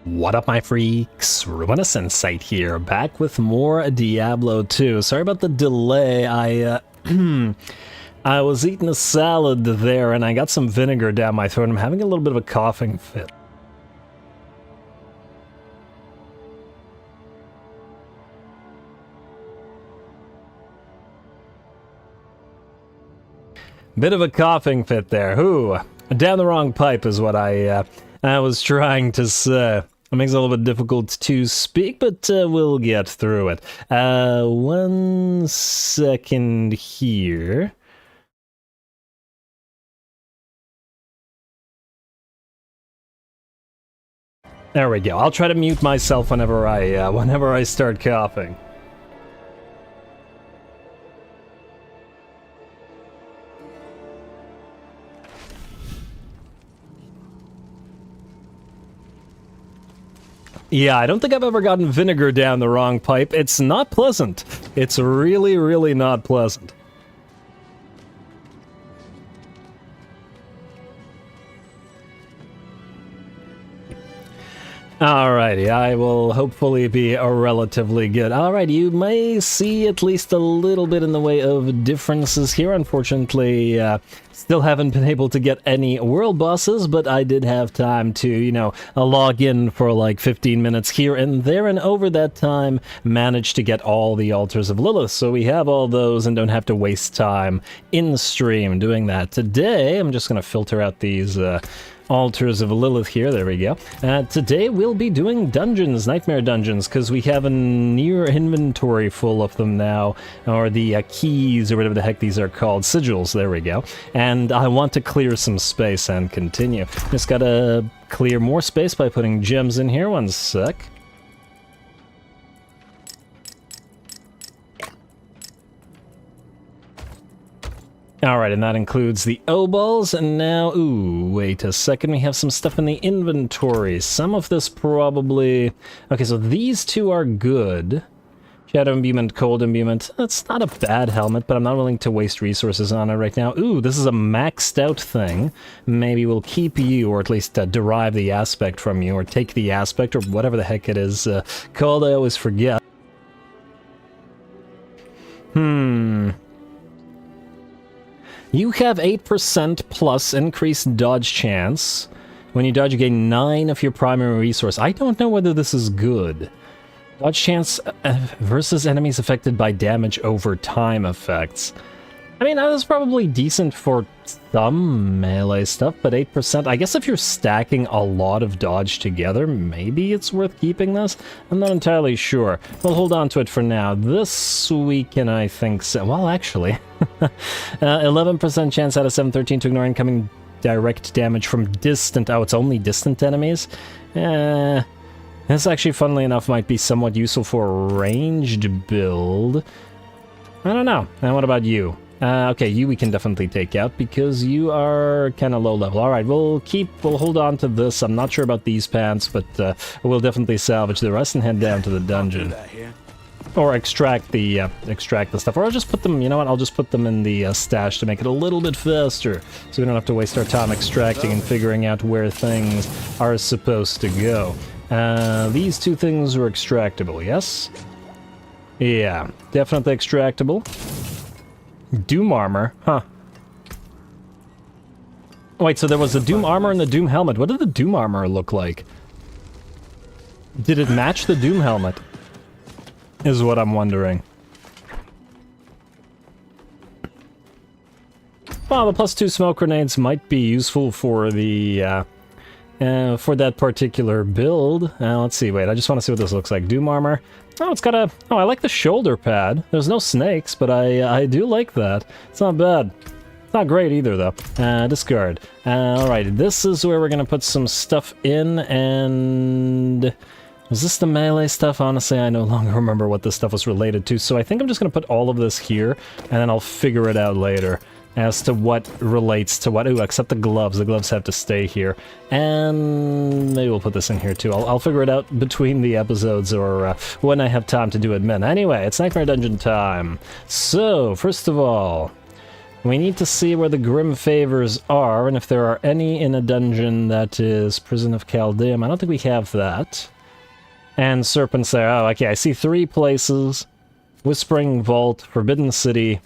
What up, my freaks? Ruinous Insight here, back with more Diablo 2. Sorry about the delay. I was eating a salad there, and I got some vinegar down my throat. I'm having a little bit of a coughing fit. Bit of a coughing fit there. Ooh, down the wrong pipe is what I was trying to say. It makes it a little bit difficult to speak, but we'll get through it. 1 second here. There we go. I'll try to mute myself whenever I start coughing. Yeah, I don't think I've ever gotten vinegar down the wrong pipe. It's not pleasant. It's really, really not pleasant. Alrighty, I will hopefully be relatively good. Alright, you may see at least a little bit in the way of differences here. Unfortunately, still haven't been able to get any world bosses, but I did have time to, you know, log in for like 15 minutes here and there, and over that time managed to get all the Altars of Lilith. So we have all those and don't have to waste time in stream doing that. Today, I'm just going to filter out these Altars of Lilith here, there we go. Today we'll be doing dungeons, nightmare dungeons, because we have a near inventory full of them now, or the keys, or whatever the heck these are called, sigils, there we go. And I want to clear some space and continue. Just gotta clear more space by putting gems in here, 1 sec. Alright, and that includes the O-balls, and now, ooh, wait a second, we have some stuff in the inventory. Some of this probably... Okay, so these two are good. Shadow Imbuement, Cold Imbuement. That's not a bad helmet, but I'm not willing to waste resources on it right now. Ooh, this is a maxed out thing. Maybe we'll keep you, or at least derive the aspect from you, or take the aspect, or whatever the heck it is called, I always forget. You have 8% plus increased dodge chance. When you dodge, you gain 9 of your primary resource. I don't know whether this is good. Dodge chance versus enemies affected by damage over time effects. I mean, that was probably decent for some melee stuff, but 8%... I guess if you're stacking a lot of dodge together, maybe it's worth keeping this? I'm not entirely sure. We'll hold on to it for now. This weekend, I think so. Well, actually... 11% chance out of 713 to ignore incoming direct damage from distant... Oh, it's only distant enemies? This actually, funnily enough, might be somewhat useful for a ranged build. I don't know. And what about you? Okay, you we can definitely take out because you are kind of low level. Alright, we'll hold on to this. I'm not sure about these pants, but we'll definitely salvage the rest and head down to the dungeon. Or extract the stuff. Or I'll just put them, you know what, I'll just put them in the stash to make it a little bit faster. So we don't have to waste our time extracting and figuring out where things are supposed to go. These two things are extractable, yes? Yeah, definitely extractable. Doom armor, huh. Wait, so there was the Doom armor and the Doom helmet. What did the Doom armor look like? Did it match the Doom helmet? Is what I'm wondering. Well, the +2 smoke grenades might be useful for the, for that particular build. Let's see, wait, I just want to see what this looks like. Doom armor. Oh, it's got a... Oh, I like the shoulder pad. There's no snakes, but I do like that. It's not bad. It's not great either, though. Discard. Alright, this is where we're gonna put some stuff in, and... Was this the melee stuff? Honestly, I no longer remember what this stuff was related to, so I think I'm just gonna put all of this here, and then I'll figure it out later as to what relates to what. Ooh, except the gloves. The gloves have to stay here. And maybe we'll put this in here too. I'll figure it out between the episodes or when I have time to do admin. Anyway, it's Nightmare Dungeon time. So, first of all, We need to see where the Grim Favors are, and if there are any in a dungeon that is Prison of Chaldeum. I don't think we have that. And Serpent Slayer. Oh, okay, I see 3 places. Whispering Vault, Forbidden City,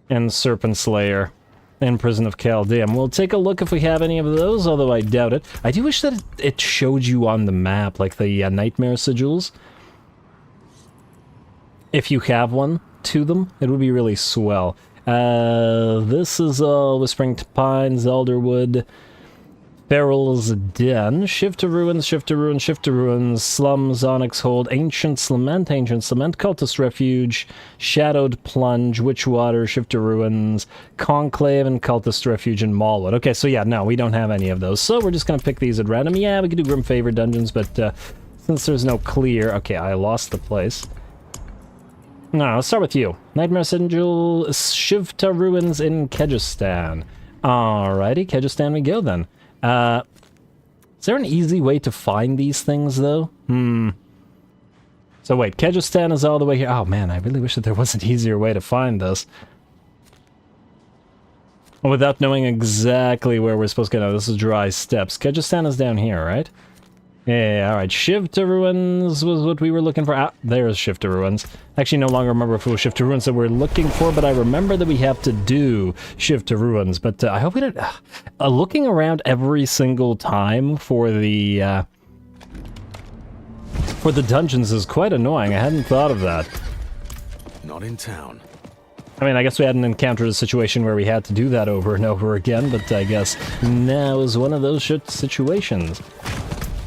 and Serpent Slayer, and Prison of Chaldeum. We'll take a look if we have any of those, although I doubt it. I do wish that it showed you on the map, like the Nightmare Sigils. If you have one to them, it would be really swell. This is Whispering Pines, Elderwood, Feral's Den, Shift to Ruins, Shift to Ruins, Shift to Ruins, Slums, Onyx Hold, Ancient Lament, Cultist Refuge, Shadowed Plunge, Witchwater, Shift to Ruins, Conclave, and Cultist Refuge, and Mallwood. Okay, so yeah, no, we don't have any of those, so we're just gonna pick these at random. Yeah, we could do Grim Favor dungeons, but since there's no clear... Okay, I lost the place. No, let's start with you. Nightmare Sigil, Shivta Ruins in Kyrgyzstan. Alrighty, Kyrgyzstan we go then. Is there an easy way to find these things, though? So wait, Kyrgyzstan is all the way here. Oh man, I really wish that there was an easier way to find this. Without knowing exactly where we're supposed to go. No, this is Dry Steppes. Kyrgyzstan is down here, right? Yeah, alright. Shift to Ruins was what we were looking for. Ah, there's Shift to Ruins. Actually, no longer remember if it was Shift to Ruins that we're looking for, but I remember that we have to do Shift to Ruins. But I hope we don't... looking around every single time for the dungeons is quite annoying. I hadn't thought of that. Not in town. I mean, I guess we hadn't encountered a situation where we had to do that over and over again, but I guess now is one of those situations.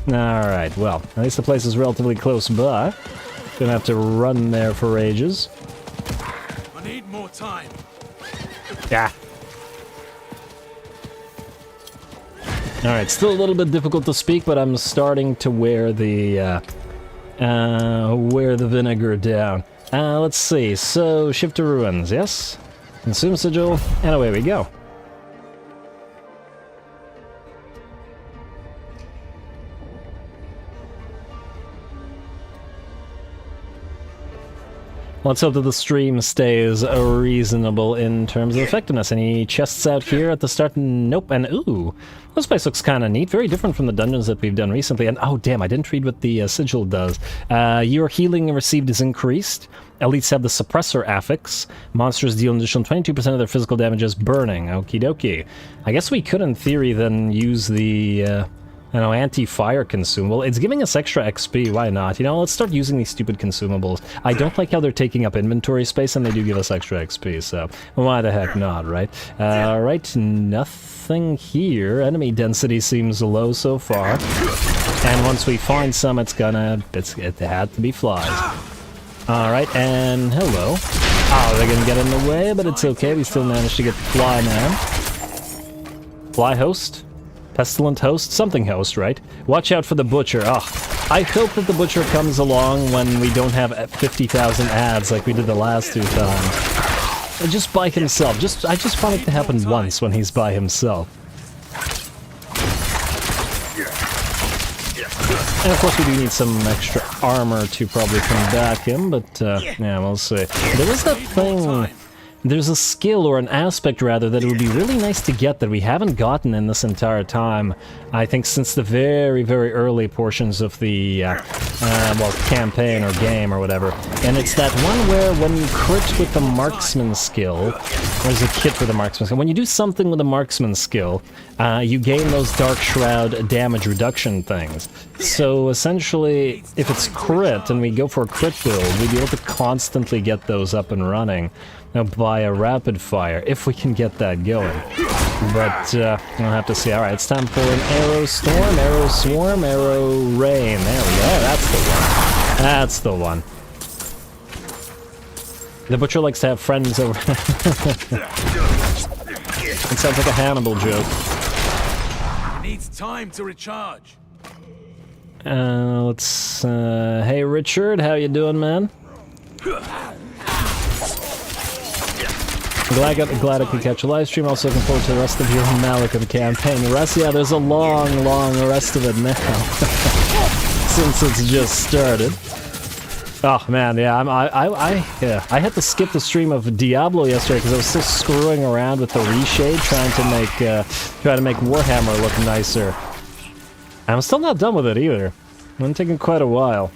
Alright, well, at least the place is relatively close by. Gonna have to run there for ages. I need more time. Yeah. Alright, still a little bit difficult to speak, but I'm starting to wear the vinegar down. Let's see, so Shift to Ruins, yes? Consume Sigil, and away we go. Let's hope that the stream stays reasonable in terms of effectiveness. Any chests out here at the start? Nope. And ooh, this place looks kind of neat. Very different from the dungeons that we've done recently. And oh damn, I didn't read what the sigil does. Your healing received is increased. Elites have the suppressor affix. Monsters deal an additional 22% of their physical damage as burning. Okie dokie. I guess we could in theory then use the... anti-fire consumable. It's giving us extra XP, why not? You know, let's start using these stupid consumables. I don't like how they're taking up inventory space, and they do give us extra XP, so why the heck not, right? Alright, nothing here. Enemy density seems low so far. And once we find some, it had to be flies. Alright, and hello. Oh, they're gonna get in the way, but it's okay. We still managed to get the fly man. Fly host? Pestilent host? Something host, right? Watch out for the butcher. Oh, I hope that the butcher comes along when we don't have 50,000 ads like we did the last 2 times. Just by himself. I just want it to happen once when he's by himself. And of course we do need some extra armor to probably combat him, but yeah, we'll see. There is that thing... There's a skill, or an aspect rather, that it would be really nice to get that we haven't gotten in this entire time. I think since the very, very early portions of the, well, campaign or game or whatever. And it's that one where when you crit with the marksman skill, there's a kit for the marksman skill. When you do something with a marksman skill, you gain those Dark Shroud damage reduction things. So essentially, if it's crit and we go for a crit build, we'd be able to constantly get those up and running. Now, by a rapid fire, if we can get that going. But, we'll have to see. Alright, it's time for an Arrow Storm, Arrow Swarm, Arrow Rain. There we go, that's the one. That's the one. The butcher likes to have friends over... It sounds like a Hannibal joke. It needs time to recharge. Let's, hey Richard, how you doing, man? Glad I could catch a live stream. Also looking forward to the rest of your Malachim campaign. The rest, yeah, there's a long, long rest of it now. Since it's just started. Oh man, yeah, yeah, I had to skip the stream of Diablo yesterday because I was still screwing around with the reshade, trying to make Warhammer look nicer. And I'm still not done with it either. It's been taking quite a while.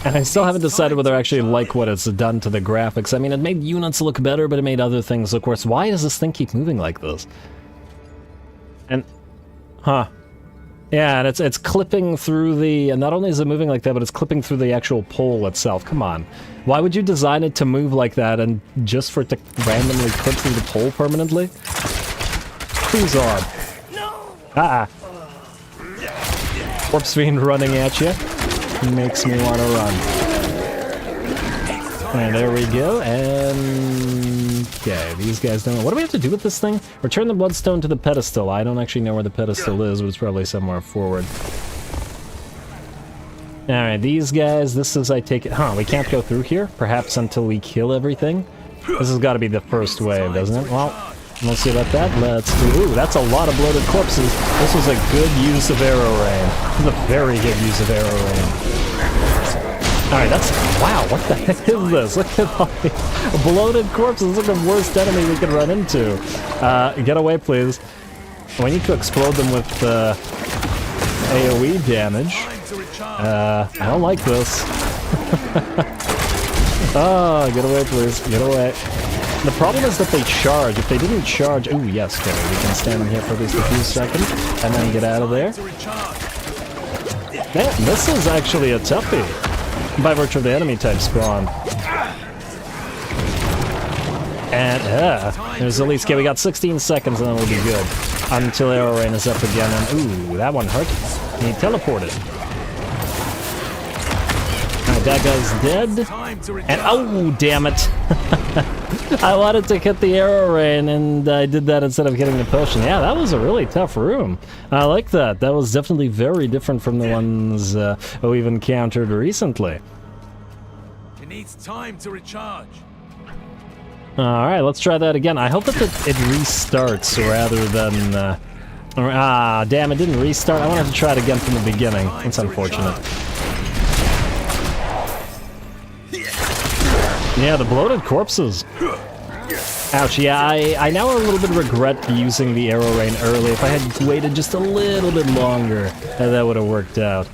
And I still haven't decided whether I actually like what it's done to the graphics. I mean, it made units look better, but it made other things look worse. Why does this thing keep moving like this? And huh. Yeah, and it's clipping through the... And not only is it moving like that, but it's clipping through the actual pole itself. Come on. Why would you design it to move like that and just for it to randomly clip through the pole permanently? Who's odd? No. Corpse Fiend running at you. Makes me want to run. And there we go, and... Okay, these guys don't know. What do we have to do with this thing? Return the bloodstone to the pedestal. I don't actually know where the pedestal is, but it's probably somewhere forward. Alright, these guys, this is, I take it... Huh, we can't go through here? Perhaps until we kill everything? This has got to be the first wave, doesn't it? Well, we'll see about that. Let's do... Ooh, that's a lot of bloated corpses. This was a good use of arrow rain. This is a very good use of arrow rain. Alright, that's... Wow, what the heck is this? Look at all the bloated corpses. Look at the worst enemy we could run into. Get away, please. We need to explode them with AoE damage. I don't like this. Oh, get away, please. Get away. The problem is that they charge. If they didn't charge... Ooh, yes, okay. We can stand in here for at least a few seconds and then get out of there. Man, this is actually a toughie. By virtue of the enemy type spawn. And, there's at least... Okay, we got 16 seconds and then we'll be good. Until arrow rain is up again and... Ooh, that one hurt. He teleported. Alright, that guy's dead. And... Oh, damn it. I wanted to hit the arrow rain and I did that instead of hitting the potion. Yeah, that was a really tough room. I like that. That was definitely very different from the ones we've encountered recently. It needs time to recharge. Alright, let's try that again. I hope that it restarts rather than... damn, it didn't restart. I wanted to try it again from the beginning. That's unfortunate. Yeah, the bloated corpses. Ouch, yeah, I now a little bit regret using the arrow rain early. If I had waited just a little bit longer, that would have worked out.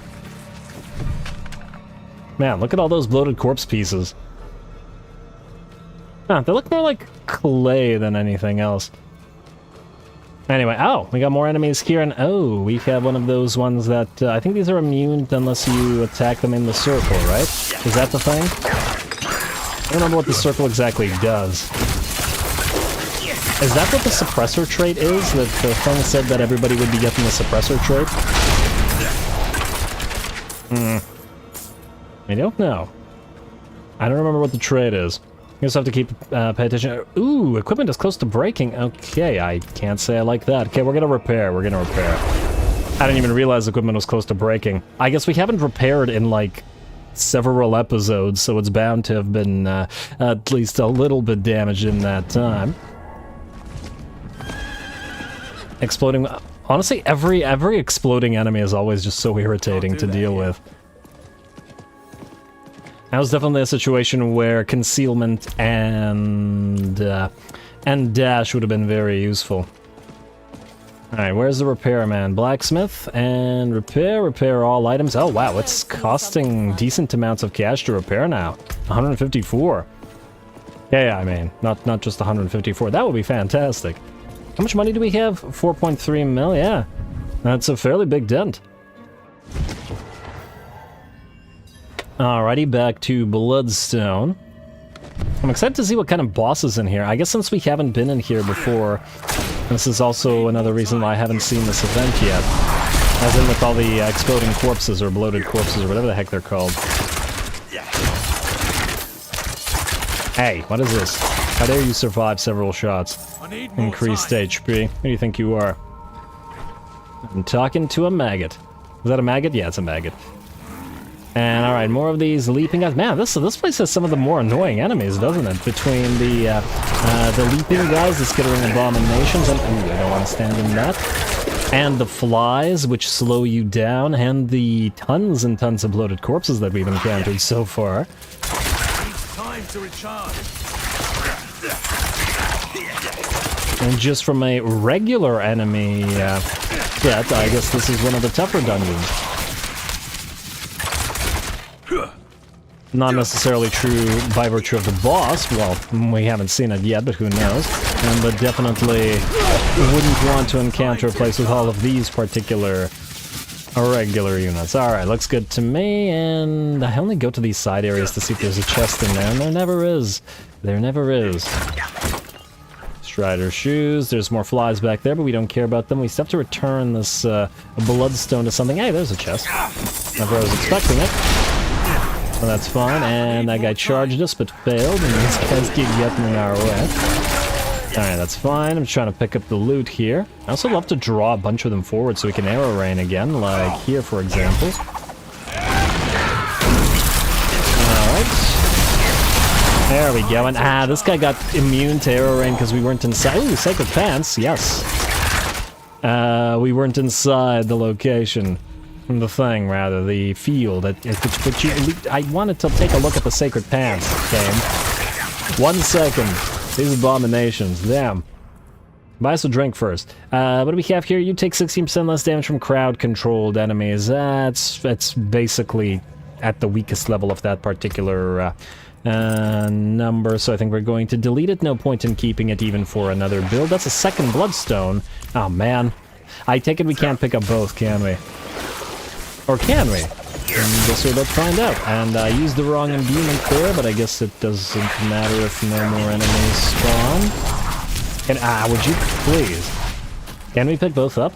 Man, look at all those bloated corpse pieces. Huh, they look more like clay than anything else. Anyway, oh, we got more enemies here, and oh, we have one of those ones that, I think these are immune unless you attack them in the circle, right? Is that the thing? I don't remember what the circle exactly does. Is that what the suppressor trait is? That the thing said that everybody would be getting the suppressor trait? I don't know. I don't remember what the trait is. You just have to keep pay attention. Ooh, equipment is close to breaking. Okay, I can't say I like that. Okay, we're gonna repair. We're gonna repair. I didn't even realize equipment was close to breaking. I guess we haven't repaired in like several episodes, so it's bound to have been at least a little bit damaged in that time. Exploding... Honestly, every exploding enemy is always just so irritating to deal with. That was definitely a situation where concealment and dash would have been very useful. Alright, where's the repairman? Blacksmith and repair all items. Oh wow, it's costing decent amounts of cash to repair now. 154. Yeah, I mean, not just 154. That would be fantastic. How much money do we have? 4.3 mil, yeah. That's a fairly big dent. Alrighty, back to Bloodstone. I'm excited to see what kind of boss is in here. I guess since we haven't been in here before, this is also another reason why I haven't seen this event yet. As in with all the exploding corpses or bloated corpses or whatever the heck they're called. Hey, what is this? How dare you survive several shots? Increased HP. Who do you think you are? I'm talking to a maggot. Is that a maggot? Yeah, it's a maggot. And alright, more of these leaping guys. Man, this place has some of the more annoying enemies, doesn't it? Between the leaping guys, the skittering abominations, and ooh, I don't want to stand in that. And the flies, which slow you down, and the tons and tons of bloated corpses that we've encountered so far. Needs time to recharge. And just from a regular enemy set, I guess this is one of the tougher dungeons. Not necessarily true by virtue of the boss. Well, we haven't seen it yet, but who knows. But definitely wouldn't want to encounter a place with all of these particular regular units. Alright, looks good to me, and I only go to these side areas to see if there's a chest in there, and there never is. There never is. Strider shoes, there's more flies back there, but we don't care about them. We still have to return this bloodstone to something. Hey, there's a chest. Never I was expecting it. Well, that's fine, and that guy charged us but failed, and these guys keep getting in our way. Alright, that's fine. I'm trying to pick up the loot here. I also love to draw a bunch of them forward so we can arrow rain again, like here, for example. Alright. There we go, and this guy got immune to arrow rain because we weren't inside. Ooh, sacred pants, yes. We weren't inside the location. The thing, rather, the field. I wanted to take a look at the sacred pants game. 1 second. These abominations. Damn. Buy us a drink first. What do we have here? You take 16% less damage from crowd-controlled enemies. That's basically at the weakest level of that particular number, so I think we're going to delete it. No point in keeping it even for another build. That's a second bloodstone. Oh, man. I take it we can't pick up both, can we? Or can we? Guess we're about to find out. And I used the wrong imbuement there, but I guess it doesn't matter if no more enemies spawn. And would you please? Can we pick both up?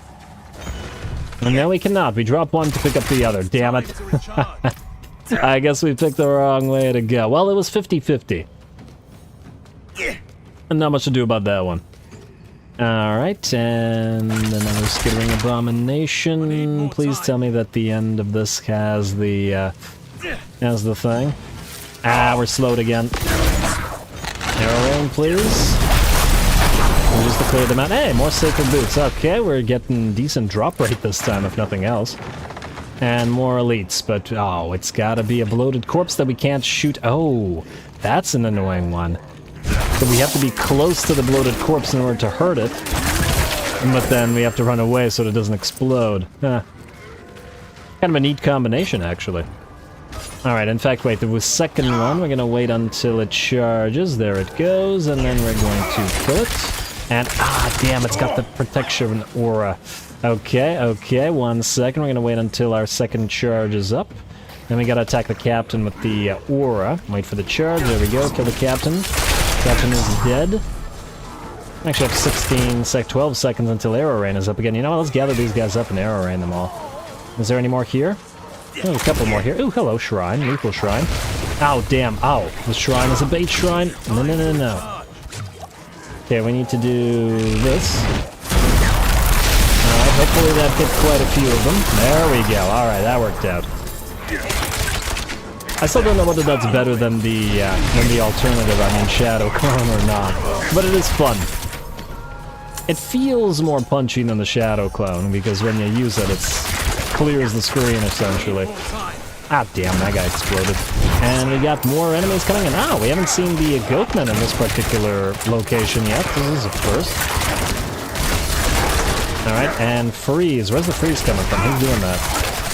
And no, we cannot. We drop one to pick up the other. Damn it. I guess we picked the wrong way to go. Well, it was 50-50. And not much to do about that one. Alright, and another skittering abomination. Please tell me that the end of this has the thing. We're slowed again. Arrow rain, please. And just to clear them out. Hey, more sacred boots. Okay, we're getting decent drop rate this time, if nothing else. And more elites, but oh, it's gotta be a bloated corpse that we can't shoot. Oh, that's an annoying one. So we have to be close to the bloated corpse in order to hurt it. But then we have to run away so that it doesn't explode. Kind of a neat combination, actually. Alright, in fact, wait, there was second one. We're gonna wait until it charges. There it goes, and then we're going to kill it. And, damn, it's got the protection of an aura. Okay, 1 second. We're gonna wait until our second charge is up. Then we gotta attack the captain with the aura. Wait for the charge. There we go. Kill the captain. Captain is dead. Actually, I have 12 seconds until arrow rain is up again. You know what? Let's gather these guys up and arrow rain them all. Is there any more here? Oh, a couple more here. Ooh, hello, shrine. Lethal shrine. Ow, damn. Ow. The shrine is a bait shrine. No. Okay, we need to do this. Alright, hopefully that hit quite a few of them. There we go. Alright, that worked out. I still don't know whether that's better than the alternative, I mean Shadow Clone or not. But it is fun. It feels more punchy than the Shadow Clone, because when you use it, it clears the screen, essentially. Damn, that guy exploded. And we got more enemies coming in. We haven't seen the goatmen in this particular location yet. This is a first. Alright, and freeze. Where's the freeze coming from? Who's doing that?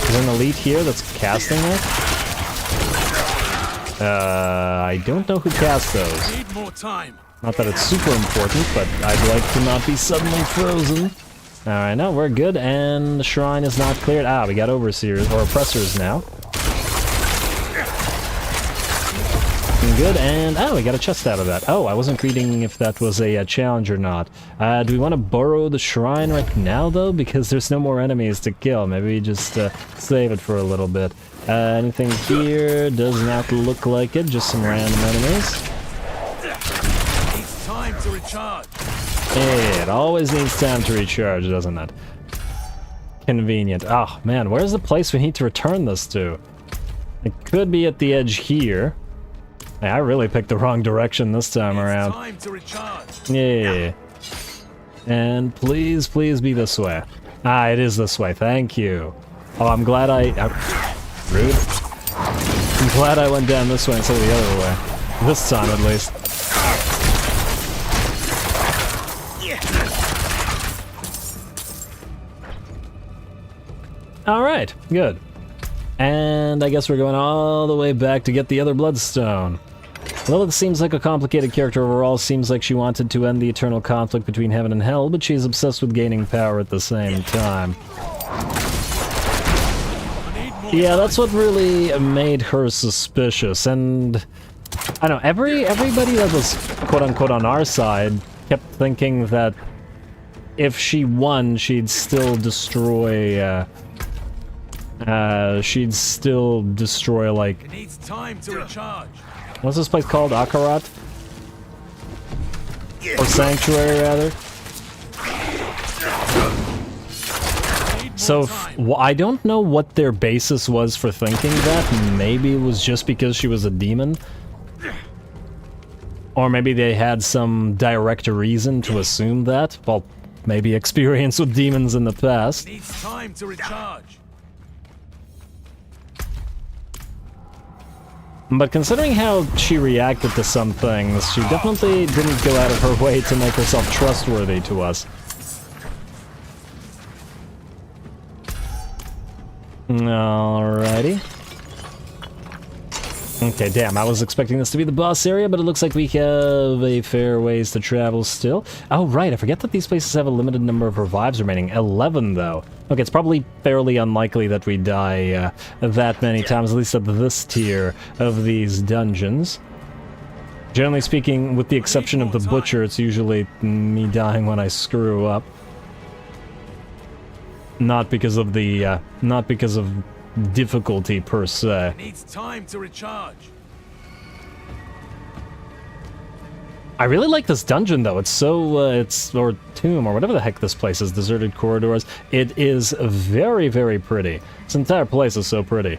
Is there an elite here that's casting it? I don't know who cast those. Need more time. Not that it's super important, but I'd like to not be suddenly frozen. Alright, no, we're good, and the shrine is not cleared. We got overseers, or oppressors now. Good, and we got a chest out of that. I wasn't reading if that was a challenge or not. Do we want to borrow the shrine right now, though? Because there's no more enemies to kill. Maybe we just save it for a little bit. Anything here? Does not look like it. Just some random enemies. Needs time to recharge. Hey, it always needs time to recharge, doesn't it? Convenient. Oh, man, where's the place we need to return this to? It could be at the edge here. Hey, I really picked the wrong direction this time around. Time to recharge. Yeah. And please be this way. Ah, it is this way. Thank you. Oh, I'm glad I... rude. I'm glad I went down this way instead of the other way. This time, at least. Alright, good. And I guess we're going all the way back to get the other Bloodstone. Lilith seems like a complicated character overall. Seems like she wanted to end the eternal conflict between heaven and hell, but she's obsessed with gaining power at the same time. Yeah, that's what really made her suspicious, and I don't know, everybody that was quote-unquote on our side kept thinking that if she won, she'd still destroy, like... It needs time to recharge. What's this place called? Akarat? Or Sanctuary, rather? So, I don't know what their basis was for thinking that. Maybe it was just because she was a demon. Or maybe they had some direct reason to assume that. Well, maybe experience with demons in the past. It needs time to recharge. But considering how she reacted to some things, she definitely didn't go out of her way to make herself trustworthy to us. Alrighty. Okay, damn, I was expecting this to be the boss area, but it looks like we have a fair ways to travel still. Oh, right, I forget that these places have a limited number of revives remaining. 11, though. Okay, it's probably fairly unlikely that we die that many times, at least at this tier of these dungeons. Generally speaking, with the exception of the Butcher, it's usually me dying when I screw up. Not because of the, not because of difficulty per se. It needs time to recharge. I really like this dungeon though. It's so, or tomb, or whatever the heck this place is, deserted corridors. It is very, very pretty. This entire place is so pretty.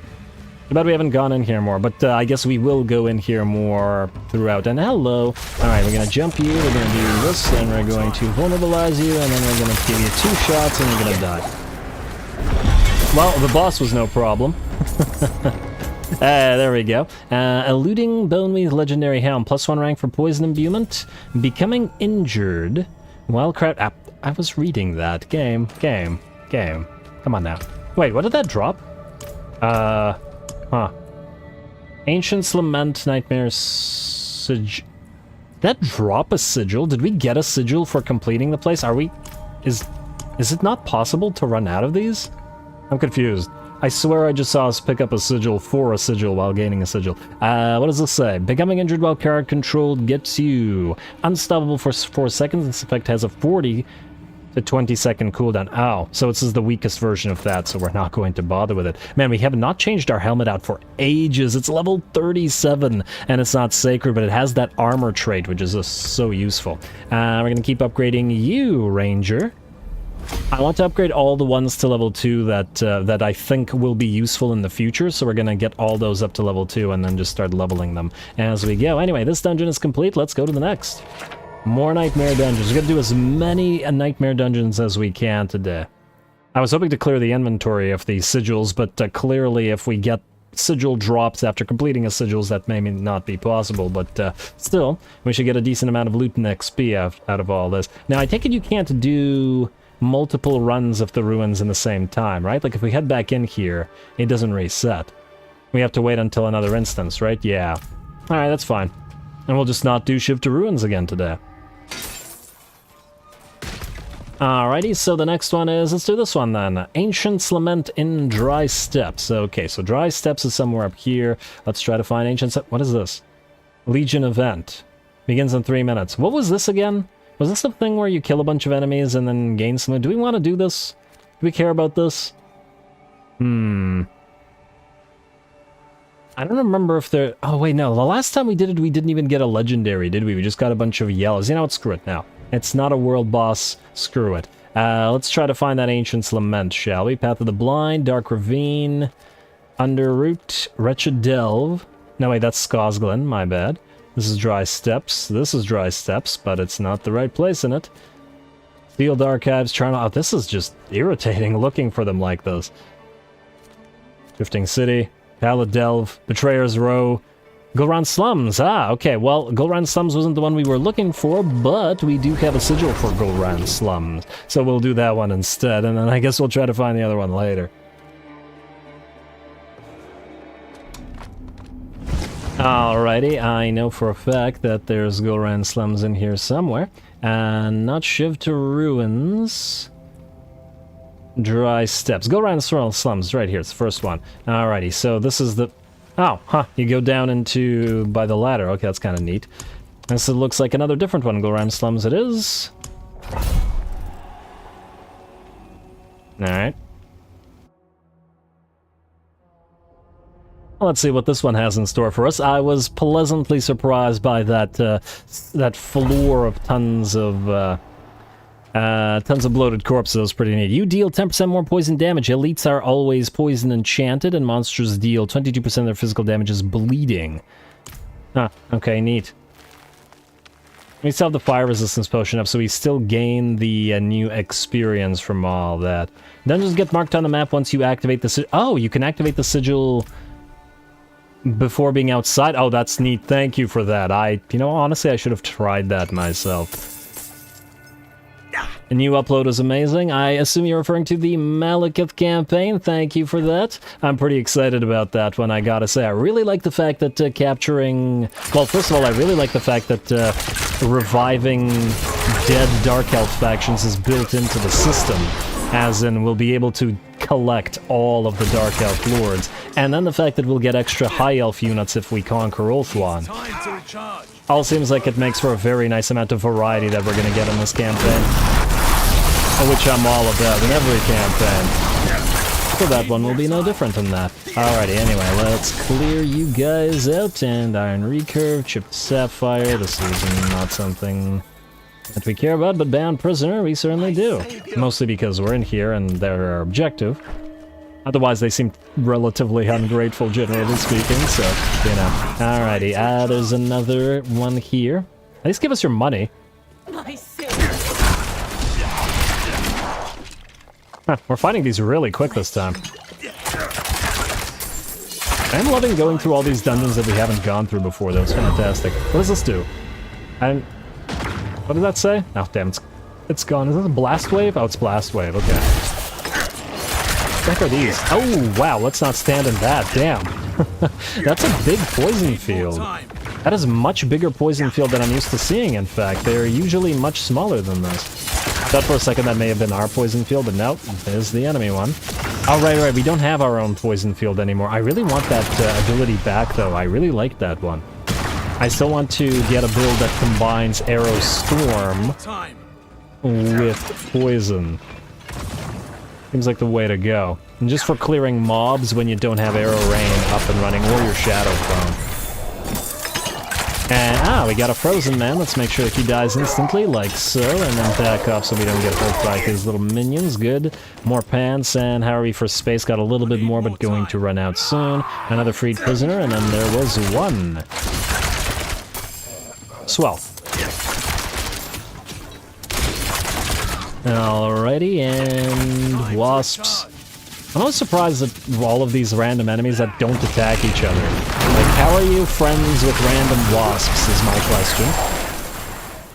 Too bad we haven't gone in here more, but I guess we will go in here more throughout. And hello! Alright, we're gonna jump you, we're gonna do this, and we're going to vulnerabilize you, and then we're gonna give you 2 shots, and you're gonna die. Well, the boss was no problem. There we go. Eluding Boneweave Legendary Hound. +1 rank for Poison Imbuement. Becoming injured. Wildcrat... I was reading that. Game. Come on now. Wait, what did that drop? Huh. Ancient's Lament, Nightmare Sigil. Did that drop a sigil? Did we get a sigil for completing the place? Are we... Is it not possible to run out of these? I'm confused. I swear I just saw us pick up a sigil for a sigil while gaining a sigil. What does this say? Becoming injured while card controlled gets you unstoppable for 4 seconds. This effect has a 40 to 20 second cooldown. Ow. So this is the weakest version of that, so we're not going to bother with it. Man, we have not changed our helmet out for ages. It's level 37, and it's not sacred, but it has that armor trait, which is just so useful. We're going to keep upgrading you, Ranger. I want to upgrade all the ones to level 2 that I think will be useful in the future, so we're going to get all those up to level 2 and then just start leveling them as we go. Anyway, this dungeon is complete. Let's go to the next. More Nightmare Dungeons. We're going to do as many Nightmare Dungeons as we can today. I was hoping to clear the inventory of the sigils, but clearly if we get sigil drops after completing a sigils, that may not be possible, but still, we should get a decent amount of loot and XP out of all this. Now, I take it you can't do multiple runs of the ruins in the same time, right? Like if we head back in here, it doesn't reset. We have to wait until another instance, right? Yeah. Alright, that's fine. And we'll just not do Shift to Ruins again today. Alrighty, so the next one is, let's do this one then. Ancient's Lament in Dry Steppes. Okay, so Dry Steppes is somewhere up here. Let's try to find Ancient Steppes. What is this? Legion event. Begins in 3 minutes. What was this again? Was this the thing where you kill a bunch of enemies and then gain some... Do we want to do this? Do we care about this? I don't remember if there... Oh, wait, no. The last time we did it, we didn't even get a legendary, did we? We just got a bunch of yellows. You know what? Screw it now. It's not a world boss. Screw it. Let's try to find that Ancient's Lament, shall we? Path of the Blind, Dark Ravine, Underroot, Wretched Delve. No, wait, that's Skosglen. My bad. This is Dry Steppes. This is Dry Steppes, but it's not the right place in it. Field archives, trying to... Oh, this is just irritating looking for them like this. Drifting City, Pallet Delve, Betrayer's Row, Gulran Slums. Ah, okay, well, Gulran Slums wasn't the one we were looking for, but we do have a sigil for Gulran Slums. So we'll do that one instead, and then I guess we'll try to find the other one later. Alrighty, I know for a fact that there's Gulran Slums in here somewhere. And not Shiv to Ruins. Dry Steps. Gulran Slums, right here, it's the first one. Alrighty, so this is the... Oh, huh, you go down into... by the ladder. Okay, that's kind of neat. This looks like another different one. Gulran Slums it is. Alright. Let's see what this one has in store for us. I was pleasantly surprised by that that floor of tons of bloated corpses. That was pretty neat. You deal 10% more poison damage. Elites are always poison enchanted, and monsters deal 22% of their physical damage is bleeding. Huh, okay, neat. We still have the fire resistance potion up, so we still gain the new experience from all that. Dungeons get marked on the map once you activate the sigil. Oh, you can activate the sigil... before being outside? Oh, that's neat. Thank you for that. You know, honestly, I should have tried that myself. The new upload is amazing. I assume you're referring to the Malekith campaign. Thank you for that. I'm pretty excited about that one, I gotta say. I really like the fact that capturing... Well, first of all, I really like the fact that reviving dead Dark Elf factions is built into the system. As in, we'll be able to collect all of the Dark Elf lords. And then the fact that we'll get extra High Elf units if we conquer Ulthuan. All seems like it makes for a very nice amount of variety that we're going to get in this campaign. Which I'm all about in every campaign. So that one will be no different than that. Alrighty, anyway, let's clear you guys out. And Iron Recurve, Chipped Sapphire. This is not something that we care about, but Bound Prisoner, we certainly do. Mostly because we're in here and they're our objective. Otherwise, they seem relatively ungrateful, generally speaking, so, you know. Alrighty, there's another one here. At least give us your money. Huh, we're fighting these really quick this time. I'm loving going through all these dungeons that we haven't gone through before, though. It's fantastic. What does this do? What did that say? Oh, damn, it's gone. Is this a blast wave? Oh, it's blast wave, okay. What the heck are these? Oh, wow, let's not stand in that, damn. That's a big poison field. That is a much bigger poison field than I'm used to seeing, in fact. They're usually much smaller than this. Thought for a second that may have been our poison field, but nope, there's the enemy one. Oh, right, we don't have our own poison field anymore. I really want that ability back, though. I really like that one. I still want to get a build that combines Arrow Storm with Poison. Seems like the way to go. And just for clearing mobs when you don't have Arrow Rain up and running, or your Shadow Clone. And, we got a Frozen Man. Let's make sure that he dies instantly, like so, and then back off so we don't get hurt by his little minions. Good. More pants, and Harry for space got a little bit more, but going to run out soon. Another freed prisoner, and then there was one. Swell. Alrighty, and wasps. I'm always surprised at all of these random enemies that don't attack each other. Like, how are you friends with random wasps is my question.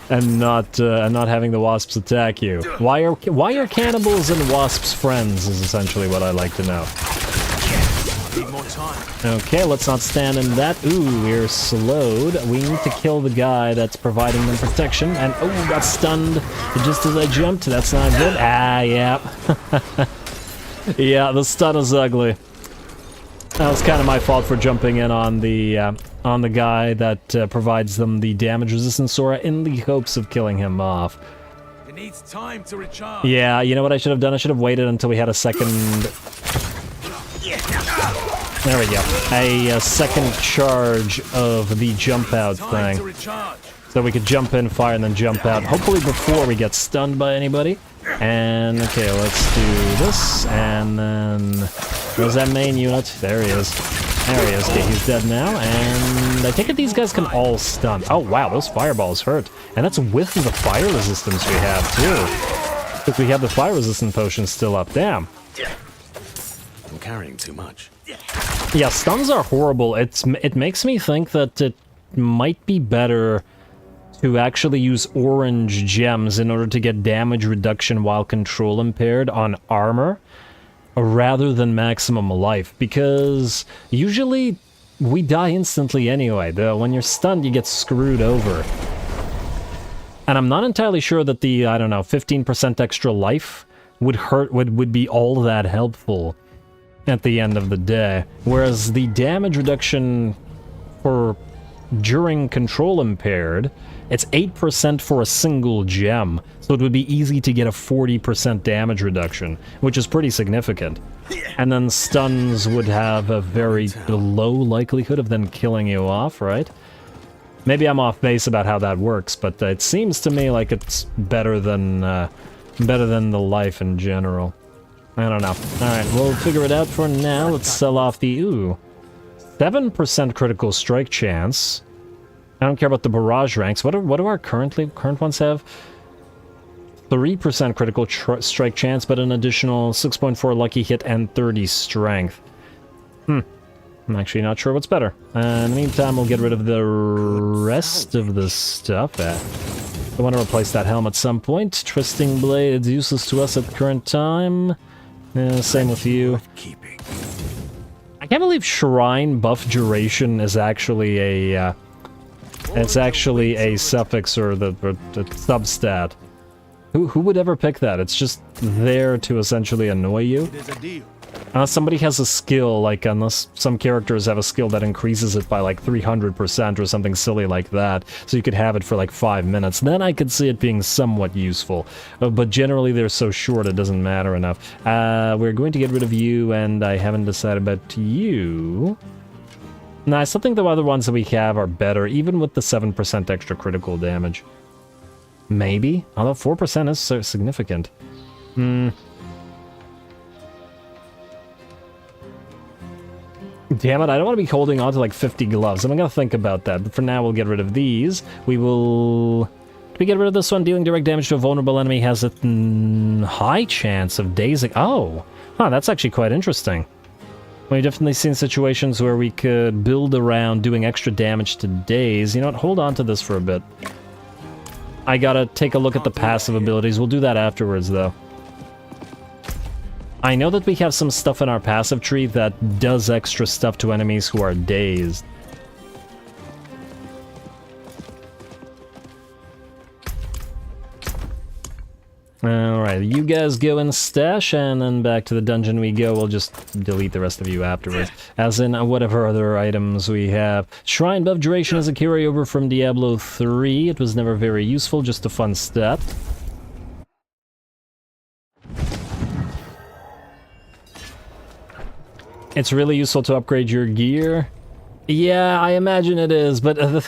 And not having the wasps attack you. Why are cannibals and wasps friends is essentially what I like to know. Need more time. Okay, let's not stand in that. Ooh, we're slowed. We need to kill the guy that's providing them protection. And, oh, got stunned just as I jumped. That's not good. Yeah. Yeah, the stun is ugly. That was kind of my fault for jumping in on the guy that provides them the damage resistance aura in the hopes of killing him off. It needs time to recharge. Yeah, you know what I should have done? I should have waited until we had a second... There we go. A second charge of the jump out thing. So we could jump in, fire, and then jump out. Hopefully before we get stunned by anybody. And, okay, let's do this. And then... Where's that main unit? There he is. There he is. Okay, he's dead now. And I think that these guys can all stun. Oh, wow, those fireballs hurt. And that's with the fire resistance we have, too. Because we have the fire-resistant potion still up. Damn. I'm carrying too much. Yeah, stuns are horrible. It makes me think that it might be better to actually use orange gems in order to get damage reduction while control impaired on armor, rather than maximum life, because usually we die instantly anyway. When you're stunned, you get screwed over. And I'm not entirely sure that the, I don't know, 15% extra life would be all that helpful at the end of the day. Whereas the damage reduction for during control impaired, it's 8% for a single gem, so it would be easy to get a 40% damage reduction, which is pretty significant. And then stuns would have a very low likelihood of then killing you off, right? Maybe I'm off base about how that works, but it seems to me like it's better than the life in general. I don't know. Alright, we'll figure it out for now. Let's sell off the... Ooh. 7% critical strike chance. I don't care about the barrage ranks. What do our current ones have? 3% critical strike chance, but an additional 6.4 lucky hit and 30 strength. I'm actually not sure what's better. In the meantime, we'll get rid of the rest of the stuff. I want to replace that helm at some point. Twisting Blade is useless to us at the current time. Same with you. I can't believe Shrine buff duration is actually a... it's actually a suffix or the substat. Who would ever pick that? It's just there to essentially annoy you. Unless somebody has a skill, like, unless some characters have a skill that increases it by like 300% or something silly like that, so you could have it for like 5 minutes, then I could see it being somewhat useful. But generally they're so short it doesn't matter enough. We're going to get rid of you, and I haven't decided about you. No, I still think the other ones that we have are better, even with the 7% extra critical damage. Maybe? Although 4% is so significant. Damn it, I don't want to be holding on to like 50 gloves. I'm going to think about that. But for now, we'll get rid of these. We will... Did we get rid of this one? Dealing direct damage to a vulnerable enemy has a high chance of dazing... Oh! Huh, that's actually quite interesting. We've definitely seen situations where we could build around doing extra damage to daze. You know what? Hold on to this for a bit. I gotta take a look at the passive abilities. We'll do that afterwards, though. I know that we have some stuff in our passive tree that does extra stuff to enemies who are dazed. Alright, you guys go and stash, and then back to the dungeon we go. We'll just delete the rest of you afterwards. As in whatever other items we have. Shrine buff duration is a carryover from Diablo 3. It was never very useful, just a fun stat. It's really useful to upgrade your gear. Yeah, I imagine it is, but...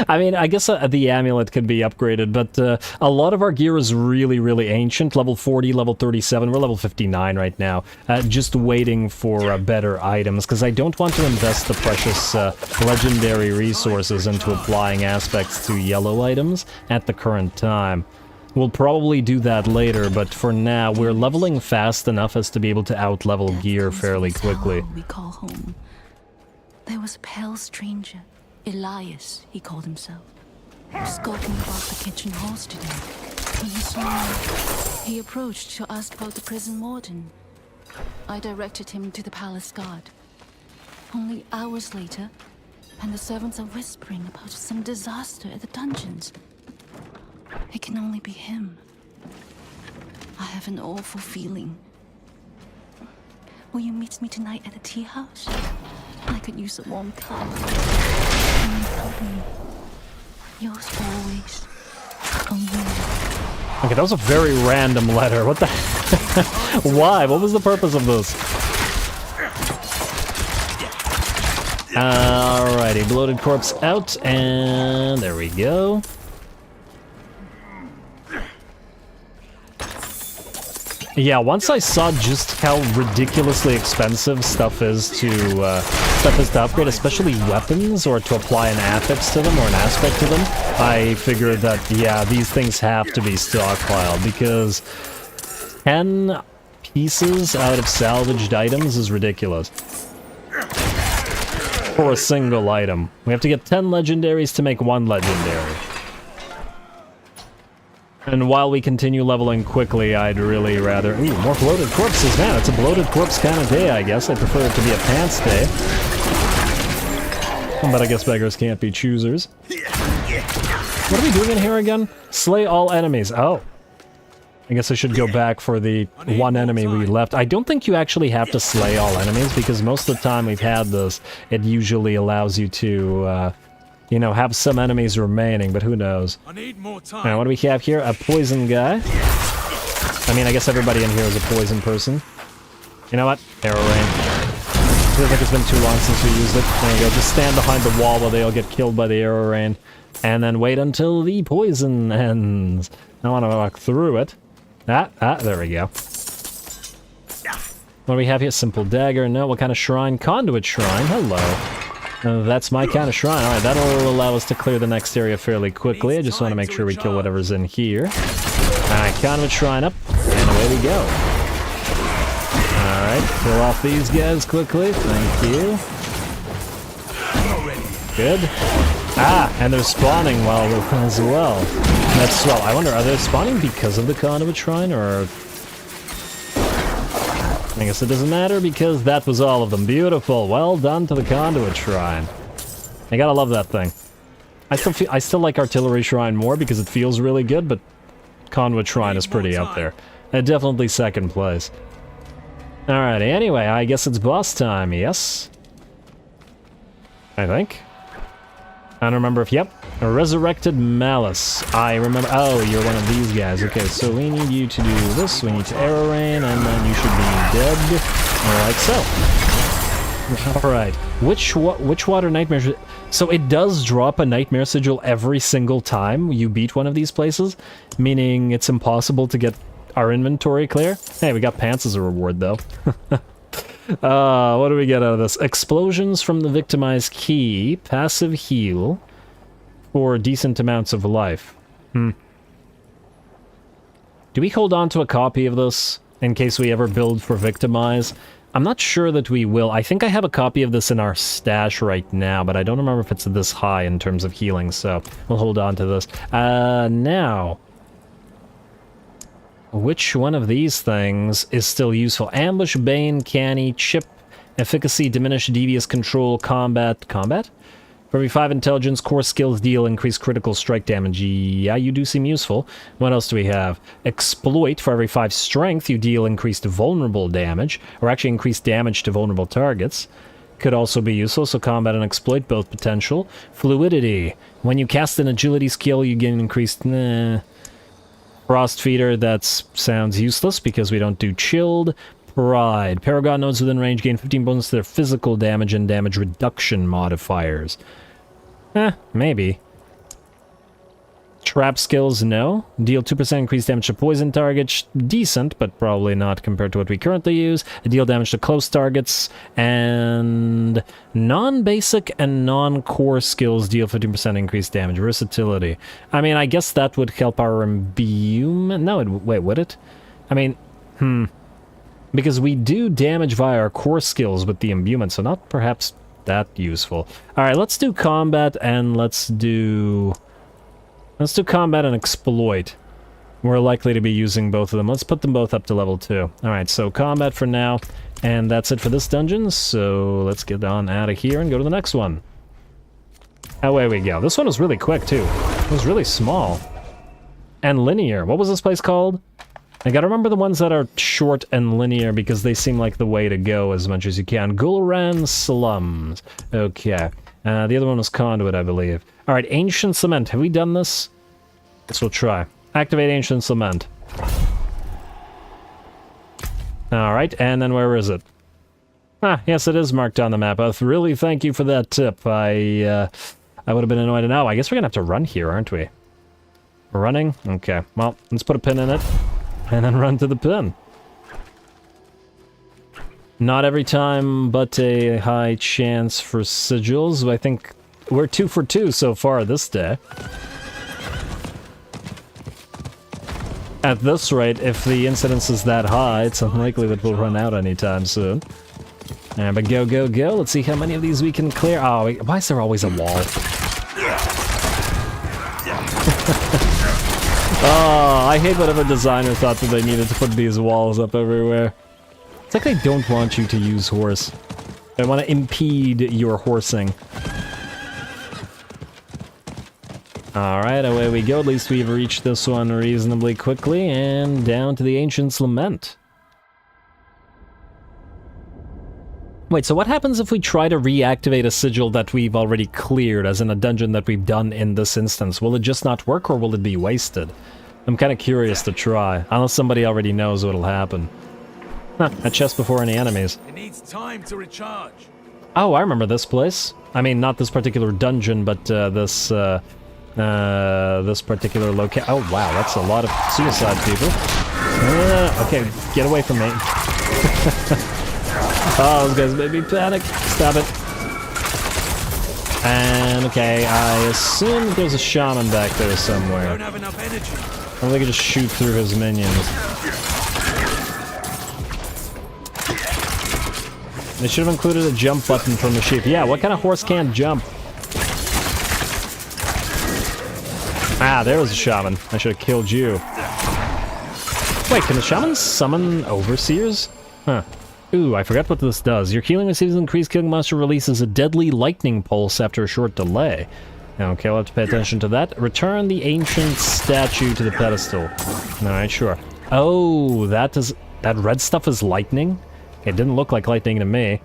I mean, I guess the amulet could be upgraded, but a lot of our gear is really, really ancient. Level 40, level 37, we're level 59 right now. Just waiting for better items, because I don't want to invest the precious legendary resources into applying aspects to yellow items at the current time. We'll probably do that later, but for now, we're leveling fast enough as to be able to out-level gear fairly quickly. We call home. There was a pale stranger. Elias, he called himself. He was skulking about the kitchen halls today. When he saw me, he approached to ask about the prison warden. I directed him to the palace guard. Only hours later, and the servants are whispering about some disaster at the dungeons. It can only be him. I have an awful feeling. Will you meet me tonight at the tea house? I could use a warm cup. Yours always. Okay, that was a very random letter. What the... Why? What was the purpose of this? Alrighty, bloated corpse out, and there we go. Yeah, once I saw just how ridiculously expensive stuff is to stuff is to upgrade, especially weapons, or to apply an affix to them, or an aspect to them, I figured that, yeah, these things have to be stockpiled, because 10 pieces out of salvaged items is ridiculous. For a single item. We have to get 10 legendaries to make 1 legendary. And while we continue leveling quickly, I'd really rather... Ooh, more bloated corpses. Man, it's a bloated corpse kind of day, I guess. I prefer it to be a pants day. But I guess beggars can't be choosers. What are we doing in here again? Slay all enemies. Oh. I guess I should go back for the one enemy we left. I don't think you actually have to slay all enemies, because most of the time we've had this, it usually allows you to... you know, have some enemies remaining, but who knows. I need more time. Now, what do we have here? A poison guy. I mean, I guess everybody in here is a poison person. You know what? Arrow rain. Feels like it's been too long since we used it. There you go. Just stand behind the wall while they all get killed by the arrow rain. And then wait until the poison ends. I want to walk through it. There we go. What do we have here? Simple dagger. No, what kind of shrine? Conduit shrine. Hello. That's my kind of shrine. Alright, that'll allow us to clear the next area fairly quickly. I just want to make sure we kill whatever's in here. Alright, conduit shrine up, and away we go. Alright, kill off these guys quickly. Thank you. Good. And they're spawning as well. That's swell. I wonder, are they spawning because of the conduit shrine, or... I guess it doesn't matter, because that was all of them. Beautiful. Well done to the conduit shrine. I gotta love that thing. I still like artillery shrine more because it feels really good, but conduit shrine is pretty up there. Definitely second place. Alrighty, anyway, I guess it's boss time, yes? I think. I don't remember if, yep. A resurrected malice. I remember, oh, you're one of these guys. Okay, so we need you to do this. We need to arrow rain, and then you should be dead. Like so. Alright. Which water nightmare... So it does drop a nightmare sigil every single time you beat one of these places, meaning it's impossible to get our inventory clear. Hey, we got pants as a reward, though. What do we get out of this? Explosions from the victimized key. Passive heal. For decent amounts of life. Do we hold on to a copy of this in case we ever build for victimize? I'm not sure that we will. I think I have a copy of this in our stash right now, but I don't remember if it's this high in terms of healing, so we'll hold on to this. Now... which one of these things is still useful? Ambush, Bane, Canny, Chip, Efficacy, Diminish, Devious, Control, Combat... Combat? For every 5 intelligence, core skills deal increased critical strike damage. Yeah, you do seem useful. What else do we have? Exploit. For every 5 strength, you deal increased vulnerable damage, or actually increased damage to vulnerable targets. Could also be useful, so combat and exploit, both potential. Fluidity. When you cast an agility skill, you gain increased... Frost Feeder, that sounds useless because we don't do chilled. Pride. Paragon nodes within range gain 15 bonus to their physical damage and damage reduction modifiers. Maybe. Trap skills, no. Deal 2% increased damage to poison targets. Decent, but probably not compared to what we currently use. Deal damage to close targets. And non-basic and non-core skills deal 15% increased damage. Versatility. I mean, I guess that would help our imbuement. No, wait, would it? I mean, because we do damage via our core skills with the imbuement, so not perhaps that useful. Alright, let's do combat and let's do combat and exploit. We're likely to be using both of them. Let's put them both up to level 2. Alright, so combat for now, and that's it for this dungeon, so let's get on out of here and go to the next one. Away we go. This one was really quick, too. It was really small. And linear. What was this place called? I gotta remember the ones that are short and linear because they seem like the way to go as much as you can. Gulran Slums. Okay. The other one was Conduit, I believe. Alright, Ancient Cement. Have we done this? Guess we'll try. Activate Ancient Cement. Alright, and then where is it? Yes, it is marked on the map. Really thank you for that tip. I would have been annoyed to know. I guess we're gonna have to run here, aren't we? We're running? Okay. Well, let's put a pin in it. And then run to the pin. Not every time, but a high chance for sigils. I think we're 2 for 2 so far this day. At this rate, if the incidence is that high, it's unlikely that we'll run out anytime soon. But go, go, go. Let's see how many of these we can clear. Oh, why is there always a wall? Oh, I hate whatever designer thought that they needed to put these walls up everywhere. It's like they don't want you to use horse. They want to impede your horsing. Alright, away we go. At least we've reached this one reasonably quickly, and down to the Ancient's Lament. Wait, so what happens if we try to reactivate a sigil that we've already cleared, as in a dungeon that we've done in this instance? Will it just not work, or will it be wasted? I'm kind of curious to try, unless somebody already knows what'll happen. Huh, a chest before any enemies. It needs time to recharge. Oh, I remember this place. I mean, not this particular dungeon, but this particular location. Oh, wow, that's a lot of suicide people. Okay, get away from me. Oh, those guys made me panic. Stop it. And, okay, I assume there's a shaman back there somewhere. Don't have enough energy. Or they could just shoot through his minions. They should have included a jump button from the sheep. Yeah, what kind of horse can't jump? Ah, there was a shaman. I should have killed you. Wait, can the shamans summon overseers? Huh. Ooh, I forgot what this does. Your healing receives increased. Killing monster releases a deadly lightning pulse after a short delay. Okay, we'll have to pay attention to that. Return the ancient statue to the pedestal. Alright, sure. Oh, that red stuff is lightning? It didn't look like lightning to me.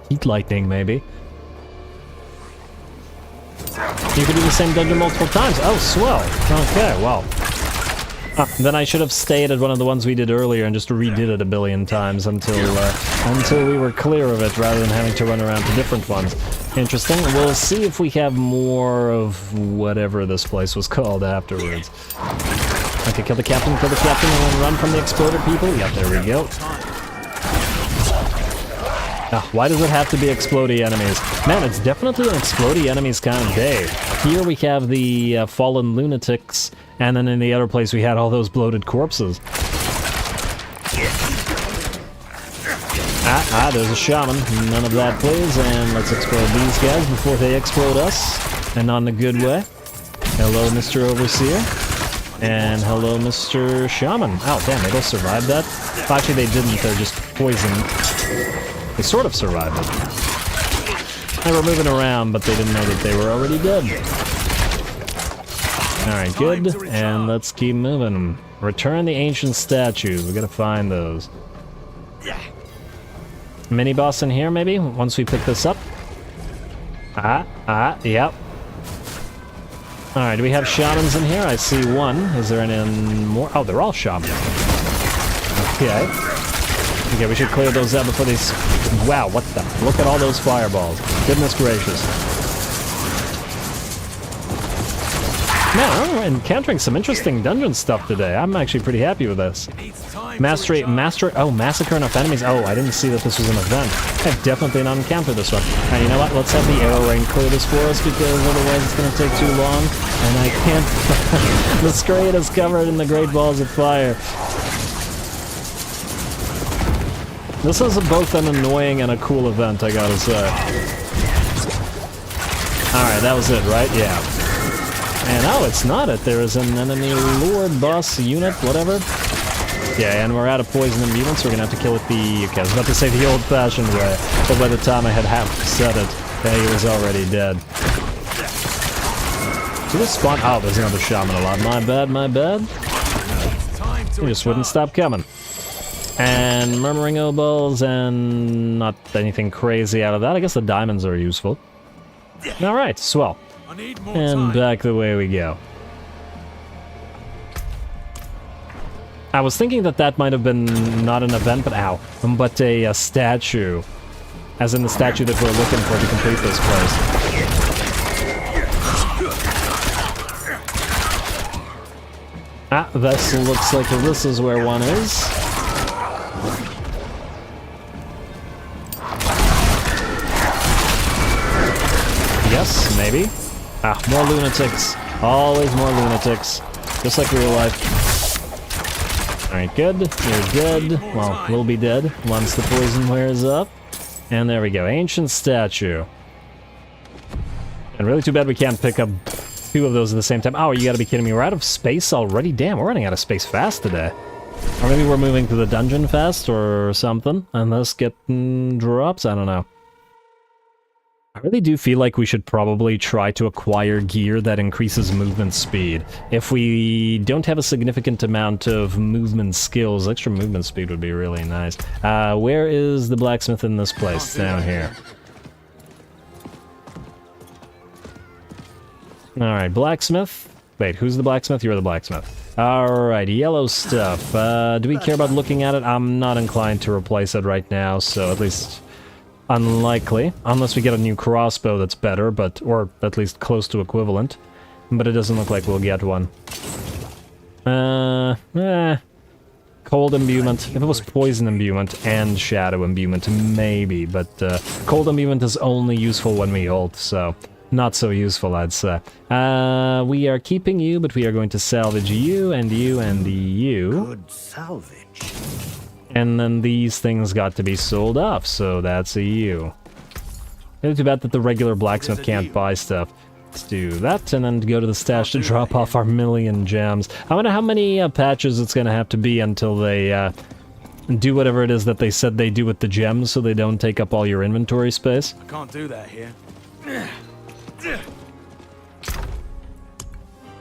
Heat lightning, maybe. You could do the same dungeon multiple times. Oh, swell. Okay, well. Then I should have stayed at one of the ones we did earlier and just redid it a billion times until we were clear of it, rather than having to run around to different ones. Interesting. We'll see if we have more of whatever this place was called afterwards. Okay, kill the captain, and then run from the exploder people. Yep, there we go. Why does it have to be explodey enemies? Man, it's definitely an explodey enemies kind of day. Here we have the fallen lunatics, and then in the other place we had all those bloated corpses. There's a shaman. None of that, please. And let's explode these guys before they explode us. And not in a good way. Hello, Mr. Overseer. And hello, Mr. Shaman. Oh, damn, they both survived that? Well, actually, they didn't. They're just poisoned. They sort of survived it. They were moving around, but they didn't know that they were already dead. Alright, good. And let's keep moving. Return the ancient statues. We gotta find those. Mini boss in here, maybe? Once we pick this up. Yep. Alright, do we have shamans in here? I see one. Is there any more? Oh, they're all shamans. Okay. Okay, we should clear those out before they... Wow, what the... Look at all those fireballs. Goodness gracious. Man, I'm encountering some interesting dungeon stuff today. I'm actually pretty happy with this. Massacre enough enemies. Oh, I didn't see that this was an event. I've definitely not encountered this one. Alright, you know what? Let's have the arrow rain clear this for us, because otherwise it's going to take too long. And I can't... The screen is covered in the great balls of fire. This is both an annoying and a cool event, I gotta say. Alright, that was it, right? Yeah. And oh, it's not it. There is an enemy lord, boss, unit, whatever. Yeah, and we're out of poison and mutants, so we're gonna have to kill it the... Okay, I was about to say the old-fashioned way, but by the time I had half said it, he was already dead. Did this spawn? Oh, there's another shaman a lot. My bad, my bad. He just wouldn't stop coming. And murmuring obols, and not anything crazy out of that. I guess the diamonds are useful. Alright, swell. And back the way we go. I was thinking that that might have been not an event, but but a statue. As in the statue that we're looking for to complete this place. This looks like this is where one is. Yes, maybe. Ah, more lunatics. Always more lunatics. Just like real life. Alright, good. You're dead. Well, we'll be dead once the poison wears up. And there we go. Ancient statue. And really too bad we can't pick up 2 of those at the same time. Oh, you gotta be kidding me. We're out of space already? Damn, we're running out of space fast today. Or maybe we're moving to the dungeon fast or something. And thus getting drops? I don't know. I really do feel like we should probably try to acquire gear that increases movement speed. If we don't have a significant amount of movement skills, extra movement speed would be really nice. Where is the blacksmith in this place? Down here. Alright, blacksmith. Wait, who's the blacksmith? You're the blacksmith. Alright, yellow stuff. Do we care about looking at it? I'm not inclined to replace it right now, so at least unlikely. Unless we get a new crossbow that's better, but or at least close to equivalent. But it doesn't look like we'll get one. Cold imbuement. If it was poison imbuement and shadow imbuement, maybe. But cold imbuement is only useful when we ult, so not so useful, I'd say. We are keeping you, but we are going to salvage you, and you, and you. Good salvage. And then these things got to be sold off, so that's a you. It's too bad that the regular blacksmith can't buy stuff. Let's do that, and then go to the stash to drop off our 1,000,000 gems. I wonder how many patches it's gonna have to be until they do whatever it is that they said they do with the gems, so they don't take up all your inventory space. I can't do that here.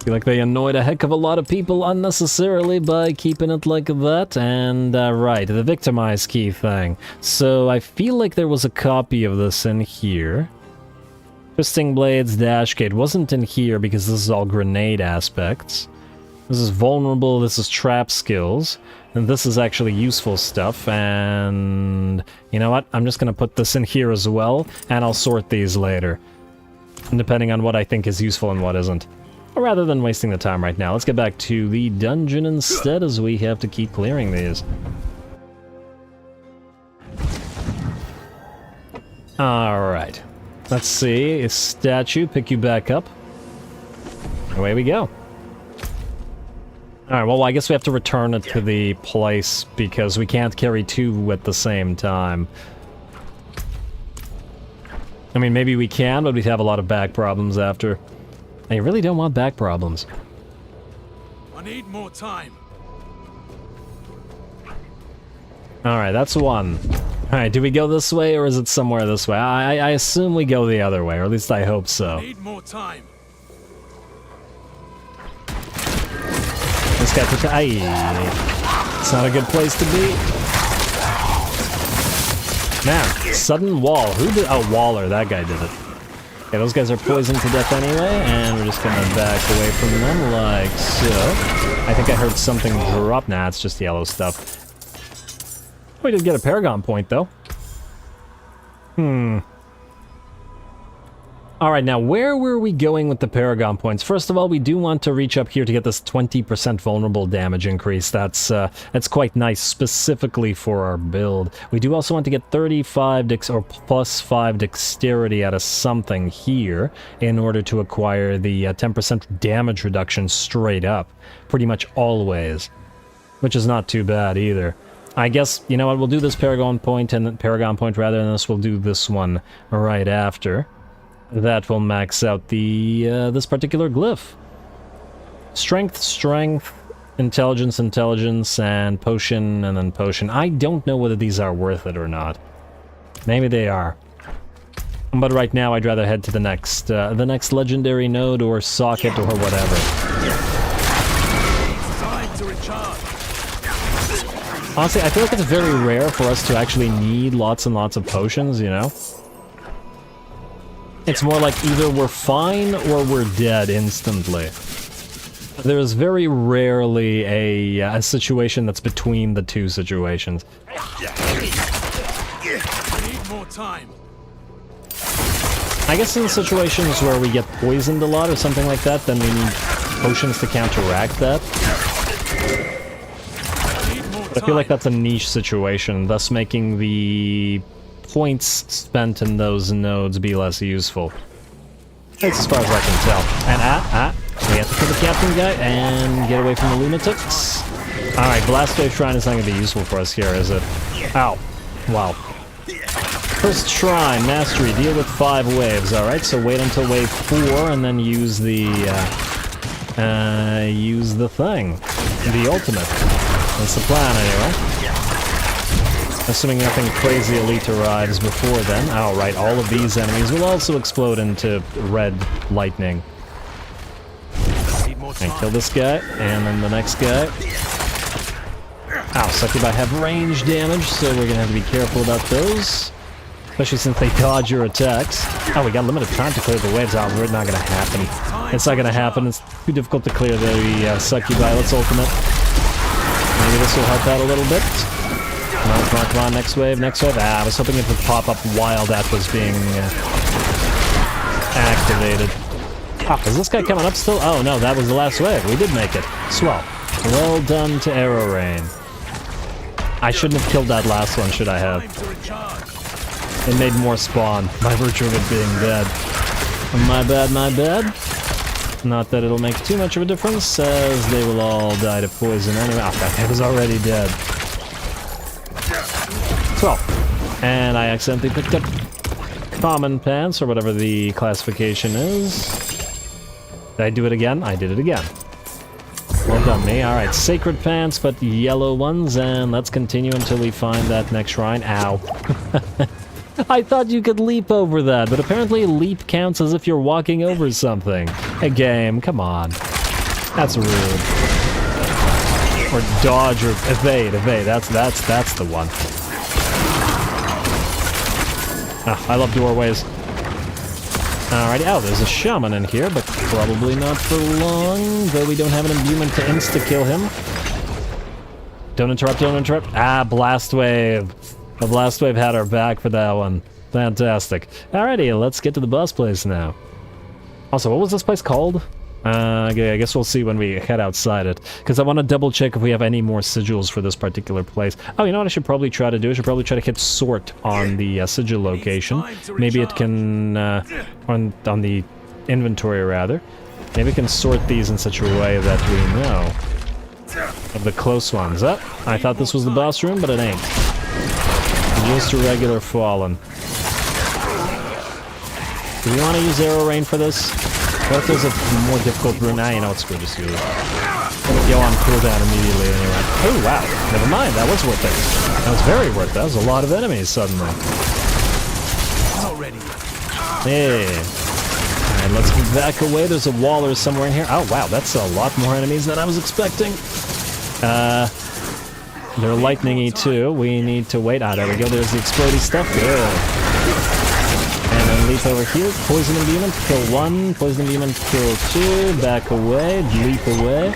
Feel like they annoyed a heck of a lot of people unnecessarily by keeping it like that. And right, the victimize key thing. So I feel like there was a copy of this in here. Twisting Blades, Dashgate wasn't in here because this is all grenade aspects. This is vulnerable, this is trap skills, and this is actually useful stuff. And you know what? I'm just gonna put this in here as well, and I'll sort these later, depending on what I think is useful and what isn't. Rather than wasting the time right now, let's get back to the dungeon instead, as we have to keep clearing these. Alright. Let's see. A statue, pick you back up. Away we go. Alright, well, I guess we have to return it to the place, because we can't carry 2 at the same time. I mean, maybe we can, but we'd have a lot of back problems after. I really don't want back problems. I need more time. Alright, that's one. Alright, do we go this way, or is it somewhere this way? I assume we go the other way, or at least I hope so. I need more time. This guy took a... Aye. It's not a good place to be. Man, sudden wall. Who did... Oh, Waller, that guy did it. Okay, those guys are poisoned to death anyway, and we're just gonna back away from them like so. I think I heard something drop. Nah, it's just yellow stuff. We did get a Paragon point, though. Alright, now where were we going with the Paragon points? First of all, we do want to reach up here to get this 20% vulnerable damage increase. That's quite nice, specifically for our build. We do also want to get 35 or plus 5 dexterity out of something here in order to acquire the 10% damage reduction straight up. Pretty much always. Which is not too bad either. I guess, you know what, we'll do this Paragon point, and rather than this, we'll do this one right after. That will max out the this particular glyph. Strength, strength, intelligence, intelligence, and potion, and then potion. I don't know whether these are worth it or not. Maybe they are. But right now, I'd rather head to the next legendary node or socket or whatever. Time to recharge. Honestly, I feel like it's very rare for us to actually need lots and lots of potions, you know? It's more like either we're fine or we're dead instantly. There's very rarely a situation that's between the two situations. I need more time. I guess in situations where we get poisoned a lot or something like that, then we need potions to counteract that. I need more time. I feel like that's a niche situation, thus making the points spent in those nodes be less useful. That's as far as I can tell. And we have to kill the captain guy and get away from the lunatics. Alright, Blast Wave Shrine is not going to be useful for us here, is it? Ow. Wow. First Shrine, Mastery, deal with 5 waves. Alright, so wait until wave 4 and then use the thing. The ultimate. That's the plan, anyway. Assuming nothing crazy elite arrives before then. Oh, right, all of these enemies will also explode into red lightning. And kill this guy, and then the next guy. Ow, Succubi have range damage, so we're gonna have to be careful about those. Especially since they dodge your attacks. Oh, we got limited time to clear the waves. Oh, it's not gonna happen. It's not gonna happen. It's too difficult to clear the Succubi. Let's ultimate. Maybe this will help out a little bit. Come on, next wave, next wave. I was hoping it would pop up while that was being activated. Ah, is this guy coming up still? Oh no, that was the last wave. We did make it. Swell. Well done to Arrow Rain. I shouldn't have killed that last one, should I have? It made more spawn by virtue of it being dead. My bad, my bad. Not that it'll make too much of a difference, as they will all die to poison anyway. Oh, that guy was already dead. 12. And I accidentally picked up common pants, or whatever the classification is. Did I do it again? I did it again. Well done, me. Alright, sacred pants, but yellow ones, and let's continue until we find that next shrine. Ow. I thought you could leap over that, but apparently leap counts as if you're walking over something. A game, come on. That's rude. Or dodge or evade, that's the one. Oh, I love doorways. Alrighty, oh, there's a shaman in here, but probably not for long, though we don't have an imbuement to insta-kill him. Don't interrupt, don't interrupt. Ah, Blast Wave. The Blast Wave had our back for that one. Fantastic. Alrighty, let's get to the boss place now. Also, what was this place called? Okay, I guess we'll see when we head outside it. Because I want to double check if we have any more sigils for this particular place. Oh, you know what I should probably try to do? I should probably try to hit sort on the sigil location. Maybe it can... on the inventory, rather. Maybe it can sort these in such a way that we know of the close ones. Oh, I thought this was the boss room, but it ain't. Just a regular Fallen. Do we want to use Arrow Rain for this? What if there's a more difficult room? Ah, you know what, screw this, dude. Go on cooldown immediately anyway. Oh, wow. Never mind, that was worth it. That was very worth it. That was a lot of enemies suddenly. Hey. Alright, let's move back away. There's a waller somewhere in here. Oh, wow, that's a lot more enemies than I was expecting. They're lightning-y too. We need to wait. Ah, there we go. There's the explodey stuff. Good. And then leap over here. Poison imbuement, kill 1. Poison imbuement, kill 2. Back away. Leap away.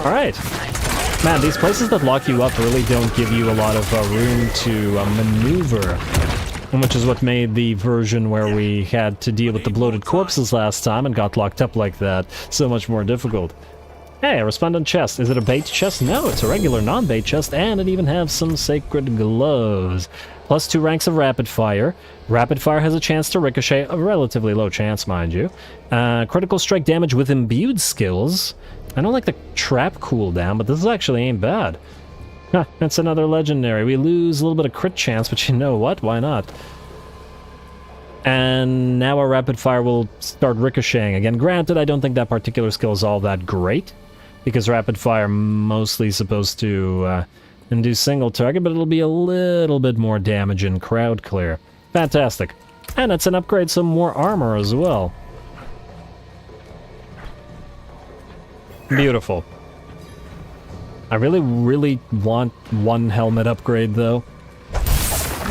Alright. Man, these places that lock you up really don't give you a lot of room to maneuver. Which is what made the version where we had to deal with the bloated corpses last time and got locked up like that so much more difficult. Hey, a resplendent chest. Is it a bait chest? No, it's a regular non-bait chest, and it even has some sacred gloves. Plus 2 ranks of rapid fire. Rapid fire has a chance to ricochet, a relatively low chance, mind you. Critical strike damage with imbued skills. I don't like the trap cooldown, but this actually ain't bad. Huh, that's another legendary. We lose a little bit of crit chance, but you know what? Why not? And now our rapid fire will start ricocheting again. Granted, I don't think that particular skill is all that great, because rapid fire mostly supposed to induce single target, but it'll be a little bit more damage in crowd clear. Fantastic. And it's an upgrade, some more armor as well. Beautiful. I really, really want one helmet upgrade, though.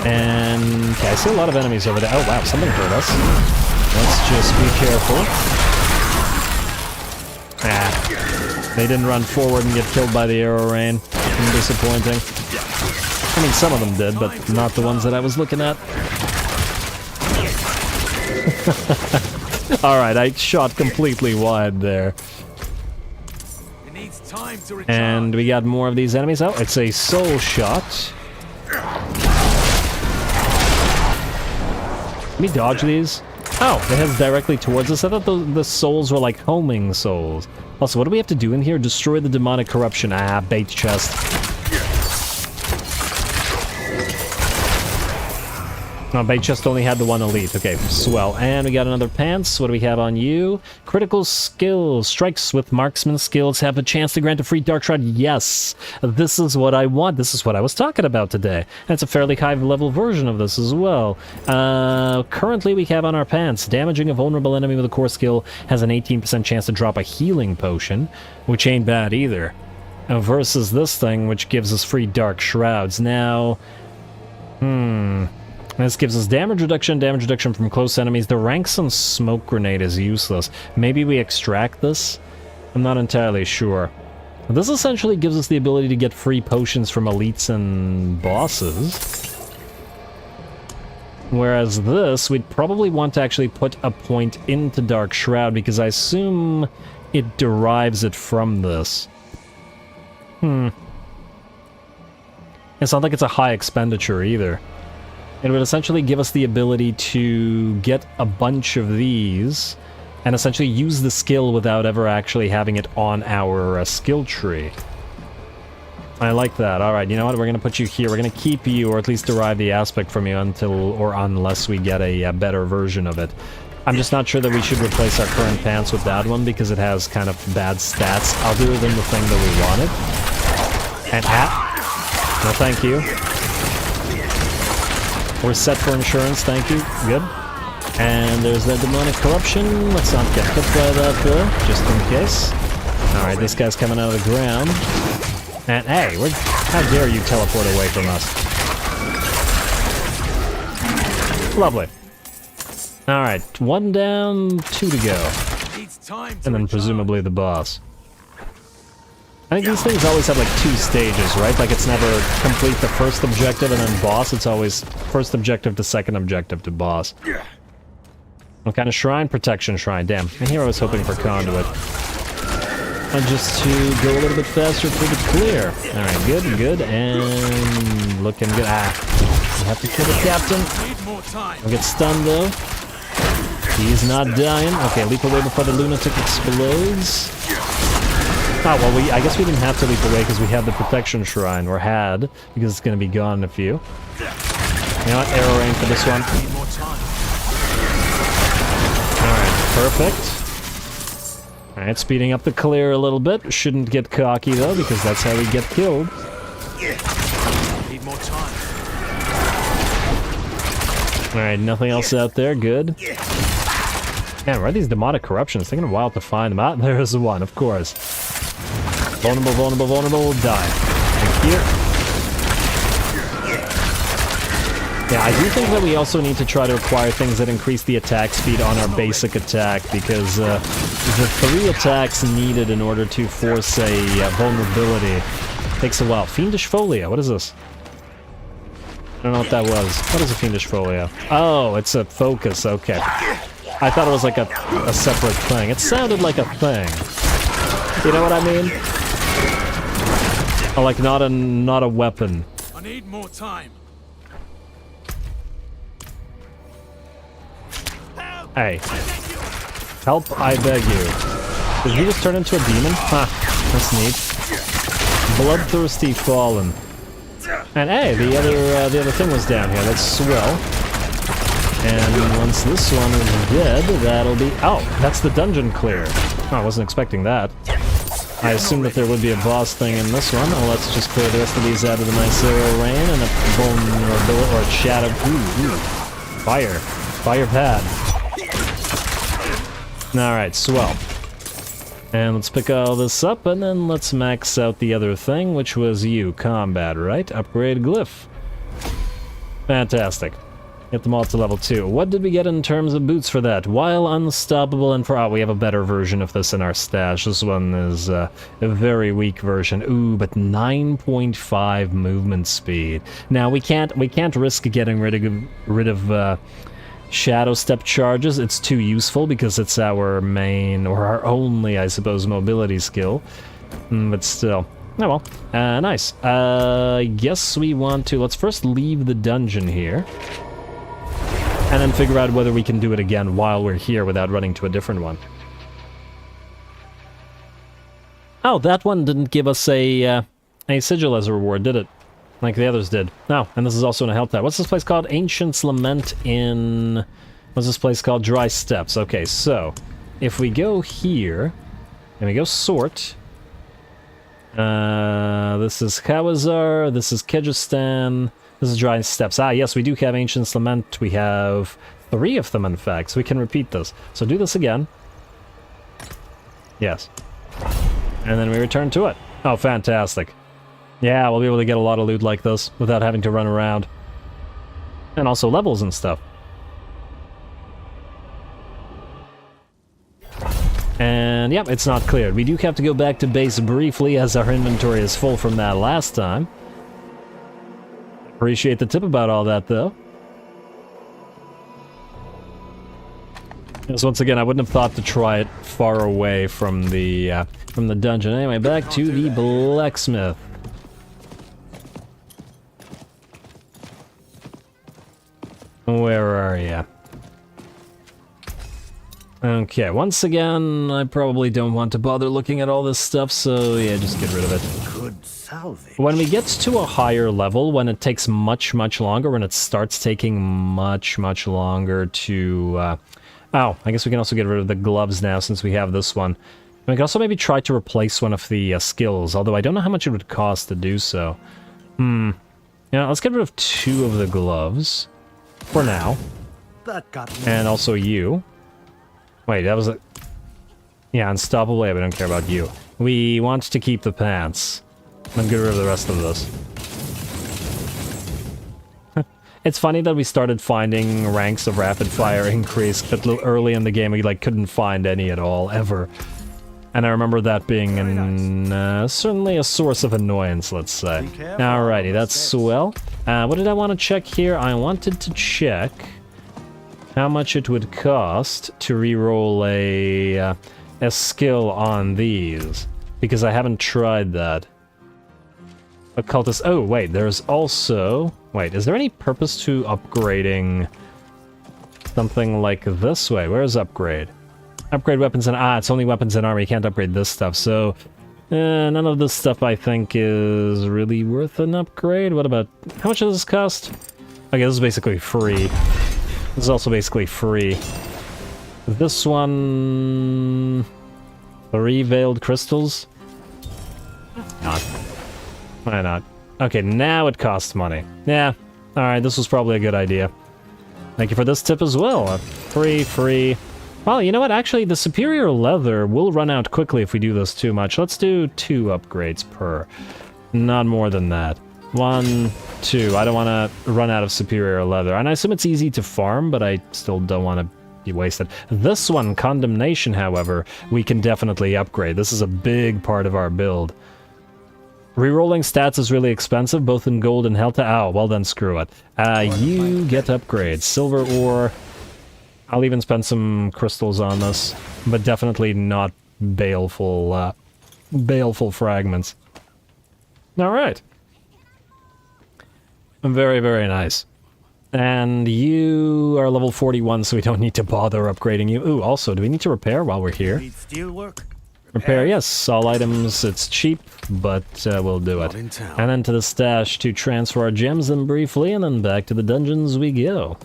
And, okay, I see a lot of enemies over there. Oh, wow, something hurt us. Let's just be careful. Ah, they didn't run forward and get killed by the arrow rain. Disappointing. I mean, some of them did, but not the ones that I was looking at. Alright, I shot completely wide there. And we got more of these enemies. Oh, it's a soul shot. Let me dodge these. Oh, it heads directly towards us. I thought the souls were like homing souls. Also, what do we have to do in here? Destroy the demonic corruption. Ah, bait chest. No, bait chest only had the one elite. Okay, swell. And we got another pants. What do we have on you? Critical skills. Strikes with marksman skills have a chance to grant a free dark shroud. Yes, this is what I want. This is what I was talking about today. And it's a fairly high level version of this as well. Currently we have on our pants, damaging a vulnerable enemy with a core skill has an 18% chance to drop a healing potion, which ain't bad either. Versus this thing, which gives us free dark shrouds. Now, this gives us damage reduction from close enemies. The ranks on smoke grenade is useless. Maybe we extract this? I'm not entirely sure. This essentially gives us the ability to get free potions from elites and bosses. Whereas this, we'd probably want to actually put a point into Dark Shroud, because I assume it derives it from this. It's not like it's a high expenditure either. It would essentially give us the ability to get a bunch of these and essentially use the skill without ever actually having it on our skill tree. I like that. Alright, you know what? We're going to put you here. We're going to keep you, or at least derive the aspect from you until or unless we get a better version of it. I'm just not sure that we should replace our current pants with that one because it has kind of bad stats other than the thing that we wanted. And no thank you. We're set for insurance, thank you. Good. And there's the demonic corruption. Let's not get hit by that though, just in case. Alright, this guy's coming out of the ground. And hey, how dare you teleport away from us? Lovely. Alright, 1 down, 2 to go. And then presumably the boss. I think these things always have like 2 stages, right? Like it's never complete the first objective and then boss, it's always first objective to second objective to boss. What kind of shrine? Protection shrine, damn. And here I was hoping for conduit. And just to go a little bit faster through the clear. Alright, good, and looking good. We have to kill the captain. I'll get stunned though. He's not dying. Okay, leap away before the lunatic explodes. Oh, well, I guess we didn't have to leap away because we had the protection shrine, or had, because it's going to be gone in a few. You know what? Arrow rain for this one. Alright, perfect. Alright, speeding up the clear a little bit. Shouldn't get cocky, though, because that's how we get killed. Need more time. Alright, nothing else out there. Good. Man, where are these demonic corruptions? It's taking a while to find them. Ah, there's the one, of course. Vulnerable, die. Thank you. Yeah, I do think that we also need to try to acquire things that increase the attack speed on our basic attack, because the 3 attacks needed in order to force a vulnerability takes a while. Fiendish Folio, what is this? I don't know what that was. What is a Fiendish Folio? Oh, it's a focus, okay. I thought it was like a separate thing. It sounded like a thing. You know what I mean? Oh, like not a weapon. I need more time. Hey. Help, I beg you. Did he just turn into a demon? Huh, that's neat. Bloodthirsty Fallen. And hey, the other thing was down here. That's swell. And once this one is dead, that'll be... Oh, that's the dungeon clear. Oh, I wasn't expecting that. I assumed that there would be a boss thing in this one. Well, let's just clear the rest of these out of the nice arrow rain and a vulnerability or a shadow. Ooh. Fire. Fire pad. Alright, swell. And let's pick all this up, and then let's max out the other thing, which was you, combat, right? Upgrade glyph. Fantastic. Get them all to level 2. What did we get in terms of boots for that? While unstoppable and for... Oh, we have a better version of this in our stash. This one is a very weak version. Ooh, but 9.5 movement speed. Now, we can't risk getting rid of shadow step charges. It's too useful because it's our main, or our only, I suppose, mobility skill. But still. Oh well. Nice. I guess we want to... Let's first leave the dungeon here. and then figure out whether we can do it again while we're here without running to a different one. Oh, that one didn't give us a sigil as a reward, did it? Like the others did. No, and this is also in a health tab. What's this place called? Ancient's Lament in... What's this place called? Dry Steppes. Okay, so if we go here, and we go sort... this is Kawazar, this is Kyrgyzstan, this is Dry Steppes. Ah, yes, we do have Ancient's Lament. We have 3 of them, in fact, so we can repeat this. So do this again. Yes. And then we return to it. Oh, fantastic. Yeah, we'll be able to get a lot of loot like this without having to run around. And also levels and stuff. And yep, it's not cleared. We do have to go back to base briefly as our inventory is full from that last time. Appreciate the tip about all that, though. Yes, once again, I wouldn't have thought to try it far away from the dungeon. Anyway, back to the blacksmith. Where are ya? Okay, once again, I probably don't want to bother looking at all this stuff, so yeah, just get rid of it. Good salvage. When we get to a higher level, when it takes much longer, when it starts taking much longer to... Oh, I guess we can also get rid of the gloves now since we have this one. And we can also maybe try to replace one of the skills, although I don't know how much it would cost to do so. Yeah, let's get rid of 2 of the gloves. For now. That got me. And also you. Wait, that was a... Yeah, unstoppable. Yeah, we don't care about you. We want to keep the pants. And get rid of the rest of this. It's funny that we started finding ranks of rapid fire increase, but early in the game we like couldn't find any at all, ever. And I remember that being certainly a source of annoyance, let's say. Alrighty, that's swell. What did I want to check here? I wanted to check how much it would cost to reroll a skill on these, because I haven't tried that. Occultist. Oh, wait, there's also... Wait, is there any purpose to upgrading something like this way? Where's upgrade? Upgrade weapons and... Ah, it's only weapons and armor. You can't upgrade this stuff, so... none of this stuff, I think, is really worth an upgrade. What about... How much does this cost? Okay, this is basically free. This is also basically free. This one... 3 veiled crystals? Not. Why not? Okay, now it costs money. Yeah, alright, this was probably a good idea. Thank you for this tip as well. Free. Well, you know what? Actually, the superior leather will run out quickly if we do this too much. Let's do 2 upgrades per. Not more than that. 1, 2. I don't want to run out of superior leather. And I assume it's easy to farm, but I still don't want to be wasted. This one, Condemnation, however, we can definitely upgrade. This is a big part of our build. Rerolling stats is really expensive, both in gold and health. Oh, well then, screw it. You get upgrades. Silver ore. I'll even spend some crystals on this, but definitely not baleful fragments. Alright. Very, very nice. And you are level 41, so we don't need to bother upgrading you. Ooh, also, do we need to repair while we're here? Need steel work? Repair, yes. All items, it's cheap, but we'll do it. And then to the stash to transfer our gems then briefly, and then back to the dungeons we go.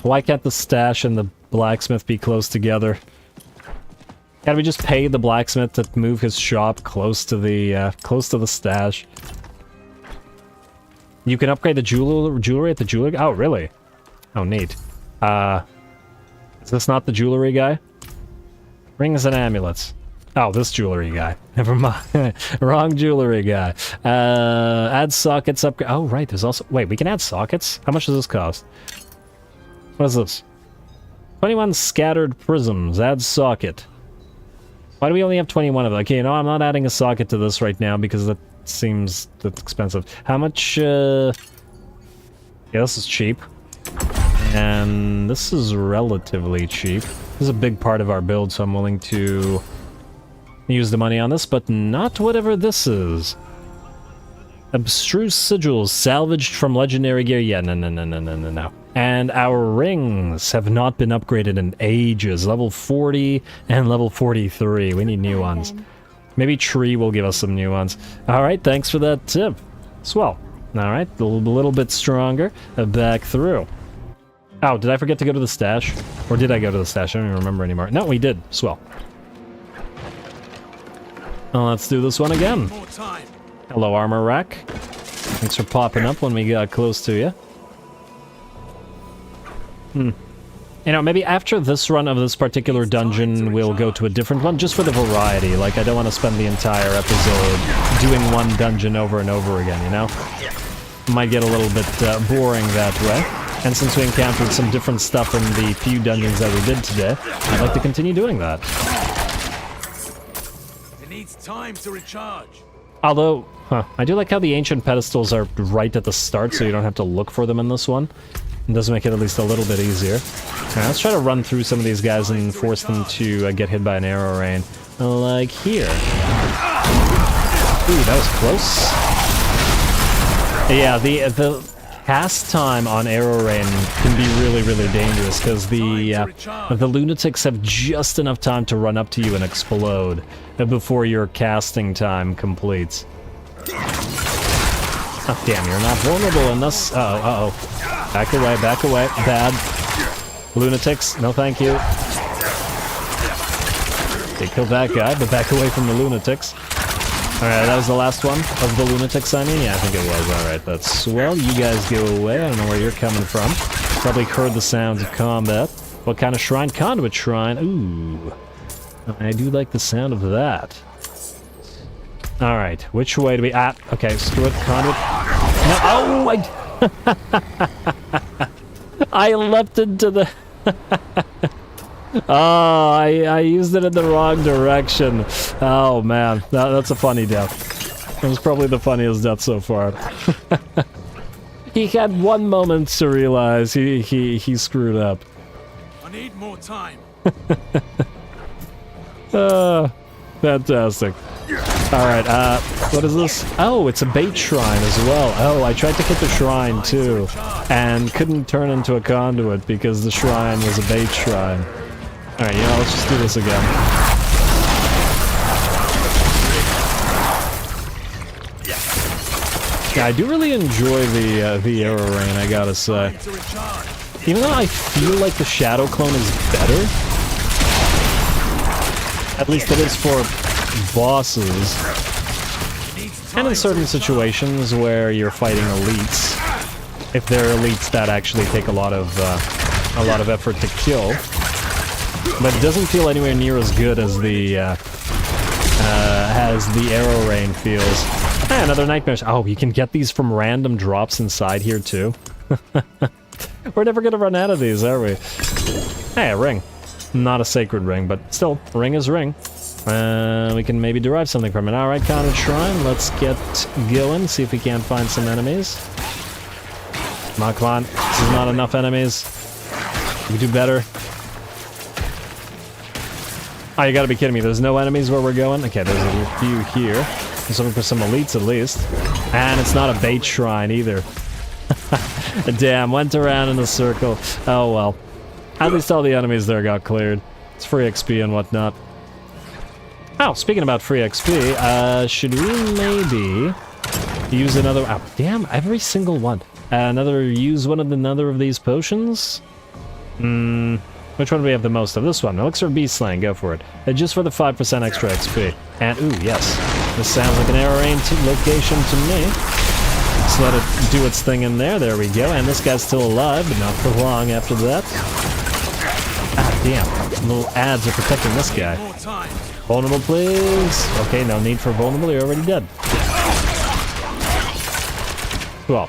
Why can't the stash and the blacksmith be close together? Can't we just pay the blacksmith to move his shop close to the stash? You can upgrade the jewelry at the jewelry... Oh, really? Oh, neat. Is this not the jewelry guy? Rings and amulets. Oh, this jewelry guy. Never mind. Wrong jewelry guy. Add sockets, upgrade... Oh, right, there's also... Wait, we can add sockets? How much does this cost? What is this? 21 scattered prisms. Add socket. Why do we only have 21 of them? Okay, no, I'm not adding a socket to this right now because that seems that's expensive. How much, Yeah, this is cheap. And this is relatively cheap. This is a big part of our build, so I'm willing to use the money on this, but not whatever this is. Abstruse sigils salvaged from legendary gear. Yeah, no. And our rings have not been upgraded in ages. Level 40 and level 43. We need new ones. Maybe Tree will give us some new ones. Alright, thanks for that tip. Swell. Alright, a little bit stronger. Back through. Oh, did I forget to go to the stash? Or did I go to the stash? I don't even remember anymore. No, we did. Swell. Well, let's do this one again. More time. Hello, armor rack. Thanks for popping up when we got close to you. You know, maybe after this run of this particular dungeon, we'll go to a different one, just for the variety. Like, I don't want to spend the entire episode doing one dungeon over and over again, you know? Might get a little bit boring that way. And since we encountered some different stuff in the few dungeons that we did today, I'd like to continue doing that. It needs time to recharge. Although, I do like how the ancient pedestals are right at the start, so you don't have to look for them in this one. It does make it at least a little bit easier. Alright, let's try to run through some of these guys and force them to get hit by an arrow rain. Like here. Ooh, that was close. Yeah, the cast time on arrow rain can be really, really dangerous, because the lunatics have just enough time to run up to you and explode before your casting time completes. Oh, damn, you're not vulnerable in this. Uh-oh. Back away. Bad. Lunatics, no thank you. They killed that guy, but back away from the lunatics. Alright, that was the last one of the lunatics, I mean? Yeah, I think it was. Alright, that's swell. You guys go away. I don't know where you're coming from. Probably heard the sounds of combat. What kind of shrine? Conduit shrine. Ooh. I do like the sound of that. Alright, which way do we... Ah, okay, screw it. Conduit. No, oh, I leapt into the... Oh, I used it in the wrong direction. Oh, man. That's a funny death. It was probably the funniest death so far. He had one moment to realize he screwed up. I need more time. Fantastic. Alright, what is this? Oh, it's a bait shrine as well. Oh, I tried to hit the shrine too, and couldn't turn into a conduit because the shrine was a bait shrine. Alright, you know, let's just do this again. Yeah, I do really enjoy the arrow rain, I gotta say. Even though I feel like the shadow clone is better, at least it is for bosses, and in certain situations where you're fighting elites, if they're elites that actually take a lot of effort to kill. But it doesn't feel anywhere near as good as the arrow rain feels. Ah, another nightmare. Oh, you can get these from random drops inside here too. We're never gonna run out of these, are we? Hey, a ring. Not a sacred ring, but still, ring is ring. We can maybe derive something from it. Alright, Conduit Shrine, let's get going, see if we can't find some enemies. Come on. This is not enough enemies. We can do better. Oh, you gotta be kidding me. There's no enemies where we're going? Okay, there's a few here. There's something for some elites at least. And it's not a bait shrine either. Damn, went around in a circle. Oh well. At least all the enemies there got cleared. It's free XP and whatnot. Oh, speaking about free XP, should we maybe use another... Oh, damn, every single one. Use another of these potions? Which one do we have the most of? This one. Elixir of Beast Slaying, go for it. Just for the 5% extra XP. And, ooh, yes. This sounds like an arrow rain location to me. Let's let it do its thing in there. There we go. And this guy's still alive, but not for long after that. Ah, damn. Little ads are protecting this guy. Vulnerable, please. Okay, no need for vulnerable. You're already dead. Well.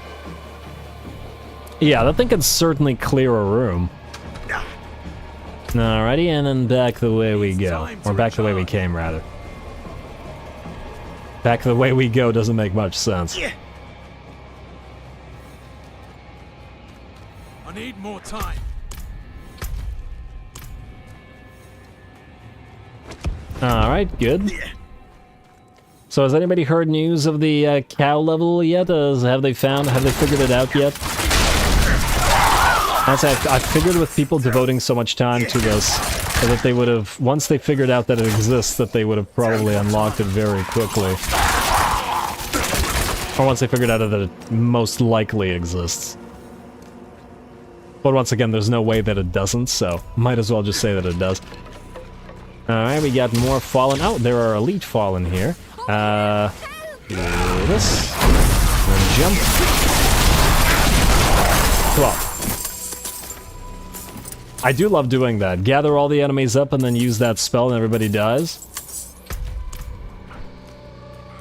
Yeah, that thing can certainly clear a room. Alrighty, and then back the way we go. Or back the way we came, rather. Back the way we go doesn't make much sense. I need more time. Alright, good. So has anybody heard news of the cow level yet? Have they figured it out yet? Honestly, I figured with people devoting so much time to this, that they would have, once they figured out that it exists, that they would have probably unlocked it very quickly. Or once they figured out that it most likely exists. But once again, there's no way that it doesn't, so might as well just say that it does. Alright, we got more Fallen. Oh, there are Elite Fallen here. Do this. And jump. Well, I do love doing that. Gather all the enemies up and then use that spell and everybody dies.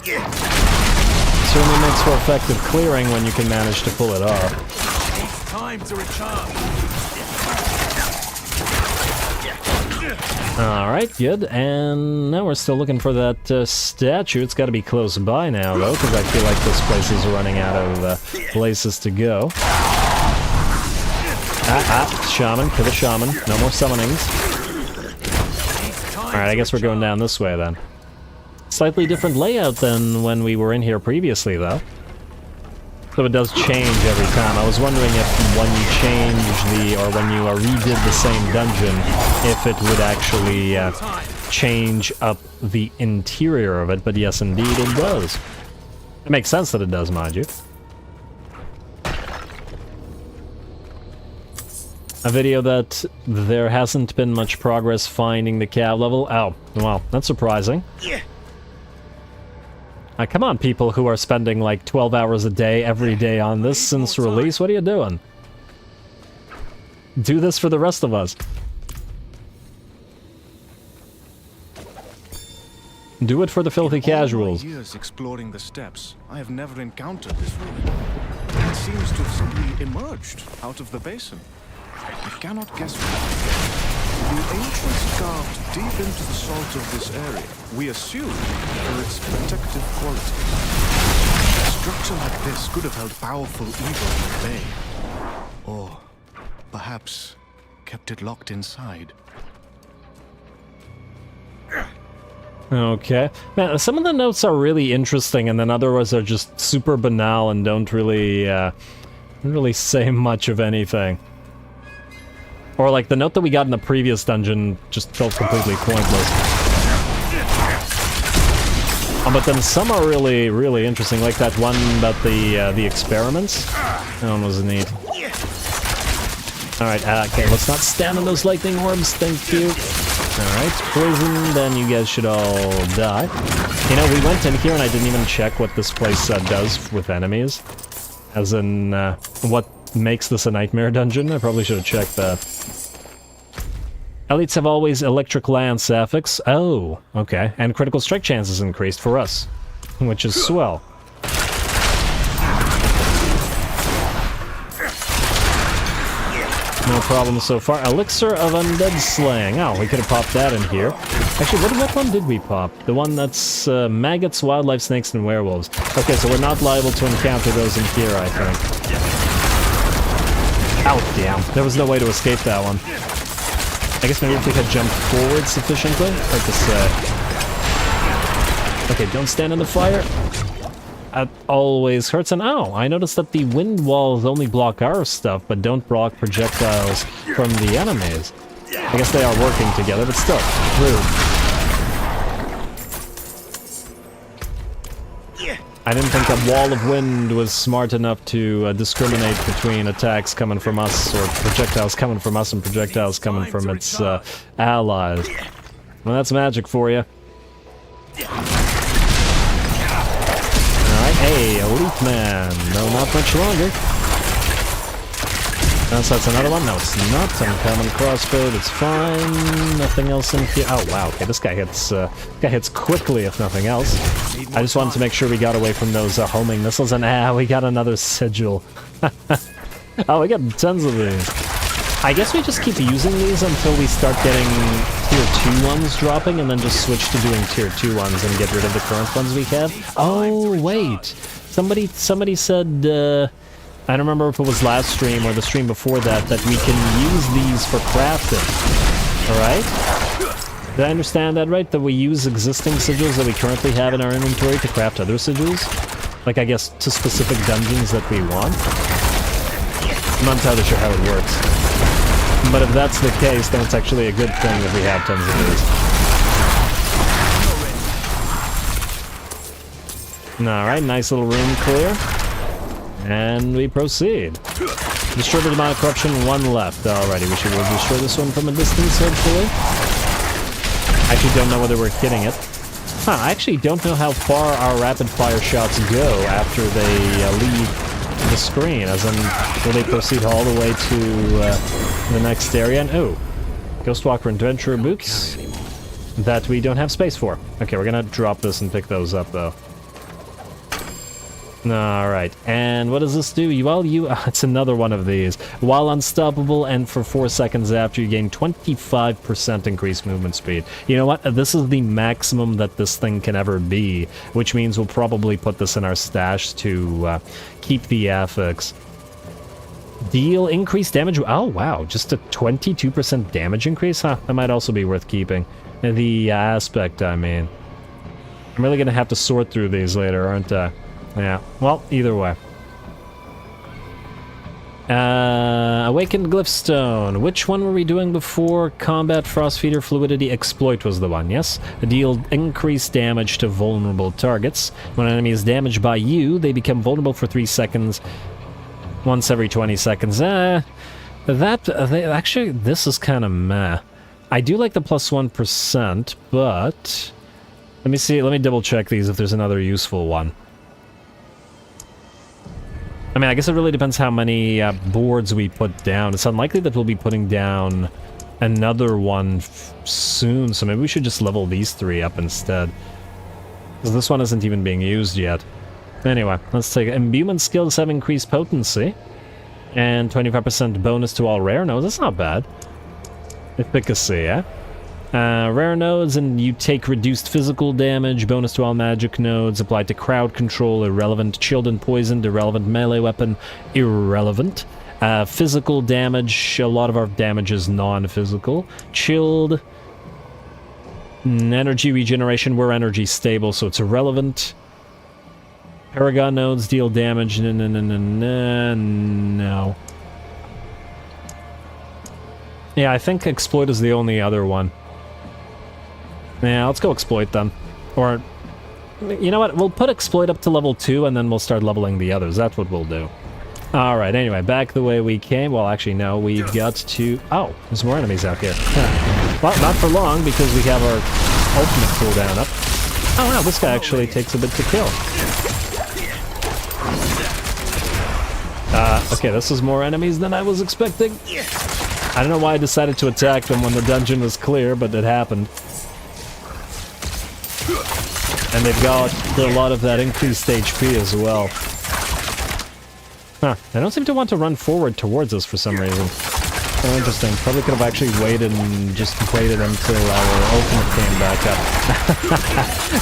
Certainly makes for effective clearing when you can manage to pull it off. It's time to recharge. Alright, good. And now we're still looking for that statue. It's got to be close by now, though, because I feel like this place is running out of places to go. Shaman, kill the shaman. No more summonings. Alright, I guess we're going down this way then. Slightly different layout than when we were in here previously, though. So it does change every time. I was wondering if when you change or when you redid the same dungeon, if it would actually change up the interior of it, but yes, indeed it does. It makes sense that it does, mind you. A video that there hasn't been much progress finding the cab level. Oh, well, that's surprising. Come on, people who are spending like 12 hours a day, every day on this since release, what are you doing? Do this for the rest of us. Do it for the filthy casuals. In all my years exploring the steppes, I have never encountered this ruin. It seems to have simply emerged out of the basin. I cannot guess why. The ancients carved deep into the salt of this area, we assume, for its protective quality. A structure like this could have held powerful evil at bay. Or perhaps kept it locked inside. Okay. Man, some of the notes are really interesting, and then others are just super banal and don't really say much of anything. Or like the note that we got in the previous dungeon just felt completely pointless. But then some are really, really interesting, like that one about the experiments. That one was neat. Alright, okay, let's not stand on those lightning orbs, thank you. Alright, poison, then you guys should all die. You know, we went in here and I didn't even check what this place does with enemies. As in, what makes this a nightmare dungeon? I probably should have checked that. Elites have always electric lance affix. Oh, okay. And critical strike chances increased for us, which is swell. No problem so far. Elixir of Undead Slaying. Oh, we could have popped that in here. Actually, what one did we pop? The one that's maggots, wildlife, snakes, and werewolves. Okay, so we're not liable to encounter those in here, I think. Oh, damn. There was no way to escape that one. I guess maybe if we had jumped forward sufficiently? Hard to say. Okay, don't stand in the fire. That always hurts. And oh, I noticed that the wind walls only block our stuff, but don't block projectiles from the enemies. I guess they are working together, but still, rude. I didn't think a wall of wind was smart enough to discriminate between attacks coming from us, or projectiles coming from us and projectiles coming from its allies. Well, that's magic for you. Alright, hey, Elite Man. No, not much longer. So that's another one? No, it's not. Uncommon crossbow, that's fine. Nothing else in here. Oh, wow, okay, this guy hits quickly, if nothing else. I just wanted to make sure we got away from those homing missiles, and we got another sigil. Oh, we got tons of these. I guess we just keep using these until we start getting tier 2 ones dropping, and then just switch to doing tier 2 ones and get rid of the current ones we have. Oh, wait. Somebody said, I don't remember if it was last stream or the stream before that, that we can use these for crafting. Alright? Did I understand that right? That we use existing sigils that we currently have in our inventory to craft other sigils? Like, I guess, to specific dungeons that we want? I'm not entirely sure how it works. But if that's the case, then it's actually a good thing that we have tons of these. Alright, nice little room clear. And we proceed. Destroy the Demonic Corruption, 1 left. Alrighty, we should destroy this one from a distance, hopefully. I actually don't know whether we're hitting it. Huh, I actually don't know how far our rapid-fire shots go after they leave the screen, as in, will they proceed all the way to the next area? And, oh, Ghostwalker Adventurer boots that we don't have space for. Okay, we're gonna drop this and pick those up, though. Alright, and what does this do? Well, it's another one of these. While unstoppable and for 4 seconds after, you gain 25% increased movement speed. You know what? This is the maximum that this thing can ever be, which means we'll probably put this in our stash to keep the affix. Deal increased damage. Oh, wow, just a 22% damage increase? Huh, that might also be worth keeping. The aspect, I mean. I'm really gonna have to sort through these later, aren't I? Yeah, well, either way. Awakened Glyphstone. Which one were we doing before? Combat, Frost Feeder, Fluidity, Exploit was the one, yes? Deal increased damage to vulnerable targets. When an enemy is damaged by you, they become vulnerable for 3 seconds. Once every 20 seconds. Actually, this is kind of meh. I do like the plus 1%, but... Let me see, let me double check these if there's another useful one. I mean, I guess it really depends how many boards we put down. It's unlikely that we'll be putting down another one soon, so maybe we should just level these 3 up instead. Because this one isn't even being used yet. Anyway, let's take it. Imbuement skills have increased potency. And 25% bonus to all rare nodes. That's not bad. Efficacy, yeah? Rare nodes, and you take reduced physical damage, bonus to all magic nodes, applied to crowd control, irrelevant, chilled and poisoned, irrelevant, melee weapon, irrelevant. Physical damage, a lot of our damage is non-physical. Chilled. Energy regeneration, we're energy stable, so it's irrelevant. Paragon nodes deal damage, no. Yeah, I think Exploit is the only other one. Yeah, let's go Exploit then. Or, you know what, we'll put Exploit up to level 2 and then we'll start leveling the others. That's what we'll do. Alright, anyway, back the way we came. Well, actually, no, we've got to... Oh, there's more enemies out here. Well, not for long, because we have our ultimate cooldown up. Oh wow, this guy actually takes a bit to kill. Okay, this is more enemies than I was expecting. I don't know why I decided to attack them when the dungeon was clear, but it happened. And they've got a lot of that increased HP as well. Huh, they don't seem to want to run forward towards us for some reason. So interesting. Probably could have actually waited and just waited until our ultimate came back up.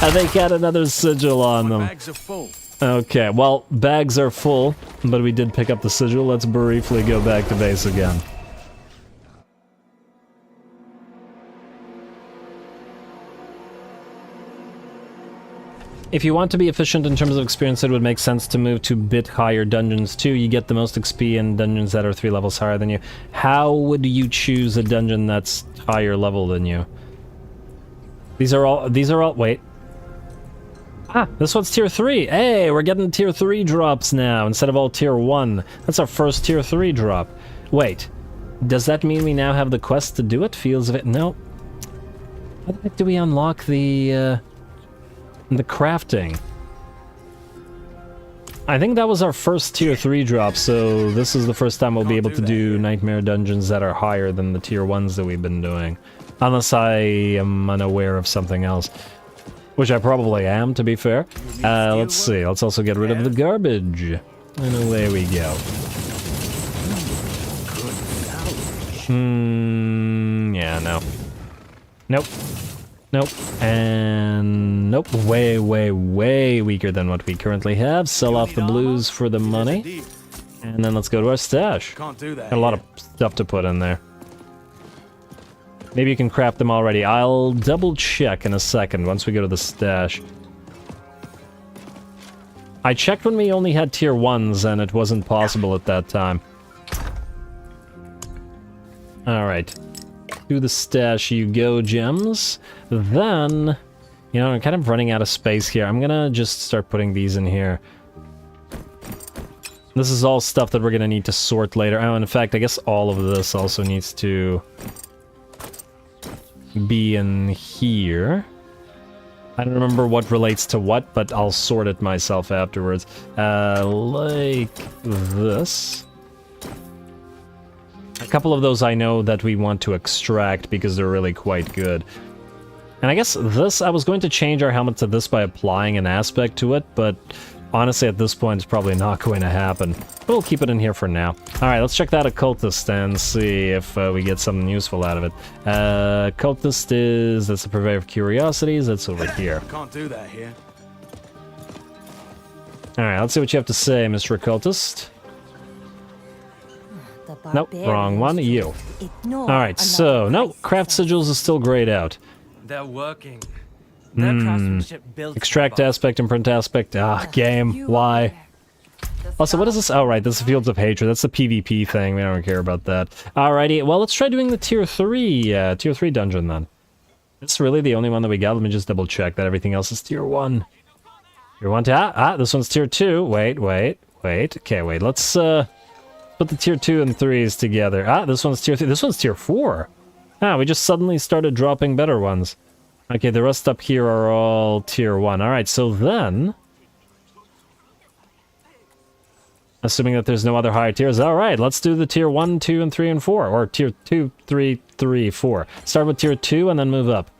And they got another sigil on them. Bags are full. Okay, well, bags are full, but we did pick up the sigil. Let's briefly go back to base again. If you want to be efficient in terms of experience, it would make sense to move to bit higher dungeons too. You get the most XP in dungeons that are 3 levels higher than you. How would you choose a dungeon that's higher level than you? These are all, wait. Ah, this one's tier 3. Hey, we're getting tier 3 drops now instead of all tier 1. That's our first tier 3 drop. Wait, does that mean we now have the quest to do it? Feels of it? No. How the heck do we unlock the crafting? I think that was our first tier 3 drop, so this is the first time we'll be able to do nightmare dungeons that are higher than the tier 1s that we've been doing. Unless I am unaware of something else. Which I probably am, to be fair. Let's see, let's also get rid of the garbage. And away we go. Yeah, no. Nope. Nope. And nope. Way, way, way weaker than what we currently have. Sell off the blues for the money. And then let's go to our stash. Can't do that. Got a lot of stuff to put in there. Maybe you can craft them already. I'll double check in a second once we go to the stash. I checked when we only had tier 1s and it wasn't possible at that time. Alright. To the stash you go, gems. Then, you know, I'm kind of running out of space here. I'm gonna just start putting these in here. This is all stuff that we're gonna need to sort later. Oh, in fact, I guess all of this also needs to be in here. I don't remember what relates to what, but I'll sort it myself afterwards. Like this. A couple of those I know that we want to extract because they're really quite good. And I guess this, I was going to change our helmet to this by applying an aspect to it, but honestly at this point it's probably not going to happen. We'll keep it in here for now. Alright, let's check that occultist and see if we get something useful out of it. Occultist is, that's the purveyor of curiosities, that's over here. Can't do that here. Alright, let's see what you have to say, Mr. Occultist. Nope, wrong one, you. Alright, so, no, craft sigils is still grayed out. They're working. Their craftsmanship built Extract aspect and print aspect. Ah, game, why? Also, what is this? Oh, right, this is Fields of Hatred. That's the PvP thing. We don't care about that. Alrighty, well, let's try doing the tier 3 dungeon then. It's really the only one that we got. Let me just double check that everything else is tier 1. Tier 1 to... this one's tier 2. Wait. Okay, wait, let's put the tier 2 and 3s together. This one's tier 3. This one's tier 4. We just suddenly started dropping better ones. Okay, the rest up here are all tier 1. Alright, so then... assuming that there's no other higher tiers. Alright, let's do the tier 1, 2, and 3, and 4. Or tier 2, 3, 3, 4. Start with tier 2 and then move up.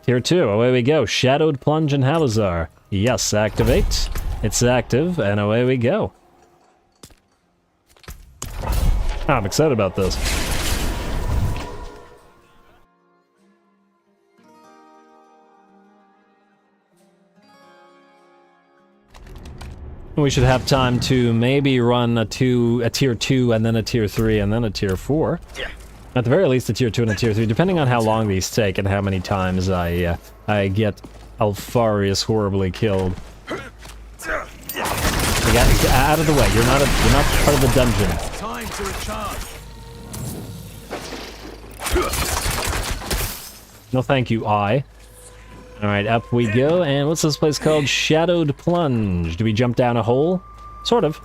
Tier 2, away we go. Shadowed Plunge and Hawazar. Yes, activate. It's active, and away we go. I'm excited about this. We should have time to maybe run a tier 2 and then a tier 3 and then a tier 4. At the very least a tier 2 and a tier 3, depending on how long these take and how many times I get Alfarius horribly killed. Get out of the way. You're not part of the dungeon. Time to recharge. No thank you, Alright, up we go, and what's this place called? Shadowed Plunge. Do we jump down a hole? Sort of.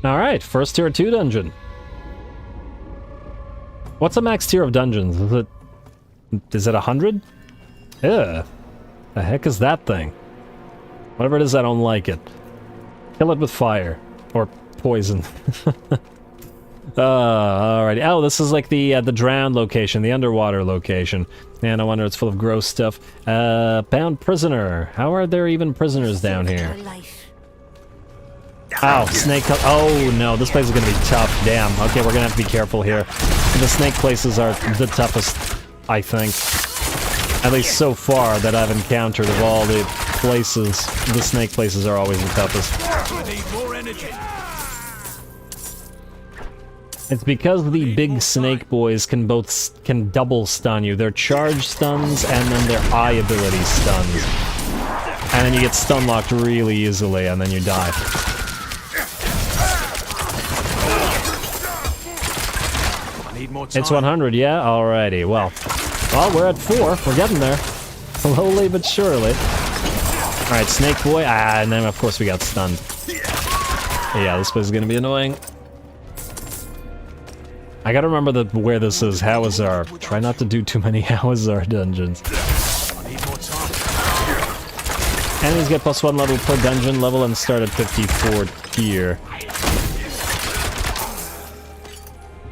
Alright, first tier 2 dungeon. What's the max tier of dungeons? Is it 100? Ugh. The heck is that thing? Whatever it is, I don't like it. Kill it with fire. Or poison. Alrighty. Oh, this is like the drowned location, the underwater location. And no wonder it's full of gross stuff. Bound prisoner. How are there even prisoners down here? Oh, snake. Oh no, this place is gonna be tough. Damn. Okay, we're gonna have to be careful here. The snake places are the toughest, I think. At least so far that I've encountered of all the places, the snake places are always the toughest. I need more energy. It's because the big snake boys can double stun you. They're charge stuns and then their eye ability stuns. And then you get stun locked really easily and then you die. I need more time. It's 100, yeah? Alrighty, well, we're at 4. We're getting there. Slowly but surely. Alright, snake boy. And then of course we got stunned. Yeah, this place is gonna be annoying. I gotta remember where this is. Hawazar. Try not to do too many Hawazar dungeons. I need more time. Enemies get +1 level per dungeon level and start at 54 tier.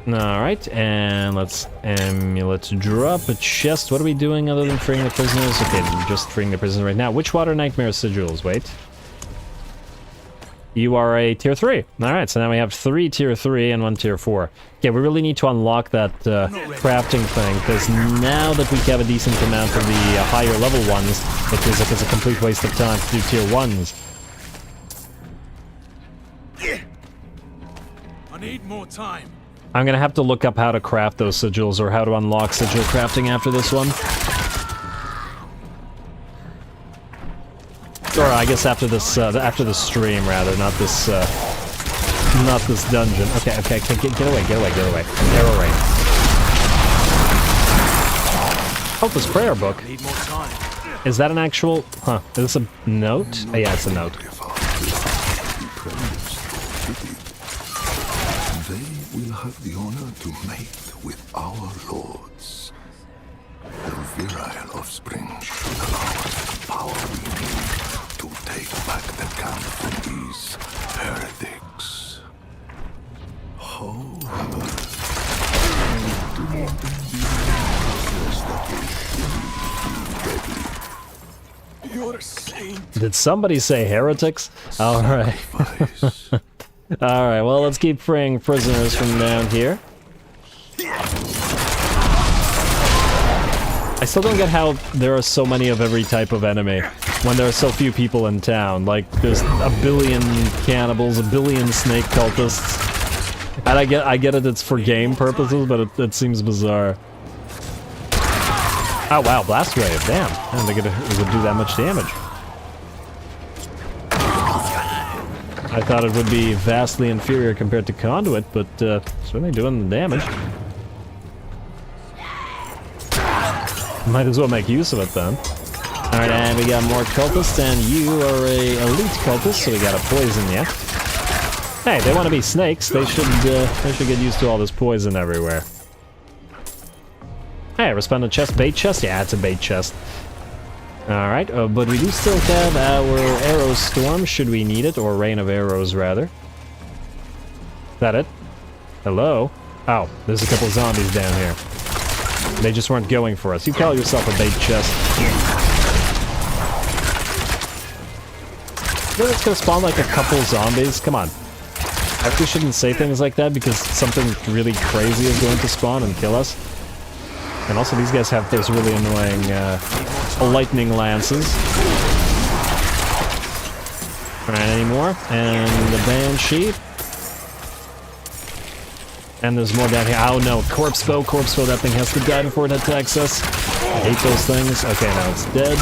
Alright, and let's drop a chest. What are we doing other than freeing the prisoners? Okay, we're just freeing the prisoners right now. Witchwater Nightmare Sigils, wait. You are a tier 3. Alright, so now we have 3 tier 3 and 1 tier 4. Yeah, we really need to unlock that crafting thing, because now that we have a decent amount of the higher level ones, it feels like it's a complete waste of time to do tier 1s. need more time. I'm gonna have to look up how to craft those sigils, or how to unlock sigil crafting after this one. Or I guess after this, after the stream, rather, not this dungeon. Okay, get away. Arrow rain. Oh, this prayer book. Need more time. Is that an actual... Huh, is this a note? Oh, yeah, it's a note. They will have the honor to mate with our lords. Their virile offspring should allow us the power we need to take back the camp from these heretics. However, I do not envy that will surely be deadly. You're a saint. Did somebody say heretics? Alright. Sacrifice. Alright, well, let's keep freeing prisoners from down here. I still don't get how there are so many of every type of enemy when there are so few people in town. Like, there's a billion cannibals, a billion snake cultists. And I get it, it's for game purposes, but it seems bizarre. Oh wow, blast wave, damn. And they could do that much damage. I thought it would be vastly inferior compared to Conduit, but certainly doing the damage. Might as well make use of it then. Alright, and we got more cultists, and you are a elite cultist, so we gotta poison you. Hey, they want to be snakes. They should get used to all this poison everywhere. Hey, respond to chest, bait chest? Yeah, it's a bait chest. Alright, but we do still have our arrow storm, should we need it, or rain of arrows, rather. Is that it? Hello? Oh, there's a couple zombies down here. They just weren't going for us. You call yourself a bait chest. You know it's gonna spawn like a couple zombies? Come on. I actually shouldn't say things like that because something really crazy is going to spawn and kill us. And also these guys have those really annoying lightning lances. Alright, any more? And the Banshee. And there's more down here. Oh no, corpse bow, that thing has to die before it attacks us. I hate those things. Okay, now it's dead.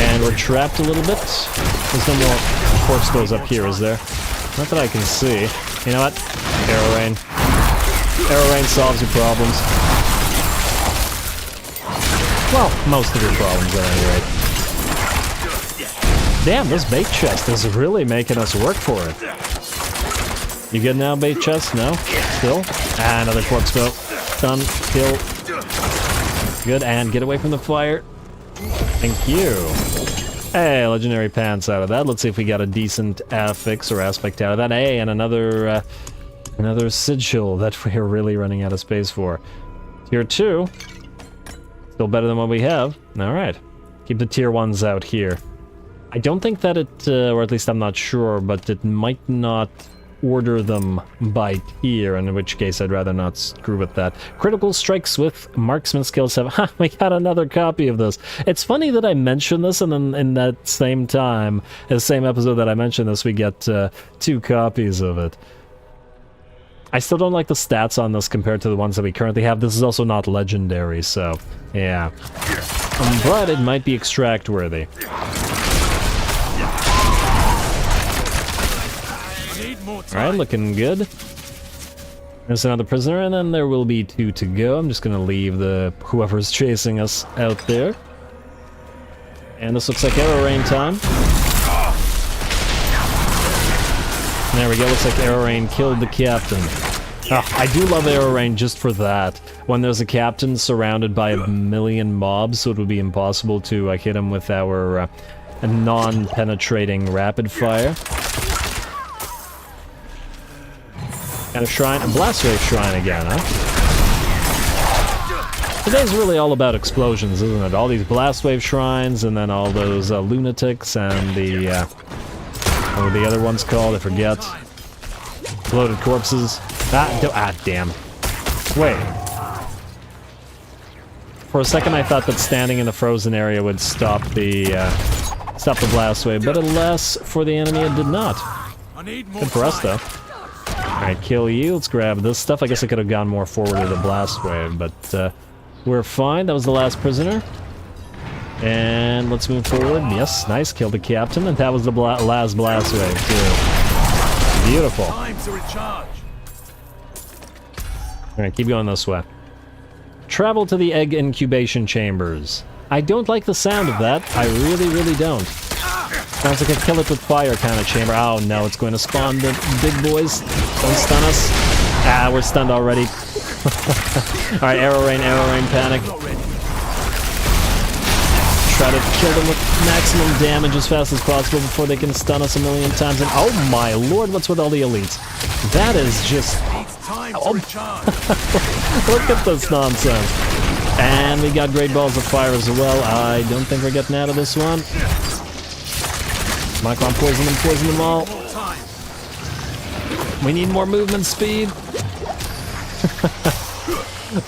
And we're trapped a little bit. There's no more corpse bows up here, is there? Not that I can see. You know what? Arrow rain. Arrow rain solves your problems. Well, most of your problems at any rate. Damn, this bait chest is really making us work for it. You good now, bait chest? No? Still? Ah, another corpse bow. Done. Kill. Good, and get away from the fire. Thank you. Hey, legendary pants out of that. Let's see if we got a decent affix or aspect out of that. Hey, and another sigil that we're really running out of space for. Tier 2. Still better than what we have. Alright. Keep the tier 1s out here. I don't think that it, or at least I'm not sure, but it might not order them by tier, in which case I'd rather not screw with that. Critical strikes with marksman skill 7. Ha, we got another copy of this. It's funny that I mentioned this, and then in that same time, the same episode that I mentioned this, we get 2 copies of it. I still don't like the stats on this compared to the ones that we currently have. This is also not legendary, so yeah. But it might be extract worthy. Alright, looking good. There's another prisoner, and then there will be 2 to go. I'm just gonna leave whoever's chasing us out there. And this looks like arrow rain time. There we go, looks like arrow rain killed the captain. Oh, I do love arrow rain just for that. When there's a captain surrounded by a million mobs, so it would be impossible to hit him with our non-penetrating rapid fire. And a shrine, a blast wave shrine again, huh? Today's really all about explosions, isn't it? All these blast wave shrines, and then all those lunatics, and the what were the other ones called? I forget. Bloated corpses. Damn. Wait. For a second, I thought that standing in the frozen area would stop the blast wave, but alas, for the enemy, it did not. Good for us, though. Alright, kill you. Let's grab this stuff. I guess I could have gone more forward with a blast wave, but we're fine. That was the last prisoner. And let's move forward. Yes, nice. Kill the captain. And that was the last blast wave, too. Beautiful. Time to recharge. Alright, keep going this way. Travel to the egg incubation chambers. I don't like the sound of that. I really, really don't. Sounds like a kill it with fire kind of chamber. Oh no, it's going to spawn the big boys. Don't stun us. Ah, we're stunned already. Alright, arrow rain, panic. Try to kill them with maximum damage as fast as possible before they can stun us a million times. And oh my lord, what's with all the elites? That is just... Needs time to recharge. Look at this nonsense. And we got great balls of fire as well. I don't think we're getting out of this one. Come on, poison them all. We need more movement speed.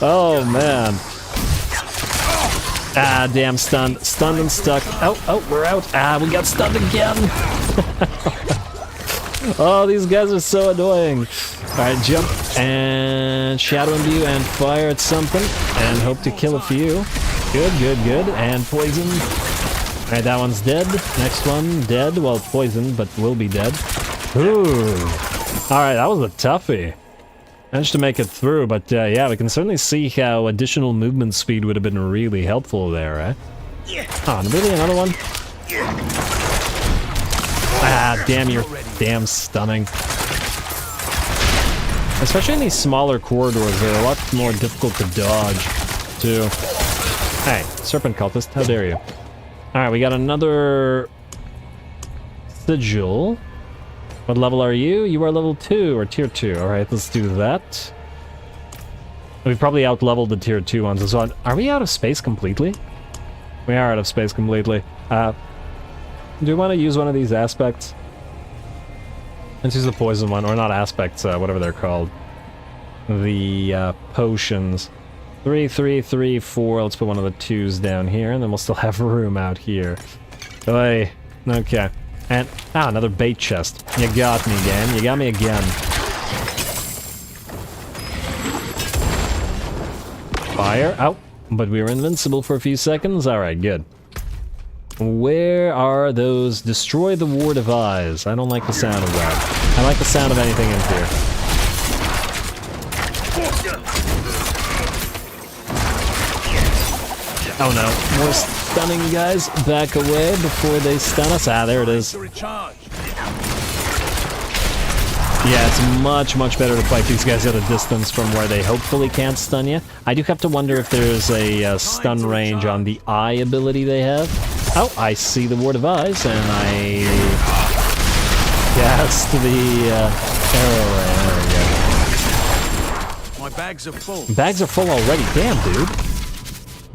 Oh, man. Ah, damn, stunned. Stunned and stuck. Oh, we're out. Ah, we got stunned again. Oh, these guys are so annoying. Alright, jump and shadow imbue and fire at something. And hope to kill a few. Good. And poison. Alright, that one's dead. Next one, dead. Well, poisoned, but will be dead. Ooh. Alright, that was a toughie. Managed to make it through, but yeah, we can certainly see how additional movement speed would have been really helpful there, eh? Oh, really? Another one? Ah, damn, you're damn stunning. Especially in these smaller corridors, they're a lot more difficult to dodge, too. Hey, serpent cultist, how dare you? Alright, we got another sigil. What level are you? You are level 2, or tier 2. Alright, let's do that. We probably out-leveled the tier 2 ones and so on. Are we out of space completely? We are out of space completely. Do we want to use one of these aspects? Let's use the poison one, or not aspects, whatever they're called. The potions. 3, 3, 3, 4. Let's put one of the 2s down here, and then we'll still have room out here. Oy. Okay. And, another bait chest. You got me, game. You got me again. Fire. Oh, but we were invincible for a few seconds. Alright, good. Where are those? Destroy the Ward of Eyes. I don't like the sound of that. I like the sound of anything in here. Oh no, more stunning guys. Back away before they stun us. Ah, there it is. Yeah, it's much better to fight these guys at a distance from where they hopefully can't stun you. I do have to wonder if there's a stun range on the eye ability they have. Oh, I see the Ward of Eyes, and I cast the arrow ray. There we go. My bags are full. Bags are full already. Damn, dude.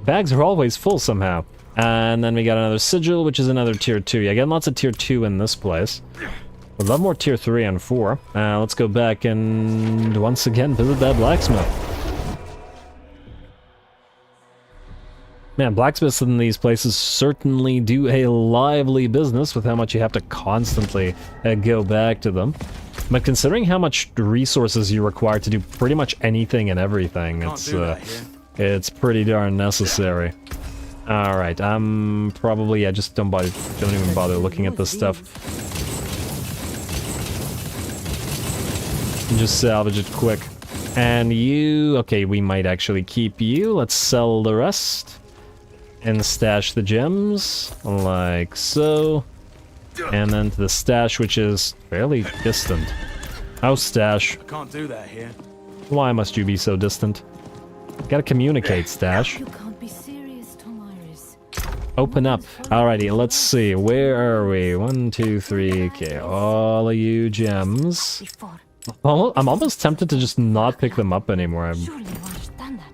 Bags are always full somehow. And then we got another sigil, which is another tier 2. Yeah, getting lots of tier 2 in this place. I'd love more tier 3 and 4. Let's go back and once again visit that blacksmith. Man, blacksmiths in these places certainly do a lively business with how much you have to constantly go back to them. But considering how much resources you require to do pretty much anything and everything, it's pretty darn necessary. Alright, I'm probably, yeah, just don't even bother looking at this stuff. Just salvage it quick. And you, okay, we might actually keep you. Let's sell the rest. And stash the gems, like so. And then to the stash, which is fairly distant. Oh, stash. I can't do that here. Why must you be so distant? Gotta communicate, stash. You can't be serious, Tomiris. Open up. Alrighty, let's see. Where are we? 1, 2, 3. Okay, all of you gems. Before. I'm almost tempted to just not pick them up anymore. Surely you understand that.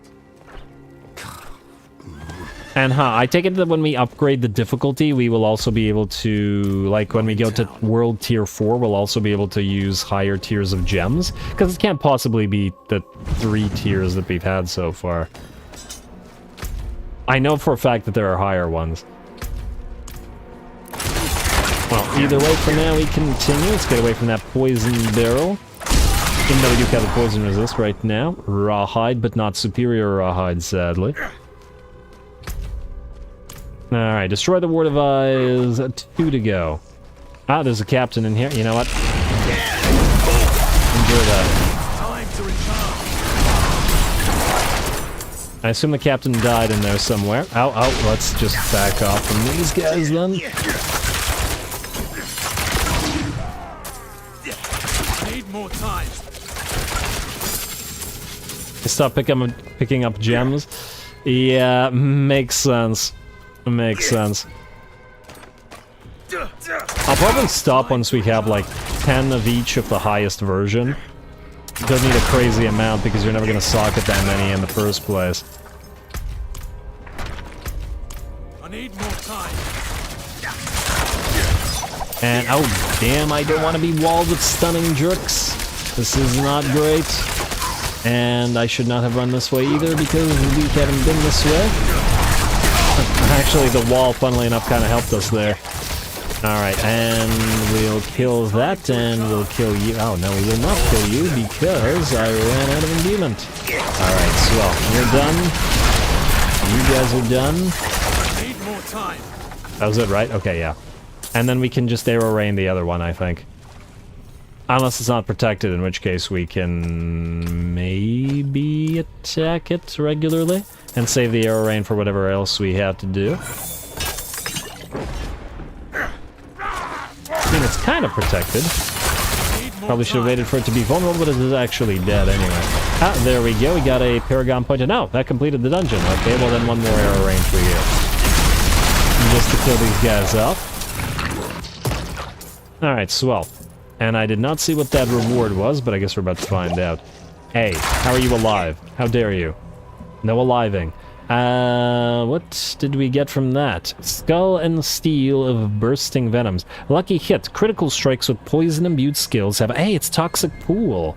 And I take it that when we upgrade the difficulty, we will also be able to, like when we go to World Tier 4, we'll also be able to use higher tiers of gems. Because it can't possibly be the 3 tiers that we've had so far. I know for a fact that there are higher ones. Well, either way, for now we continue. Let's get away from that poison barrel. Even though we do have a poison resist right now. Rawhide, but not superior rawhide, sadly. Alright, destroy the Ward of Eyes. 2 to go. Ah, there's a captain in here. You know what? Enjoy that. Time to recharge. I assume the captain died in there somewhere. Oh, let's just back off from these guys then. Need more time. Stop picking up gems. Yeah, makes sense. Makes sense. I'll probably stop once we have like 10 of each of the highest version. Don't need a crazy amount because you're never gonna socket that many in the first place. I need more time. And oh damn, I don't want to be walled with stunning jerks. This is not great. And I should not have run this way either because we haven't been this way. Actually, the wall, funnily enough, kind of helped us there. Alright, and we'll kill that, and we'll kill you. Oh, no, we will not kill you, because I ran out of endearment. Alright, swell. You're done. You guys are done. Need more time. That was it, right? Okay, yeah. And then we can just arrow rain the other one, I think. Unless it's not protected, in which case we can maybe attack it regularly and save the arrow rain for whatever else we have to do. I mean, it's kind of protected. Probably should have waited for it to be vulnerable, but it is actually dead anyway. Ah, there we go. We got a Paragon point. No, that completed the dungeon. Okay, well then one more arrow rain for you. Just to kill these guys off. Alright, swell. And I did not see what that reward was, but I guess we're about to find out. Hey, how are you alive? How dare you? No aliving. What did we get from that? Skull and Steel of Bursting Venoms. Lucky hit. Critical strikes with poison-imbued skills have... Hey, it's Toxic Pool.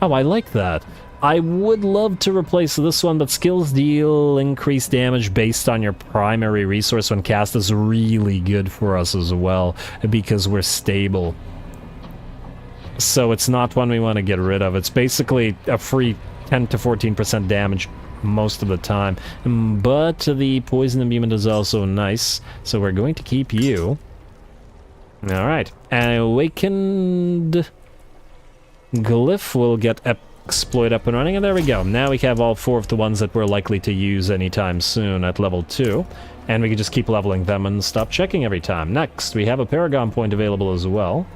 Oh, I like that. I would love to replace this one, but skills deal increased damage based on your primary resource when cast is really good for us as well, because we're stable. So it's not one we want to get rid of. It's basically a free 10 to 14% damage most of the time. But the poison imbuement is also nice, so we're going to keep you. Alright. Awakened Glyph will get exploit up and running, and there we go. Now we have all 4 of the ones that we're likely to use anytime soon at level 2. And we can just keep leveling them and stop checking every time. Next, we have a Paragon point available as well,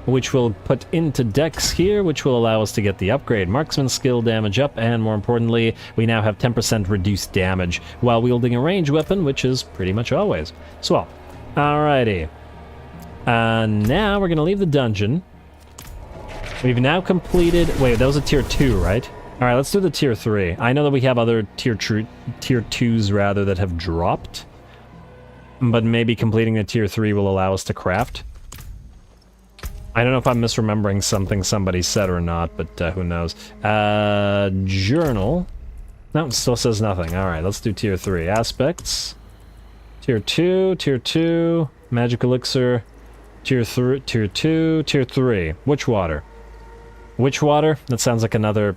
which we'll put into Dex here, which will allow us to get the upgrade. Marksman skill damage up, and more importantly, we now have 10% reduced damage while wielding a ranged weapon, which is pretty much always. Swell. Alrighty. Now we're going to leave the dungeon. We've now completed... Wait, that was a tier 2, right? Alright, let's do the tier 3. I know that we have other tier 2s, rather, that have dropped. But maybe completing the tier 3 will allow us to craft. I don't know if I'm misremembering something somebody said or not, but who knows. Journal. No, it still says nothing. Alright, let's do tier 3. Aspects. Tier 2, tier 2, magic elixir. Tier 3, tier 2, tier 3. Witchwater. Witchwater? That sounds like another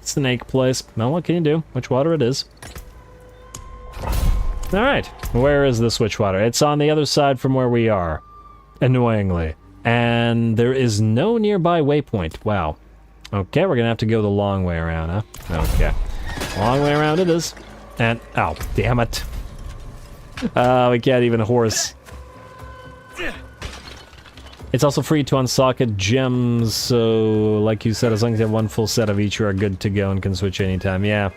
snake place. Well, what can you do? Witchwater it is. Alright, where is this Witchwater? It's on the other side from where we are. Annoyingly. And there is no nearby waypoint. Wow. Okay, we're gonna have to go the long way around, huh? Okay. Long way around it is. And, oh, damn it. We can't even horse. It's also free to unsocket gems, so, like you said, as long as you have one full set of each, you are good to go and can switch anytime. Yeah.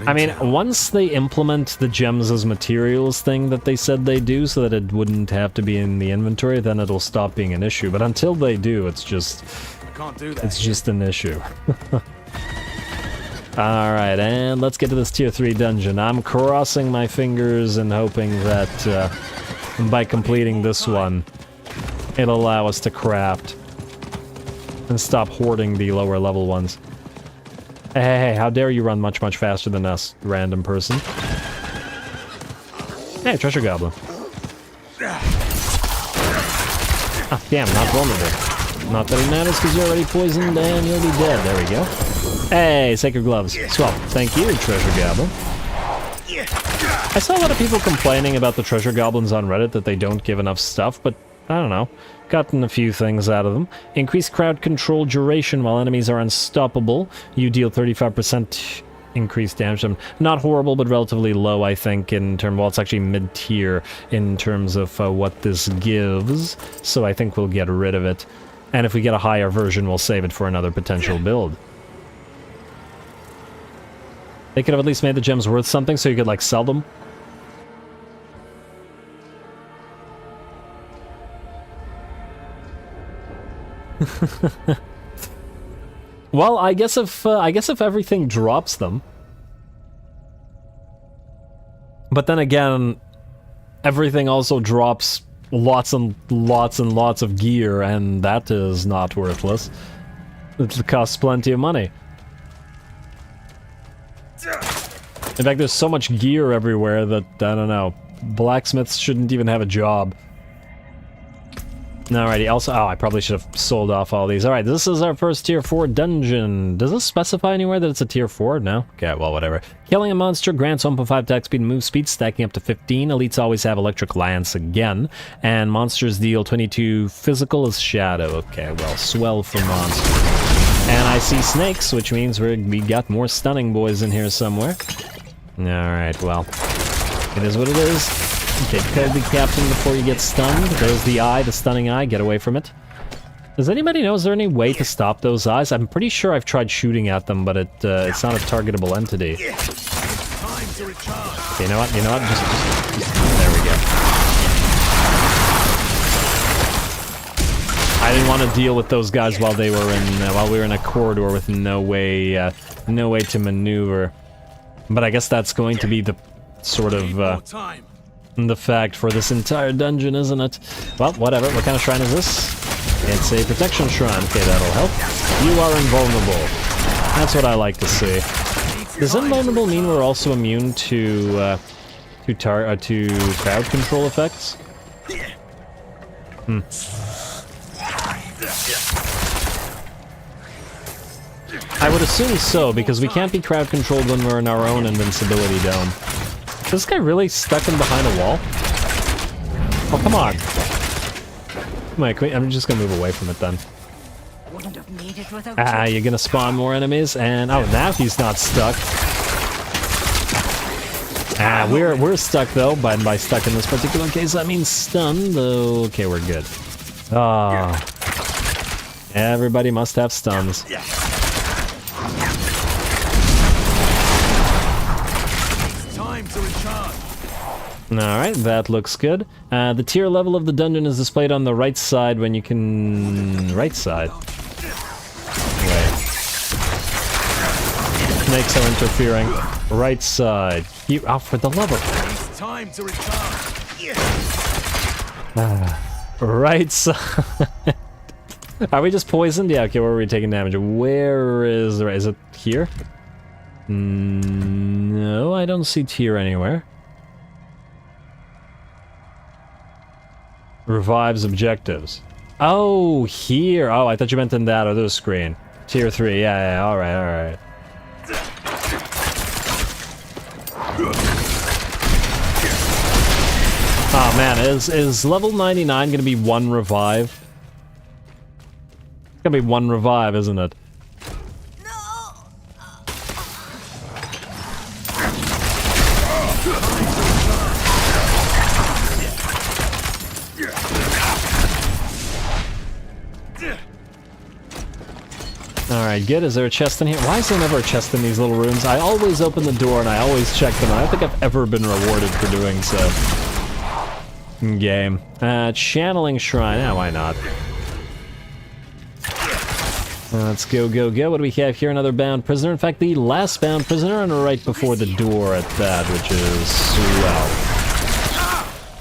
I mean, once they implement the gems as materials thing that they said they do, so that it wouldn't have to be in the inventory, then it'll stop being an issue. But until they do, it's just... Can't do that. It's just an issue. Alright, and let's get to this tier 3 dungeon. I'm crossing my fingers and hoping that by completing this one, it'll allow us to craft and stop hoarding the lower level ones. Hey, how dare you run much, much faster than us, random person. Hey, treasure goblin. Ah, damn, not vulnerable. Not that it matters because you're already poisoned and you'll be dead. There we go. Hey, Sacred Gloves. Swell. Thank you, Treasure Goblin. I saw a lot of people complaining about the Treasure Goblins on Reddit that they don't give enough stuff, but I don't know. Gotten a few things out of them. Increased crowd control duration while enemies are unstoppable. You deal 35% increased damage. Not horrible, but relatively low, I think, in terms... Well, it's actually mid-tier in terms of what this gives. So I think we'll get rid of it. And if we get a higher version, we'll save it for another potential build. They could have at least made the gems worth something so you could, like, sell them. Well, I guess if everything drops them. But then again, everything also drops lots and lots and lots of gear, and that is not worthless. It costs plenty of money. In fact, there's so much gear everywhere that, I don't know, blacksmiths shouldn't even have a job. Alrighty, also... Oh, I probably should have sold off all these. Alright, this is our first tier 4 dungeon. Does this specify anywhere that it's a tier 4? No? Okay, well, whatever. Killing a monster grants 1.5 attack speed and move speed, stacking up to 15. Elites always have electric lance again. And monsters deal 22 physical as shadow. Okay, well, swell for monsters. And I see snakes, which means we got more stunning boys in here somewhere. Alright, well. It is what it is. Okay, kill the captain before you get stunned. There's the eye, the stunning eye. Get away from it. Does anybody know, is there any way to stop those eyes? I'm pretty sure I've tried shooting at them, but it's not a targetable entity. Okay, you know what? You know what? Just there we go. I didn't want to deal with those guys while they were in while we were in a corridor with no way to maneuver. But I guess that's going to be the sort of the fact for this entire dungeon, isn't it? Well, whatever. What kind of shrine is this? It's a protection shrine. Okay, that'll help. You are invulnerable. That's what I like to see. Does invulnerable mean we're also immune to crowd control effects? I would assume so, because we can't be crowd controlled when we're in our own invincibility dome. Is this guy really stuck in behind a wall? Oh, come on. Come on, I'm just gonna move away from it then. Ah, you're gonna spawn more enemies, and oh, now he's not stuck. Ah, we're stuck though. By stuck in this particular case, I mean stunned. Okay, we're good. Ah, everybody must have stuns. Alright, that looks good. The tier level of the dungeon is displayed on the right side when you can... Right side? Wait. Snakes are interfering. Right side. You... Oh, for the love of... It's time to recharge. Right side. Are we just poisoned? Yeah, okay, where are we taking damage? Where is... Is it here? No, I don't see tier anywhere. Revives objectives. Oh, here. Oh, I thought you meant in that other screen. Tier 3. Yeah, alright, alright. Oh man, is level 99 gonna be one revive? It's gonna be one revive, isn't it? Alright, good. Is there a chest in here? Why is there never a chest in these little rooms? I always open the door and I always check them. I don't think I've ever been rewarded for doing so. Game. Channeling shrine. Yeah, why not? Let's go, go, go. What do we have here? Another bound prisoner. In fact, the last bound prisoner and right before the door at that, which is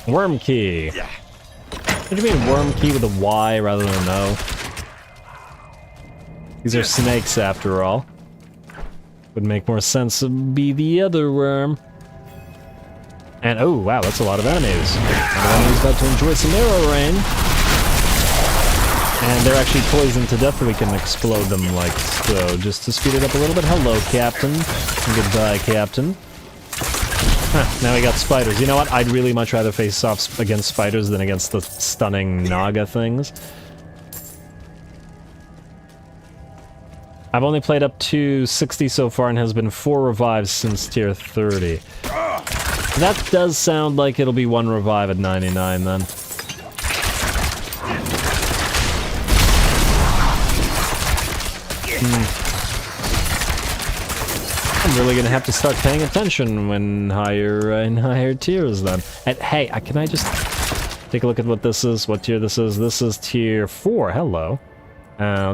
swell. Worm key. What do you mean worm key with a Y rather than an O? These are snakes, after all. Would make more sense to be the other worm. And, oh, wow, that's a lot of enemies. Enemies about to enjoy some arrow rain. And they're actually poisoned to death, we can explode them like so. Just to speed it up a little bit. Hello, Captain. Goodbye, Captain. Huh, now we got spiders. You know what? I'd really much rather face off against spiders than against the stunning Naga things. I've only played up to 60 so far and has been 4 revives since tier 30. That does sound like it'll be 1 revive at 99 then. I'm really gonna have to start paying attention when in higher tiers then. And hey, can I just take a look at what this is? What tier this is? This is tier 4. Hello.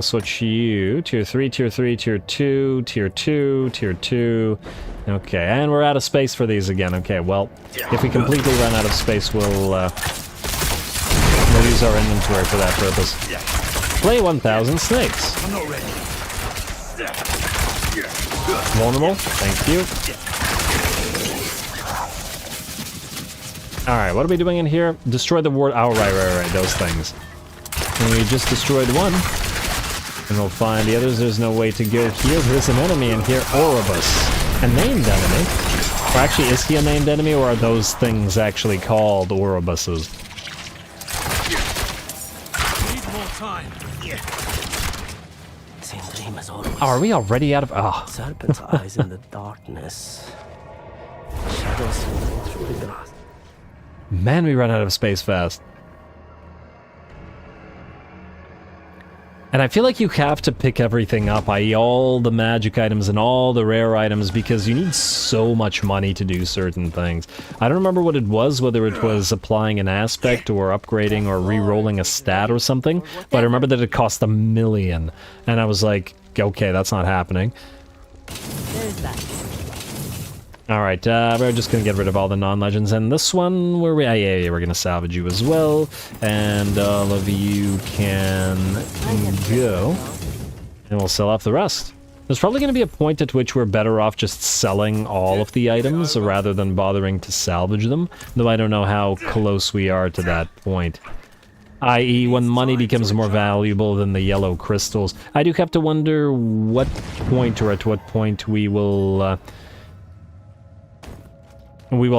Switch you. Tier 3, tier 3, tier 2, tier 2, tier 2. Okay, and we're out of space for these again. Okay, well, if we completely run out of space, we'll use our inventory for that purpose. Play 1,000 snakes. I'm not ready. Vulnerable. Thank you. Alright, what are we doing in here? Destroy the ward. Oh, right, those things. And we just destroyed one. And we'll find the others. There's no way to go here. There's an enemy in here. Oribus. A named enemy. Or actually, is he a named enemy, or are those things actually called Oribuses? Need more time. Same dream as always. Oh, are we already out of... Oh. Serpent's eyes in the darkness. Shadows moving through the grass. Man, we run out of space fast. And I feel like you have to pick everything up, i.e. all the magic items and all the rare items, because you need so much money to do certain things. I don't remember what it was, whether it was applying an aspect or upgrading or re-rolling a stat or something, but I remember that it cost $1 million. And I was like, okay, that's not happening. Alright, we're just gonna get rid of all the non-legends, and this one, we're gonna salvage you as well, and all of you can go, and we'll sell off the rest. There's probably gonna be a point at which we're better off just selling all of the items, rather than bothering to salvage them, though I don't know how close we are to that point. I.e. when money becomes more valuable than the yellow crystals. I do have to wonder what point, or at what point we will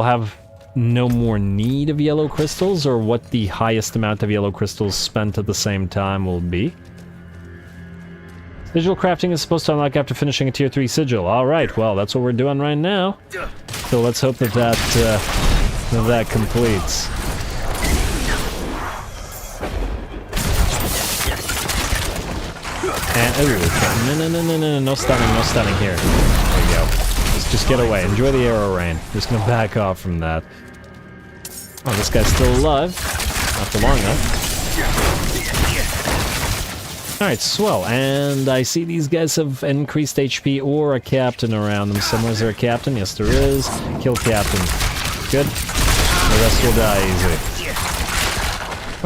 have no more need of yellow crystals, or what the highest amount of yellow crystals spent at the same time will be. Sigil crafting is supposed to unlock after finishing a tier 3 sigil. Alright, well, that's what we're doing right now. So let's hope that that completes. And, ooh, no stunning here. There we go. Just get away. Enjoy the arrow rain. Just gonna back off from that. Oh, this guy's still alive. Not for long enough. Alright, swell. And I see these guys have increased HP or a captain around them. Somewhere is there a captain? Yes, there is. Kill captain. Good. The rest will die easy.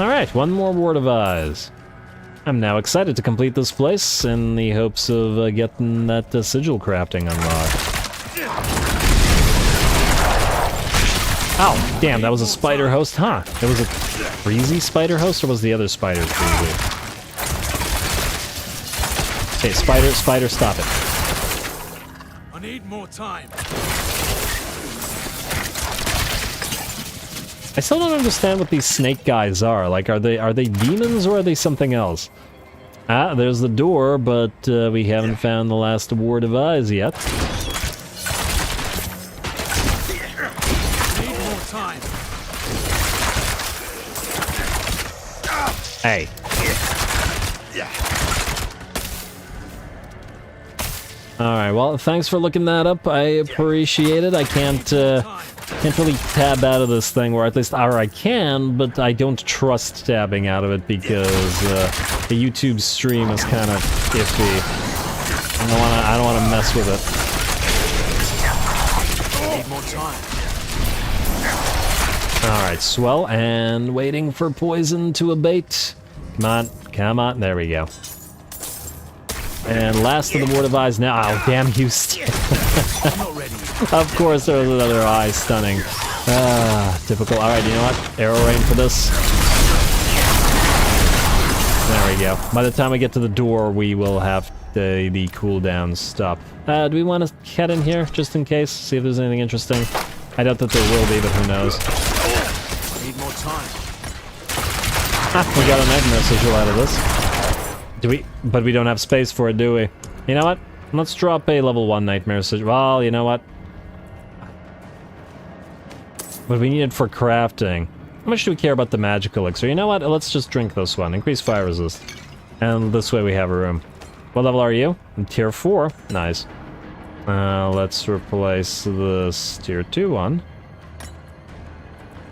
Alright, one more Ward of Eyes. I'm now excited to complete this place in the hopes of getting that sigil crafting unlocked. Oh, damn, that was a spider host? Huh. It was a breezy spider host, or was the other spider breezy? Okay, spider, stop it. I need more time. I still don't understand what these snake guys are. Like, are they demons, or are they something else? Ah, there's the door, but we haven't found the last Ward of Eyes yet. Time. Hey. Alright, well, thanks for looking that up. I appreciate it. I can't really tab out of this thing, or at least, or I can, but I don't trust tabbing out of it because the YouTube stream is kind of iffy. I don't want to mess with it. I need more time. Alright, swell, and waiting for poison to abate. Come on, there we go. And last of the Ward of Eyes now. Oh, damn you, Of course, there was another eye stunning. Typical. Alright, you know what? Arrow rain for this. There we go. By the time we get to the door, we will have the cooldown stop. Do we want to head in here, just in case? See if there's anything interesting? I doubt that there will be, but who knows? I need more time. We got a nightmare sigil out of this. Do we? But we don't have space for it, do we? You know what? Let's drop a level 1 nightmare sigil. Well, you know what? What we need it for crafting. How much do we care about the magic elixir? You know what? Let's just drink this one. Increase fire resist. And this way we have a room. What level are you? Tier 4. Nice. Let's replace this tier 2 one.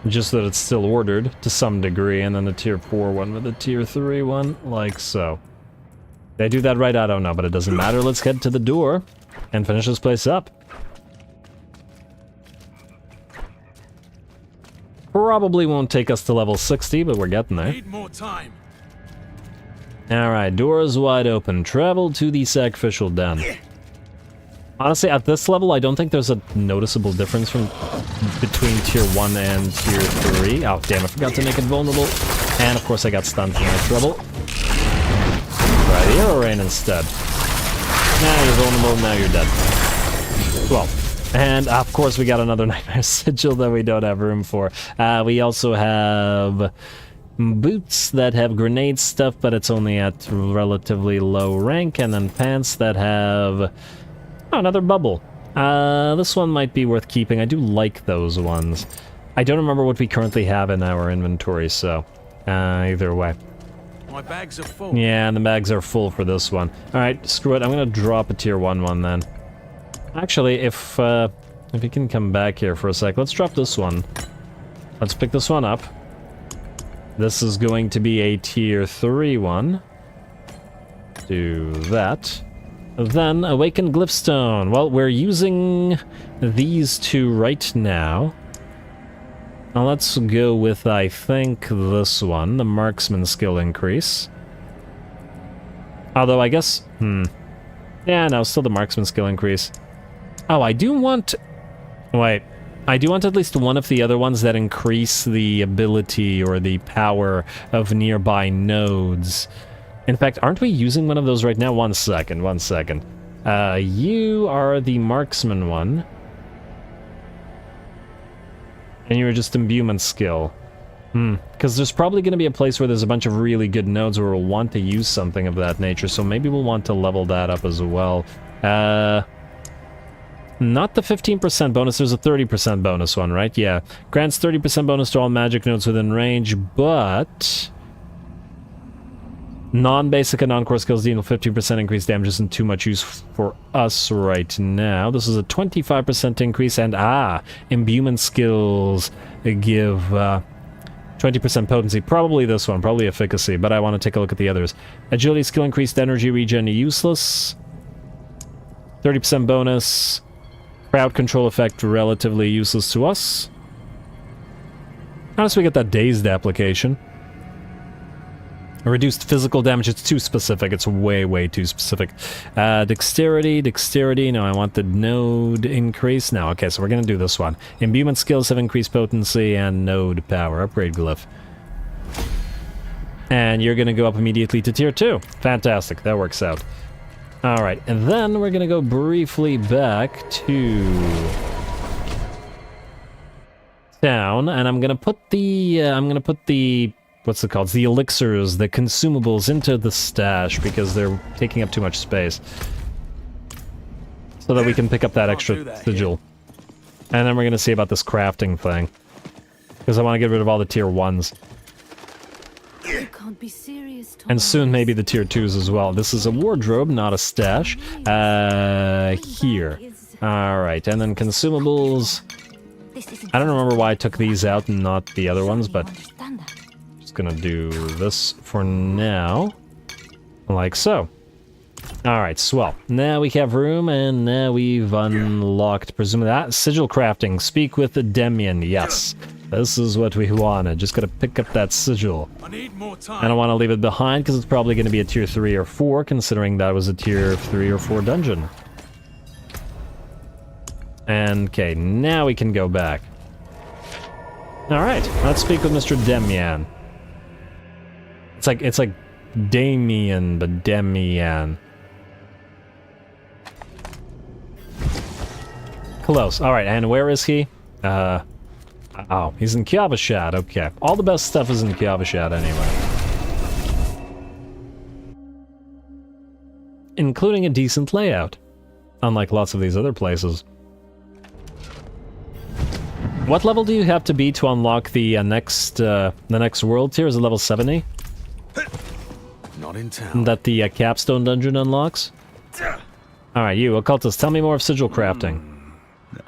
Just so that it's still ordered to some degree, and then the tier 4 one with the tier 3 one, like so. Did I do that right? I don't know, but it doesn't matter. Let's head to the door and finish this place up. Probably won't take us to level 60, but we're getting there. Need more time. Alright, door is wide open. Travel to the sacrificial den. Honestly, at this level, I don't think there's a noticeable difference between tier 1 and tier 3. Oh, damn, I forgot to make it vulnerable. And, of course, I got stunned for my trouble. Try the arrow rain instead. Now you're vulnerable, now you're dead. Well, and, of course, we got another Nightmare Sigil that we don't have room for. We also have boots that have grenade stuff, but it's only at relatively low rank. And then pants that have... Oh, another bubble. This one might be worth keeping. I do like those ones. I don't remember what we currently have in our inventory, so either way. My bags are full. Yeah, and the bags are full for this one. Alright, screw it. I'm gonna drop a tier 1 one then. Actually, if we can come back here for a sec, let's drop this one. Let's pick this one up. This is going to be a tier 3 one. Do that. Then, Awakened Glyphstone. Well, we're using these two right now. Now let's go with, I think, this one, the Marksman skill increase. Although, I guess... Yeah, no, still the Marksman skill increase. Oh, I do want... Wait. I do want at least one of the other ones that increase the ability or the power of nearby nodes. In fact, aren't we using one of those right now? One second. You are the Marksman one. And you're just Imbuement skill. Because there's probably going to be a place where there's a bunch of really good nodes where we'll want to use something of that nature, so maybe we'll want to level that up as well. Not the 15% bonus, there's a 30% bonus one, right? Yeah. Grants 30% bonus to all magic nodes within range, but... Non-basic and non-core skills deal 15% increased damage isn't too much use for us right now. This is a 25% increase, and imbuement skills give 20% potency. Probably this one, probably efficacy, but I want to take a look at the others. Agility skill increased energy regen useless. 30% bonus. Crowd control effect relatively useless to us. Honestly, we get that dazed application. Reduced physical damage, it's too specific. It's way too specific. Dexterity. No, I want the node increase. No, okay, so we're going to do this one. Imbuement skills have increased potency and node power. Upgrade glyph. And you're going to go up immediately to tier 2. Fantastic, that works out. Alright, and then we're going to go briefly back to... town, and I'm going to put the... What's it called? The elixirs, the consumables into the stash because they're taking up too much space. So that we can pick up that extra sigil. And then we're going to see about this crafting thing. Because I want to get rid of all the tier 1s. You can't be serious, Thomas. And soon maybe the tier 2s as well. This is a wardrobe, not a stash. Here. Alright, and then consumables. I don't remember why I took these out and not the other ones, but... gonna do this for now, like so. Alright, swell. Now we have room, and now we've unlocked, presumably, that sigil crafting. Speak with the Demian. Yes, this is what we wanted. Just gotta pick up that sigil. I need more time. I don't want to leave it behind, because it's probably gonna be a tier 3 or 4, considering that was a tier 3 or 4 dungeon. And, okay, now we can go back. Alright, let's speak with Mr. Demian. It's like Damian, but Demian. Close. Alright, and where is he? Oh, he's in Kiavashad. Okay. All the best stuff is in Kiavashad anyway. Including a decent layout. Unlike lots of these other places. What level do you have to be to unlock the next world tier? Is it level 70? Not in town. That the capstone dungeon unlocks? Alright, you, occultist, tell me more of sigil crafting.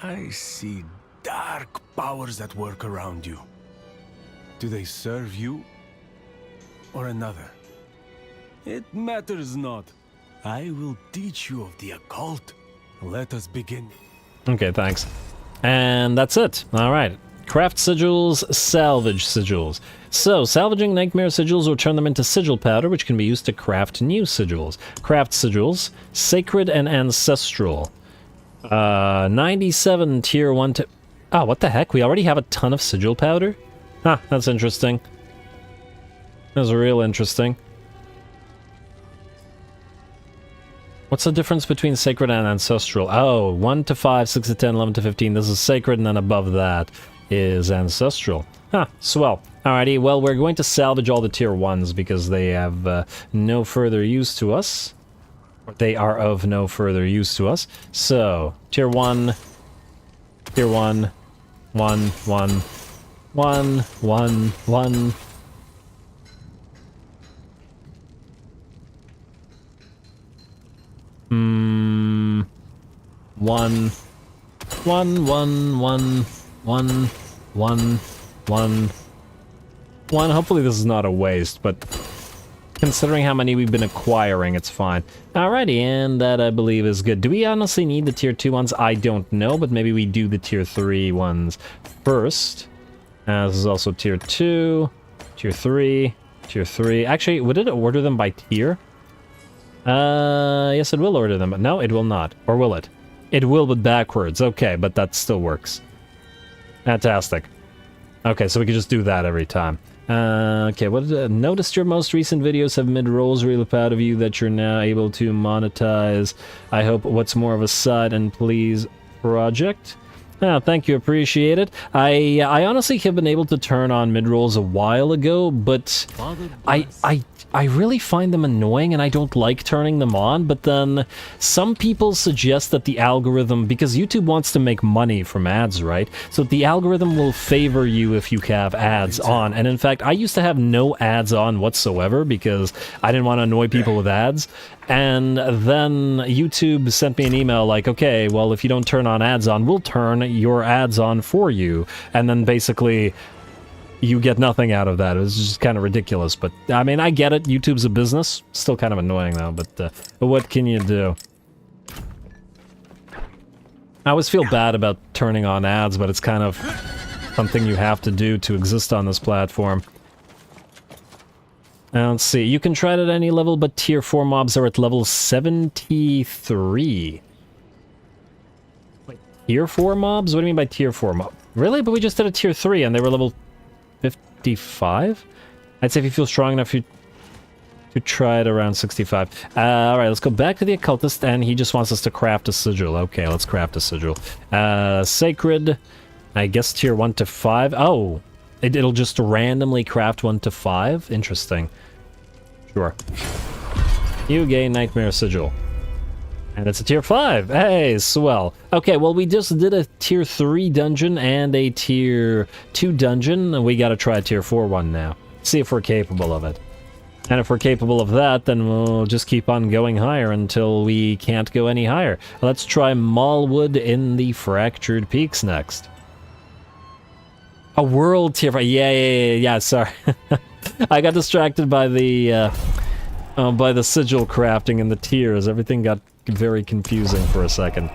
I see dark powers at work around you. Do they serve you or another? It matters not. I will teach you of the occult. Let us begin. Okay, thanks. And that's it. Alright. Craft sigils, salvage sigils. So, salvaging nightmare sigils will turn them into sigil powder, which can be used to craft new sigils. Craft sigils, sacred and ancestral. 97 tier 1 to... Oh, what the heck? We already have a ton of sigil powder? Huh, that's interesting. That's real interesting. What's the difference between sacred and ancestral? Oh, 1 to 5, 6 to 10, 11 to 15. This is sacred, and then above that is ancestral. Huh, swell. Alrighty, well, we're going to salvage all the tier 1s because they have no further use to us. They are of no further use to us. So, tier 1, 1, 1, 1, 1, 1. One. 1, 1, 1, 1, 1, 1. 1. Hopefully this is not a waste, but considering how many we've been acquiring, it's fine. Alrighty, and that I believe is good. Do we honestly need the tier 2 ones? I don't know, but maybe we do the tier 3 ones first. This is also tier 2, tier 3, tier 3. Actually, would it order them by tier? Yes, it will order them, but no, it will not. Or will it? It will, but backwards. Okay, but that still works. Fantastic. Okay, so we can just do that every time. Okay, what noticed your most recent videos have mid-rolls. Really proud of you that you're now able to monetize. I hope what's more of a side and please project. Oh, thank you, appreciate it. I honestly have been able to turn on mid-rolls a while ago, but I really find them annoying and I don't like turning them on, but then some people suggest that the algorithm, because YouTube wants to make money from ads, right? So the algorithm will favor you if you have ads on. And in fact, I used to have no ads on whatsoever because I didn't want to annoy people with ads. And then YouTube sent me an email like, okay, well, if you don't turn on ads on, we'll turn your ads on for you. And then basically you get nothing out of that. It was just kind of ridiculous, but I mean, I get it. YouTube's a business. Still kind of annoying though, but what can you do? I always feel bad about turning on ads, but it's kind of something you have to do to exist on this platform. Let's see. You can try it at any level, but tier 4 mobs are at level 73. Wait, tier 4 mobs? What do you mean by tier 4 mob? Really? But we just did a tier 3 and they were level 55? I'd say if you feel strong enough to try it around 65. Alright, let's go back to the occultist, and he just wants us to craft a sigil. Okay, let's craft a sigil. Sacred, I guess tier 1 to 5. Oh, it'll just randomly craft 1 to 5? Interesting. Sure. You gain Nightmare Sigil. And it's a tier 5. Hey, swell. Okay, well, we just did a tier 3 dungeon and a tier 2 dungeon, and we gotta try a tier 4 one now. See if we're capable of it. And if we're capable of that, then we'll just keep on going higher until we can't go any higher. Let's try Mallwood in the Fractured Peaks next. A world tier 5. Yeah, sorry. I got distracted by the sigil crafting and the tiers. Everything got very confusing for a second.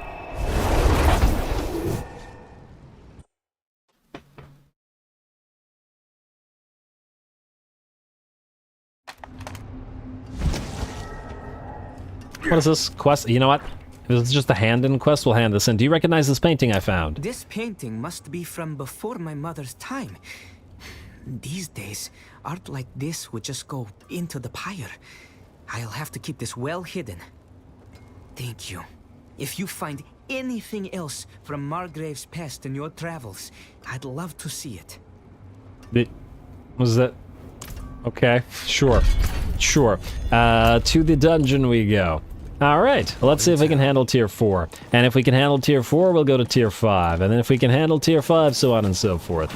What is this? Quest? You know what? If it's just a hand-in quest, we'll hand this in. Do you recognize this painting I found? This painting must be from before my mother's time. These days, art like this would just go into the pyre. I'll have to keep this well hidden. Thank you. If you find anything else from Margrave's past in your travels, I'd love to see it. Was that... Okay, sure. Sure. To the dungeon we go. Alright, let's see if we can handle tier 4. And if we can handle tier 4, we'll go to tier 5. And then if we can handle tier 5, so on and so forth.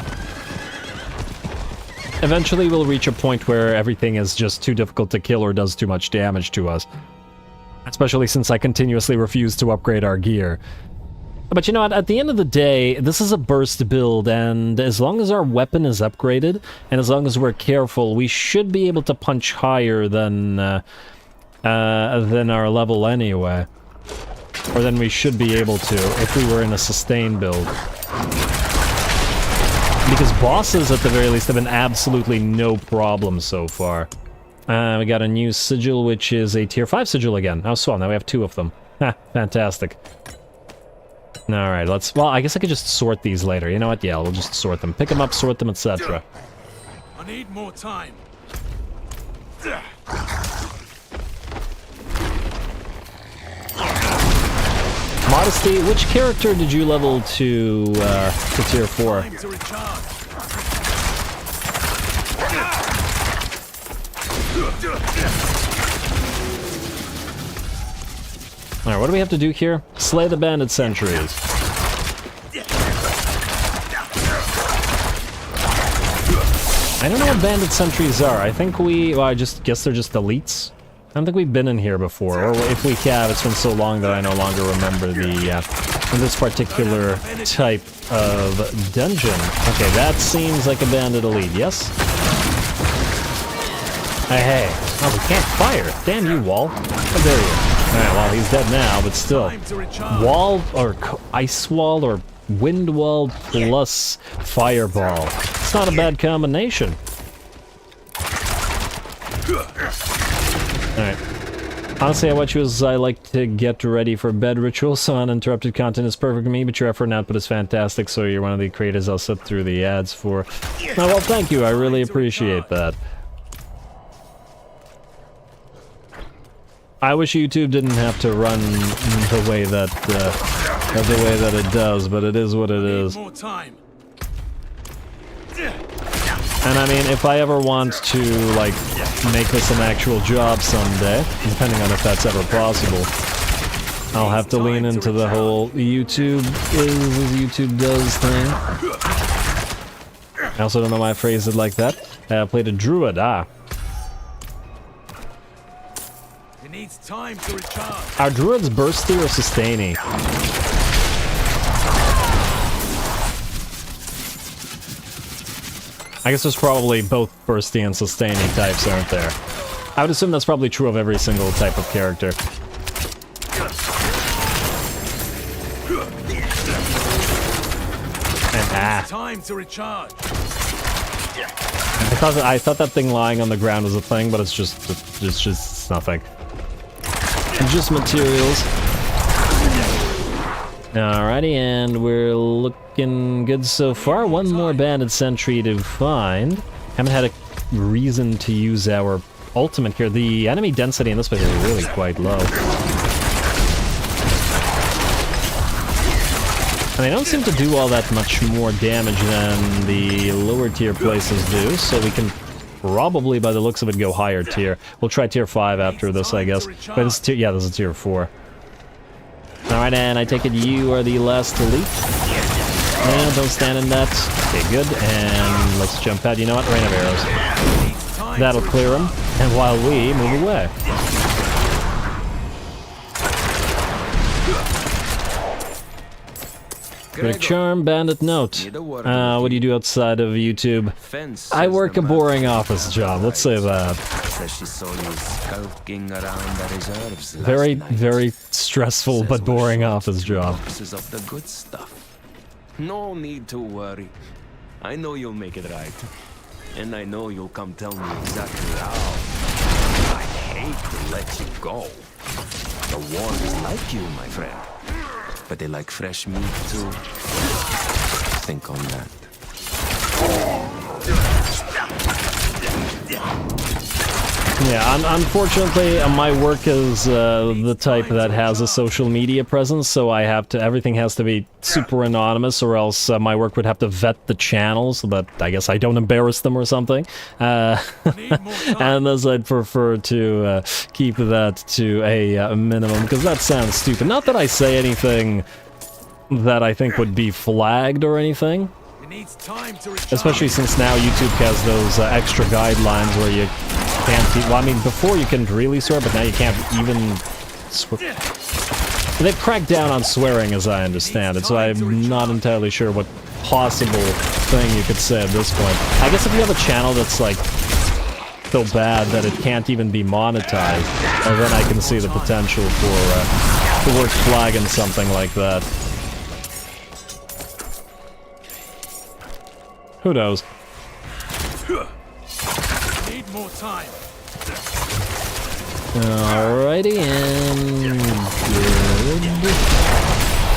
Eventually we'll reach a point where everything is just too difficult to kill or does too much damage to us. Especially since I continuously refuse to upgrade our gear. But you know what, at the end of the day, this is a burst build, and as long as our weapon is upgraded, and as long as we're careful, we should be able to punch higher than our level anyway. Or than we should be able to, if we were in a sustain build. Because bosses, at the very least, have been absolutely no problem so far. We got a new sigil, which is a tier 5 sigil again. Oh, so now we have 2 of them. Ha, fantastic. Alright, let's... Well, I guess I could just sort these later. You know what? Yeah, we'll just sort them. Pick them up, sort them, etc. I need more time. Modesty, which character did you level to tier 4? Time to recharge. Alright, what do we have to do here? Slay the bandit sentries. I don't know what bandit sentries are. I think well, I just guess they're just elites. I don't think we've been in here before, or if we have, it's been so long that I no longer remember this particular type of dungeon. Okay, that seems like a bandit elite, yes? Hey. Oh, we can't fire. Damn you, Wall. How dare you? Alright, well, he's dead now, but still. Wall, or ice wall, or wind wall plus fireball. It's not a bad combination. Alright. Honestly, I watch you as I like to get ready for bed rituals, so uninterrupted content is perfect for me, but your effort and output is fantastic, so you're one of the creators I'll sit through the ads for. Oh, well, thank you. I really appreciate that. I wish YouTube didn't have to run the way that it does, but it is what it is. And I mean, if I ever want to, like, make this an actual job someday, depending on if that's ever possible, I'll have to lean into the whole YouTube is as YouTube does thing. I also don't know why I phrased it like that. I played a druid, It needs time to recharge. Are druids bursty or sustainy? I guess there's probably both bursty and sustaining types, aren't there? I would assume that's probably true of every single type of character. And Time to recharge. I thought that thing lying on the ground was a thing, but it's just nothing. It's just materials. Alrighty, and we're looking good so far. One more bandit sentry to find. Haven't had a reason to use our ultimate here. The enemy density in this place is really quite low. And they don't seem to do all that much more damage than the lower tier places do, so we can probably, by the looks of it, go higher tier. We'll try tier 5 after this, I guess. But this is tier, yeah, this is tier 4. Alright, and I take it you are the last elite? No, don't stand in that. Okay, good. And let's jump out. You know what? Rain of arrows. That'll clear them. And while we move away. Critic charm, bandit note. What do you do outside of YouTube? I work a boring office job, let's say that. Very, very stressful but boring office job. No need to worry. I know you'll make it right. And I know you'll come tell me exactly how. I hate to let you go. The warriors like you, my friend. But they like fresh meat, too. Think on that. Yeah, unfortunately, my work is the type that has a social media presence, so I have to. Everything has to be super anonymous, or else my work would have to vet the channel, so that I guess I don't embarrass them or something. And thus, I'd prefer to keep that to a minimum, because that sounds stupid. Not that I say anything that I think would be flagged or anything. Especially since now YouTube has those extra guidelines where you can't... well, I mean, before you couldn't really swear, but now you can't even swear. They've cracked down on swearing, as I understand it, so I'm not entirely sure what possible thing you could say at this point. I guess if you have a channel that's, like, so bad that it can't even be monetized, then I can see the potential for the work flagging something like that. Who knows? Need more time. Alrighty, and good.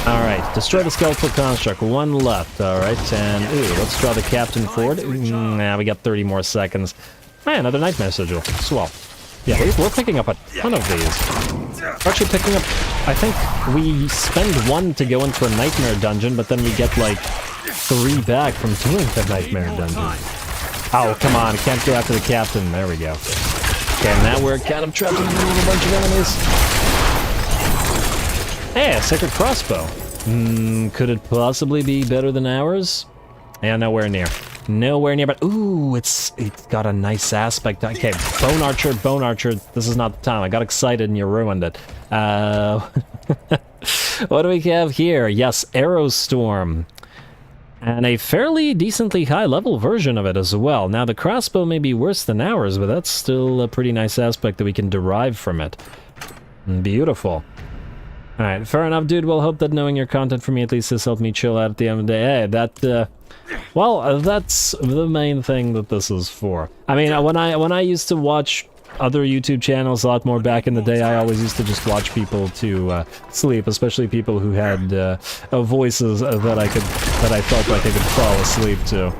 Alright, destroy the skeletal construct. One left, alright, and ooh, let's draw the captain forward. Nah, we got 30 more seconds. Hey, another nightmare sigil. Swell. Yeah, we're picking up a ton of these. We're actually picking up... I think we spend one to go into a nightmare dungeon, but then we get, like, 3 back from doing the nightmare dungeon. Oh, come on, can't go after the captain. There we go. Okay, now we're kind of trapped in the middle of a bunch of enemies. Hey, a sacred crossbow. Could it possibly be better than ours? Yeah, nowhere near. Nowhere near, but ooh, it's got a nice aspect. Okay, bone archer, this is not the time. I got excited and you ruined it. What do we have here? Yes, Arrow Storm. And a fairly decently high-level version of it as well. Now, the crossbow may be worse than ours, but that's still a pretty nice aspect that we can derive from it. Beautiful. Alright, fair enough, dude. Well, hope that knowing your content for me at least has helped me chill out at the end of the day. Hey, that, well, that's the main thing that this is for. I mean, when I used to watch other YouTube channels a lot more back in the day, I always used to just watch people to sleep, especially people who had voices that I felt like I could fall asleep to.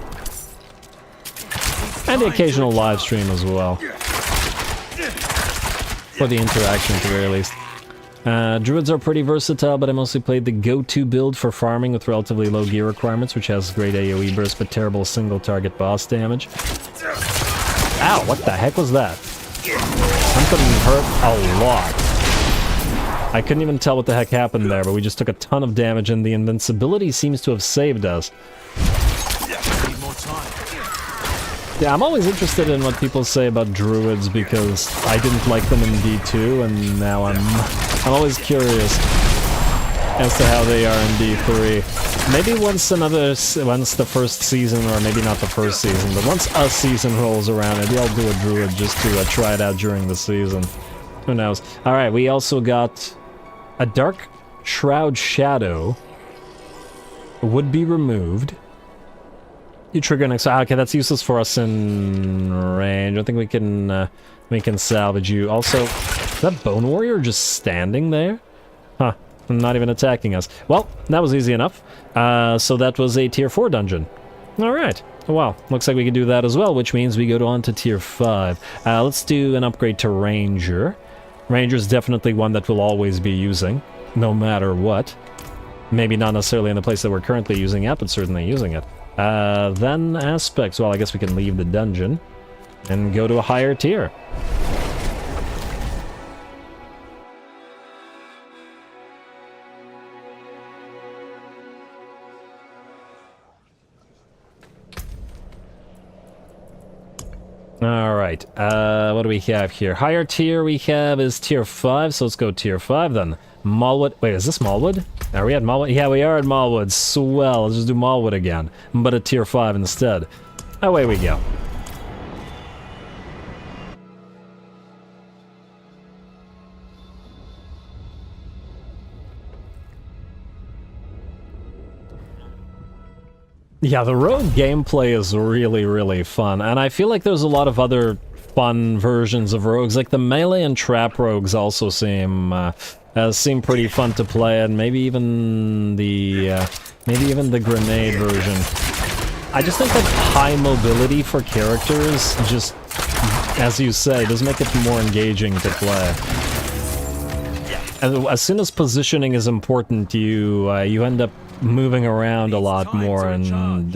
And the occasional live stream as well. For the interaction, at the very least. Druids are pretty versatile, but I mostly played the go-to build for farming with relatively low gear requirements, which has great AoE burst but terrible single-target boss damage. Ow, what the heck was that? Something hurt a lot. I couldn't even tell what the heck happened there, but we just took a ton of damage and the invincibility seems to have saved us. Yeah, I'm always interested in what people say about druids because I didn't like them in D2 and now I'm always curious as to how they are in D3. Maybe once the first season, or maybe not the first season, but once a season rolls around, maybe I'll do a druid just to try it out during the season. Who knows? Alright, we also got a Dark Shroud Shadow. Would be removed. You trigger an okay, that's useless for us in range. I think we can salvage you. Also, is that Bone Warrior just standing there? Huh. Not even attacking us. Well, that was easy enough. So that was a tier 4 dungeon. Alright. Well, looks like we can do that as well, which means we go on to tier 5. Let's do an upgrade to Ranger. Ranger's definitely one that we'll always be using, no matter what. Maybe not necessarily in the place that we're currently using it, but certainly using it. Then aspects. Well, I guess we can leave the dungeon and go to a higher tier. Alright, what do we have here? Higher tier we have is tier 5, so let's go tier 5 then. Mallwood. Wait, is this Mallwood? Are we at Mallwood? Yeah, we are at Mallwood. Swell. Let's just do Mallwood again, but at tier 5 instead. Away we go. Yeah, the rogue gameplay is really, really fun, and I feel like there's a lot of other fun versions of rogues, like the melee and trap rogues also seem pretty fun to play, and maybe even the grenade version. I just think that high mobility for characters just as you say, does make it more engaging to play. And as soon as positioning is important, you end up moving around a lot more and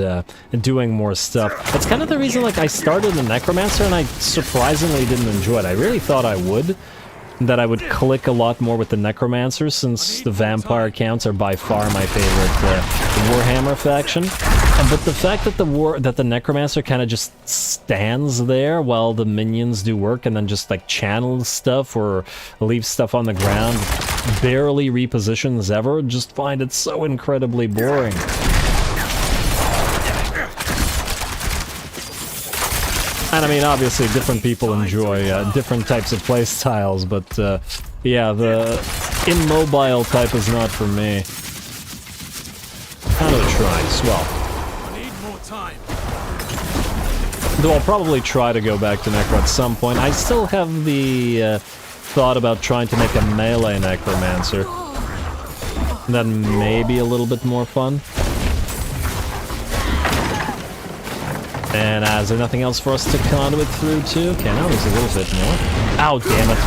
doing more stuff. It's kind of the reason, like, I started the Necromancer and I surprisingly didn't enjoy it. I really thought I would. That I would click a lot more with the Necromancer, since the vampire counts are by far my favorite Warhammer faction. But the fact that the Necromancer kind of just stands there while the minions do work and then just like channels stuff or leaves stuff on the ground, barely repositions ever, just find it so incredibly boring. And I mean, obviously, different people enjoy different types of play styles, but yeah, the immobile type is not for me. Kind of tries. Well, though I'll probably try to go back to Necro at some point. I still have the thought about trying to make a melee Necromancer. That may be a little bit more fun. And is there nothing else for us to conduit through to? Okay, now there's a little bit more. Ow, damn it.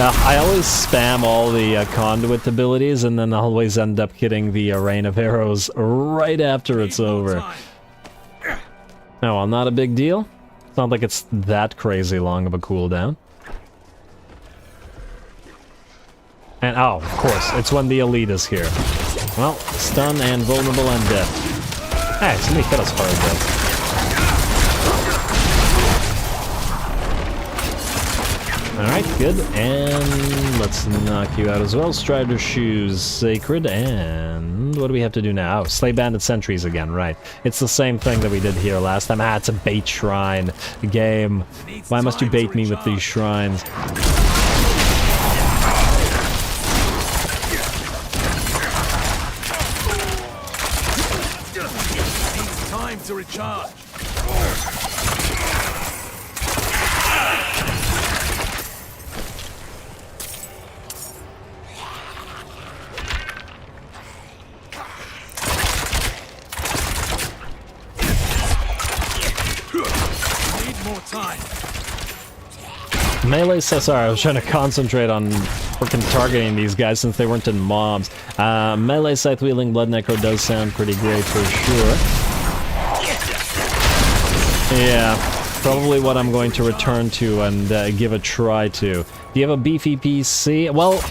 I always spam all the conduit abilities and then always end up hitting the rain of arrows right after it's over. Oh, well, not a big deal. It's not like it's that crazy long of a cooldown. And, oh, of course, it's when the elite is here. Well, stun and vulnerable and dead. Hey, somebody hit us hard though. Alright, good, and let's knock you out as well. Strider Shoes, Sacred, and what do we have to do now? Oh, Slay Bandit Sentries again, right. It's the same thing that we did here last time. Ah, it's a bait shrine game. Why must you bait me with these shrines? Time to recharge. Melee, so sorry, I was trying to concentrate on freaking targeting these guys since they weren't in mobs. Melee scythe-wielding Blood Necro does sound pretty great for sure. Yeah, probably what I'm going to return to and give a try to. Do you have a beefy PC? Well,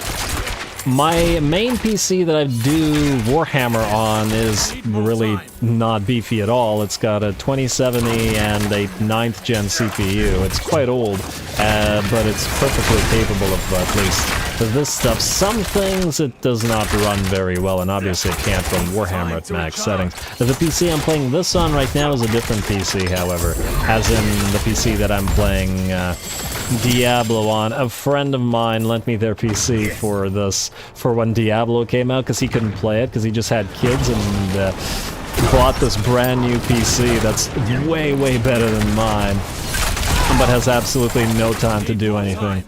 my main PC that I do Warhammer on is really not beefy at all. It's got a 2070 and a 9th gen CPU. It's quite old, but it's perfectly capable of at least this stuff. Some things it does not run very well, and obviously it can't run Warhammer at max settings. The PC I'm playing this on right now is a different PC, however, as in the PC that I'm playing Diablo on. A friend of mine lent me their PC for this, for when Diablo came out, because he couldn't play it, because he just had kids, and bought this brand new PC that's way, way better than mine, but has absolutely no time to do anything.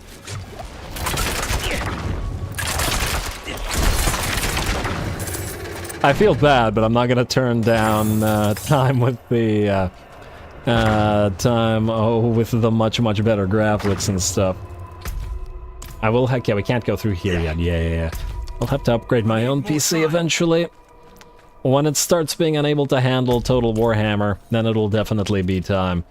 I feel bad, but I'm not gonna turn down time with the with the much better graphics and stuff. I will. Heck yeah, we can't go through here yet. Yeah. I'll have to upgrade my own PC eventually. When it starts being unable to handle Total Warhammer, then it'll definitely be time.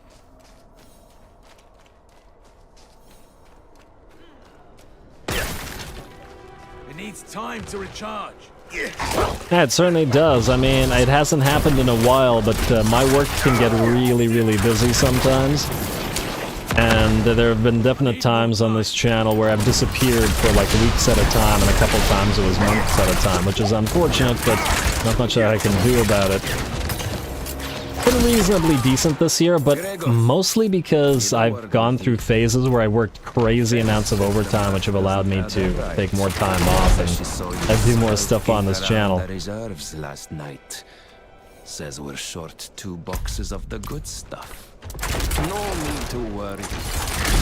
It needs time to recharge. Yeah, it certainly does. I mean, it hasn't happened in a while, but my work can get really, really busy sometimes. And there have been definite times on this channel where I've disappeared for like weeks at a time, and a couple times it was months at a time, which is unfortunate, but not much that I can do about it. Been reasonably decent this year, but mostly because I've gone through phases where I worked crazy amounts of overtime, which have allowed me to take more time off and do more stuff on this channel. Last night says we're short 2 boxes of the good stuff. No need to worry.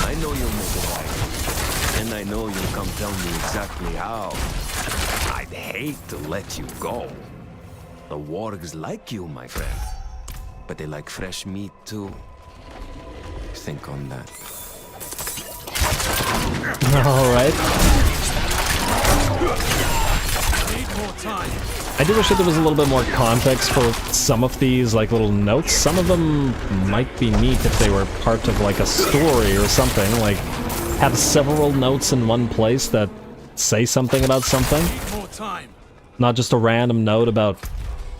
I know you'll make it right, and I know you'll come tell me exactly how. I'd hate to let you go. The wargs like you, my friend. But they like fresh meat too. think on that. Alright. I do wish that there was a little bit more context for some of these, like, little notes. Some of them might be neat if they were part of, like, a story or something. Like, have several notes in one place that say something about something. Not just a random note about,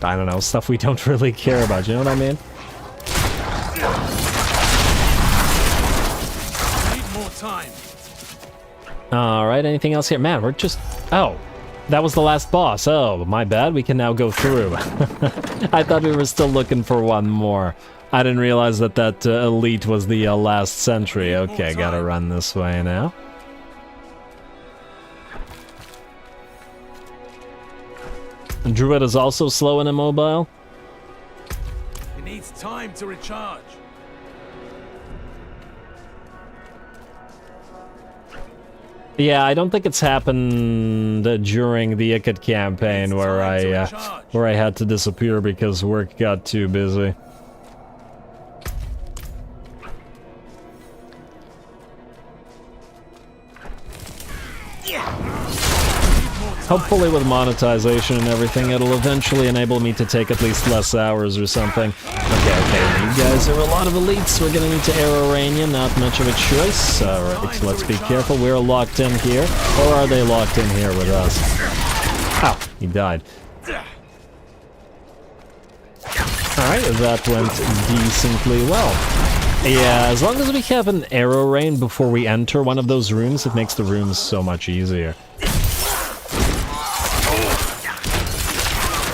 I don't know, stuff we don't really care about, you know what I mean? Alright, anything else here? Man, we're just... Oh, that was the last boss. Oh, my bad. We can now go through. I thought we were still looking for one more. I didn't realize that that elite was the last sentry. Okay, gotta run this way now. Druid is also slow and immobile. It needs time to recharge. Yeah, I don't think it's happened during the Ikit campaign where I had to disappear because work got too busy. Hopefully with monetization and everything, it'll eventually enable me to take at least less hours or something. Okay, you guys are a lot of elites. We're gonna need to arrow rain you, not much of a choice. Alright, let's be careful. We're locked in here. Or are they locked in here with us? Ow, he died. Alright, that went decently well. Yeah, as long as we have an arrow rain before we enter one of those rooms, it makes the rooms so much easier.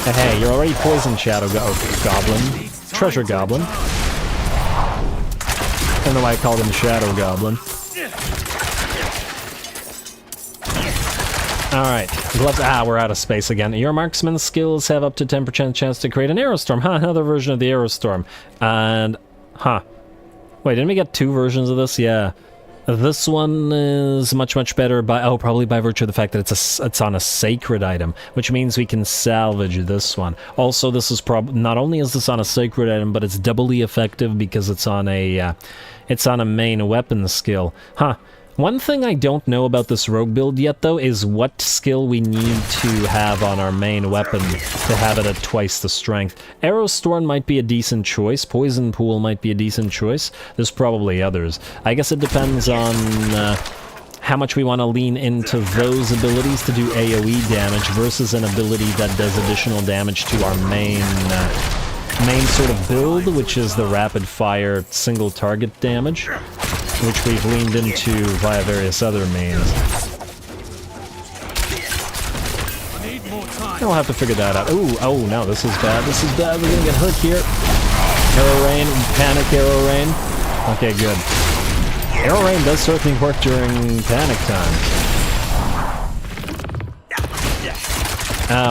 Hey, you're already poisoned, Goblin. Treasure Goblin. I don't know why I called him Shadow Goblin. Alright, gloves. Ah, we're out of space again. Your marksman skills have up to 10% chance to create an arrow storm. Huh, another version of the arrow storm. And, huh. Wait, didn't we get two versions of this? Yeah. This one is much better by, oh, probably by virtue of the fact that it's on a sacred item, which means we can salvage this one. Also, this is not only is this on a sacred item, but it's doubly effective because it's on a main weapon skill. Huh. One thing I don't know about this rogue build yet, though, is what skill we need to have on our main weapon to have it at twice the strength. Arrow Storm might be a decent choice. Poison Pool might be a decent choice. There's probably others. I guess it depends on how much we want to lean into those abilities to do AoE damage versus an ability that does additional damage to our main sort of build, which is the rapid fire single target damage, which we've leaned into via various other means. I'll have to figure that out. Ooh, oh no, this is bad. This is bad. We're gonna get hurt here. Arrow Rain, Panic Arrow Rain. Okay, good. Arrow Rain does certainly work during panic time.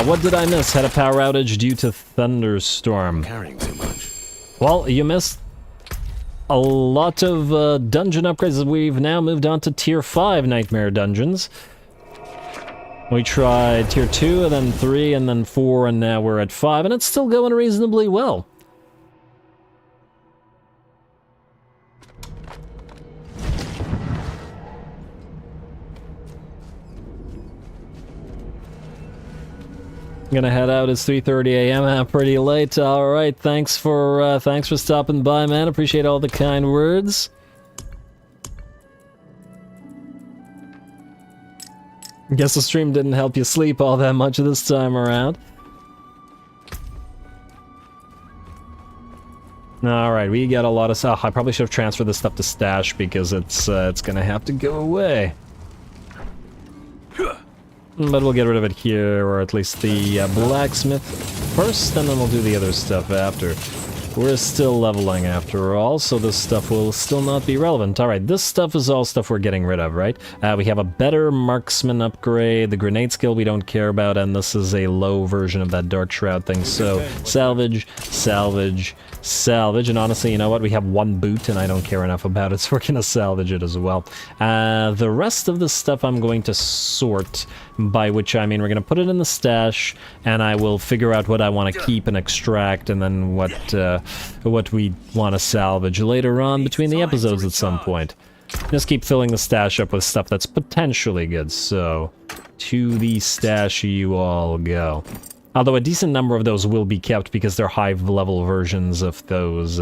What did I miss? Had a power outage due to thunderstorm. Carrying too much. Well, you missed a lot of dungeon upgrades. We've now moved on to Tier 5 Nightmare Dungeons. We tried Tier 2, and then 3, and then 4, and now we're at 5, and it's still going reasonably well. I'm gonna head out. It's 3:30 a.m. Pretty late. All right. Thanks for stopping by, man. Appreciate all the kind words. Guess the stream didn't help you sleep all that much this time around. All right, we got a lot of stuff. I probably should have transferred this stuff to stash because it's gonna have to go away. But we'll get rid of it here, or at least the blacksmith first, and then we'll do the other stuff after. We're still leveling after all, so this stuff will still not be relevant. Alright, this stuff is all stuff we're getting rid of, right? We have a better marksman upgrade, the grenade skill we don't care about, and this is a low version of that Dark Shroud thing. So, salvage, salvage, salvage, and honestly, you know what? We have one boot, and I don't care enough about it, so we're gonna salvage it as well. The rest of the stuff I'm going to sort, by which I mean we're gonna put it in the stash, and I will figure out what I want to keep and extract, and then what what we want to salvage later on between the episodes at some point. Just keep filling the stash up with stuff that's potentially good, so to the stash you all go. Although a decent number of those will be kept because they're high-level versions of those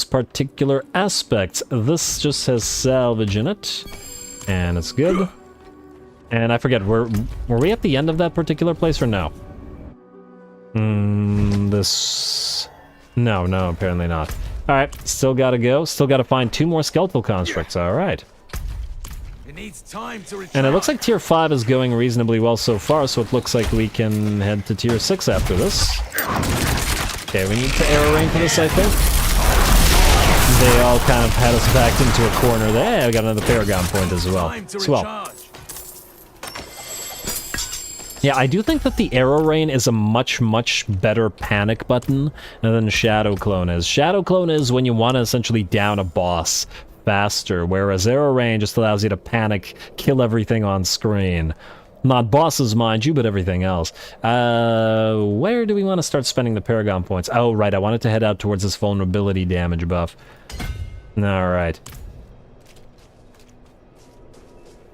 particular aspects. This just has salvage in it, and it's good. And I forget, were we at the end of that particular place or no? No, apparently not. Alright, still gotta go. Still gotta find 2 more skeletal constructs, alright. It needs time to recharge. And it looks like tier 5 is going reasonably well so far, so it looks like we can head to tier 6 after this. Okay, we need to arrow rain for this, I think. They all kind of had us backed into a corner there. I got another Paragon point as well. Yeah, I do think that the Arrow Rain is a much, much better panic button than Shadow Clone is. Shadow Clone is when you want to essentially down a boss faster, whereas Arrow Rain just allows you to panic, kill everything on screen. Not bosses, mind you, but everything else. Where do we want to start spending the Paragon points? Oh, right, I wanted to head out towards this vulnerability damage buff. Alright.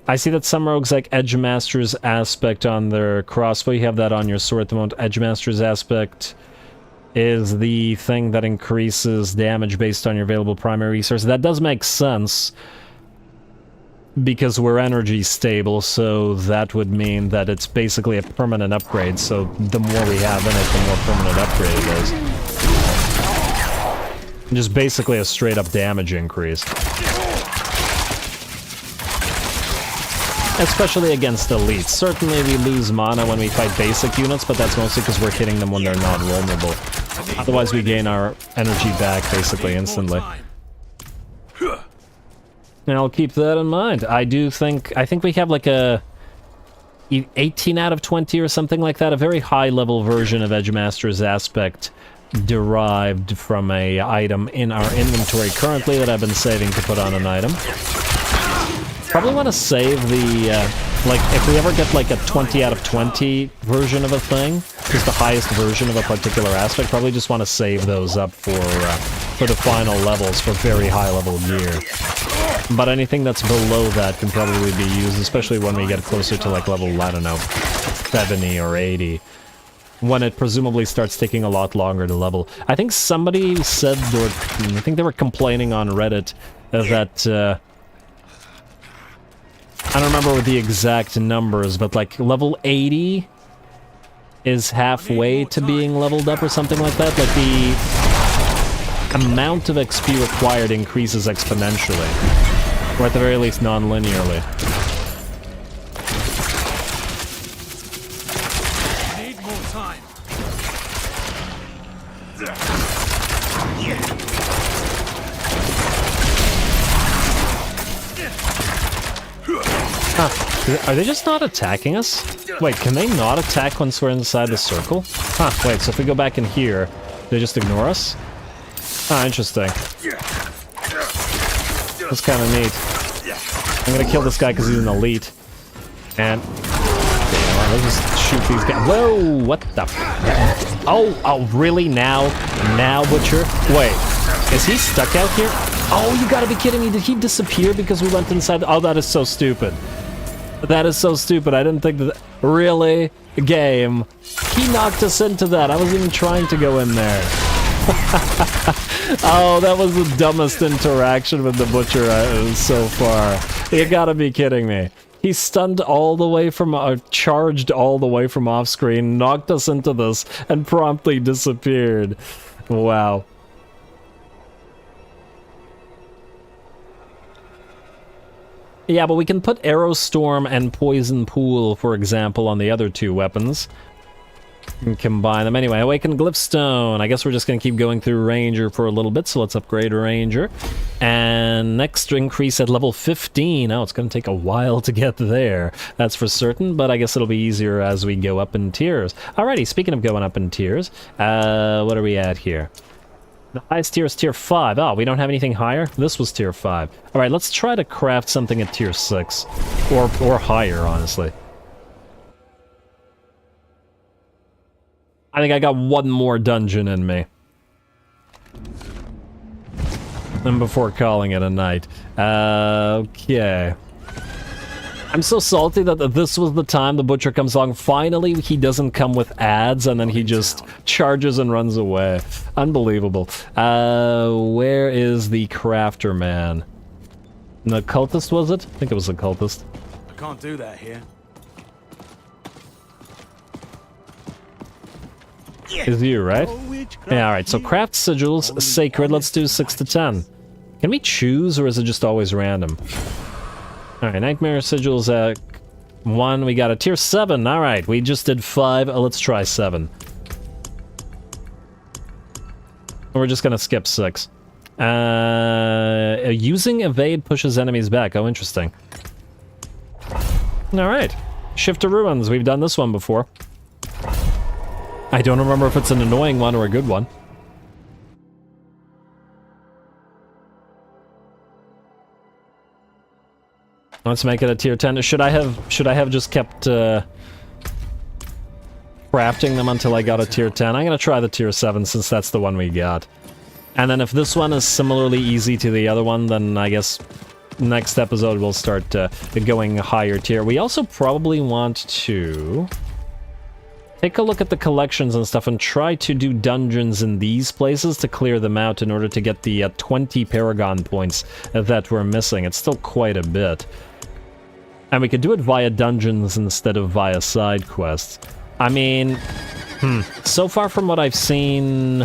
I see that some rogues like Edgemaster's Aspect on their crossbow. You have that on your sword at the moment. Edgemaster's Aspect is the thing that increases damage based on your available primary resource. That does make sense, because we're energy stable, so that would mean that it's basically a permanent upgrade, so the more we have in it, the more permanent upgrade it is. Just basically a straight-up damage increase. Especially against elites. Certainly we lose mana when we fight basic units, but that's mostly because we're hitting them when they're not vulnerable. Otherwise we gain our energy back basically instantly. And I'll keep that in mind. I think we have like a 18 out of 20 or something like that, a very high level version of Edgemaster's Aspect derived from a item in our inventory currently that I've been saving to put on an item. Probably want to save the, like, if we ever get like a 20 out of 20 version of a thing, just the highest version of a particular aspect, probably just want to save those up for the final levels, for very high level gear. But anything that's below that can probably be used, especially when we get closer to like level, I don't know, 70 or 80. When it presumably starts taking a lot longer to level. I think somebody said, or I think they were complaining on Reddit that, I don't remember the exact numbers, but like level 80 is halfway to being leveled up or something like that. Like the amount of XP required increases exponentially, or at the very least non-linearly. Need more time. Huh. Are they just not attacking us? Wait, can they not attack once we're inside the circle? Huh, wait, so if we go back in here, they just ignore us? Ah, interesting. That's kind of neat. I'm gonna kill this guy because he's an elite. And... damn, let's just shoot these guys. Whoa, what the f... Oh, really? Now, Butcher? Wait, is he stuck out here? Oh, you gotta be kidding me. Did he disappear because we went inside? Oh, that is so stupid. That is so stupid. I didn't think that... Really? Game. He knocked us into that. I wasn't even trying to go in there. Oh, that was the dumbest interaction with the Butcher so far. You gotta be kidding me. He stunned all the way from... charged all the way from off-screen, knocked us into this, and promptly disappeared. Wow. Yeah, but we can put Arrow Storm and Poison Pool, for example, on the other two weapons. And combine them. Anyway, Awakened Glyphstone. I guess we're just going to keep going through Ranger for a little bit, so let's upgrade Ranger. And next increase at level 15. Oh, it's going to take a while to get there. That's for certain, but I guess it'll be easier as we go up in tiers. Alrighty, speaking of going up in tiers, what are we at here? The highest tier is tier 5. Oh, we don't have anything higher? This was tier 5. Alright, let's try to craft something at tier 6. Or higher, honestly. I think I got one more dungeon in me. And before calling it a night. Okay. I'm so salty that this was the time the butcher comes along. Finally, he doesn't come with ads, and then he just charges and runs away. Unbelievable. Where is the crafter man? The cultist, was it? I think it was the cultist. I can't do that here. Is you, right? Yeah, alright, so craft sigils, sacred, let's do 6 to 10. Can we choose, or is it just always random? Alright, nightmare sigils at 1, we got a tier 7, alright, we just did 5, let's try 7. We're just gonna skip 6. Using evade pushes enemies back, oh interesting. Alright, shift to ruins, we've done this one before. I don't remember if it's an annoying one or a good one. Let's make it a tier 10. Should I have just kept crafting them until I got a tier 10? I'm gonna try the tier 7 since that's the one we got. And then if this one is similarly easy to the other one, then I guess next episode we'll start going higher tier. We also probably want to take a look at the collections and stuff and try to do dungeons in these places to clear them out in order to get the 20 Paragon points that we're missing. It's still quite a bit. And we could do it via dungeons instead of via side quests. I mean, so far from what I've seen,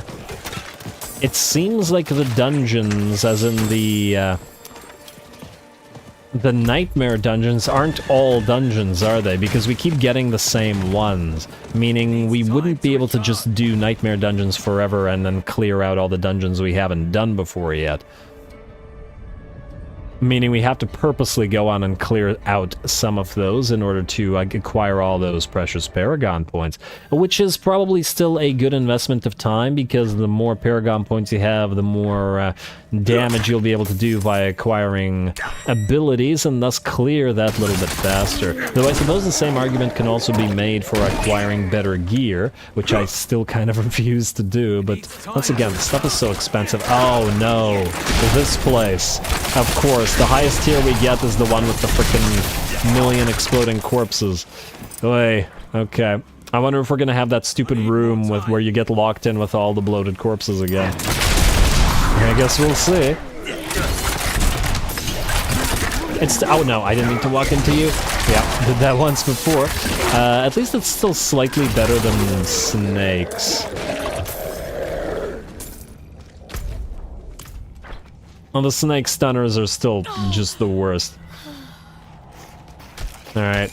it seems like the dungeons, as in the nightmare dungeons, aren't all dungeons, are they? Because we keep getting the same ones, meaning we wouldn't be able to just do nightmare dungeons forever and then clear out all the dungeons we haven't done before yet. Meaning we have to purposely go on and clear out some of those in order to acquire all those precious Paragon points, which is probably still a good investment of time, because the more Paragon points you have, the more damage you'll be able to do by acquiring abilities, and thus clear that little bit faster. Though I suppose the same argument can also be made for acquiring better gear, which I still kind of refuse to do, but once again, stuff is so expensive. Oh no, this place. Of course, the highest tier we get is the one with the frickin' million exploding corpses. Oy, okay. I wonder if we're gonna have that stupid room with where you get locked in with all the bloated corpses again. I guess we'll see. It's oh no, I didn't mean to walk into you. Yeah, did that once before. At least it's still slightly better than snakes. Well, the snake stunners are still just the worst. Alright.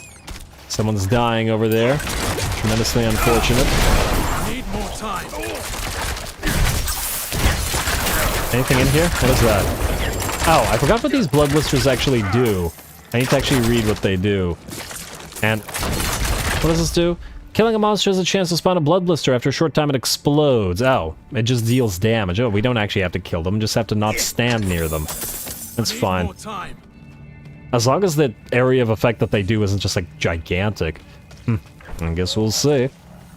Someone's dying over there. Tremendously unfortunate. Need more time. Anything in here? What is that? Oh, I forgot what these blood blisters actually do. I need to actually read what they do. And what does this do? Killing a monster has a chance to spawn a blood blister. After a short time it explodes. Oh, it just deals damage. Oh, we don't actually have to kill them, just have to not stand near them. That's fine. As long as the area of effect that they do isn't just like gigantic. I guess we'll see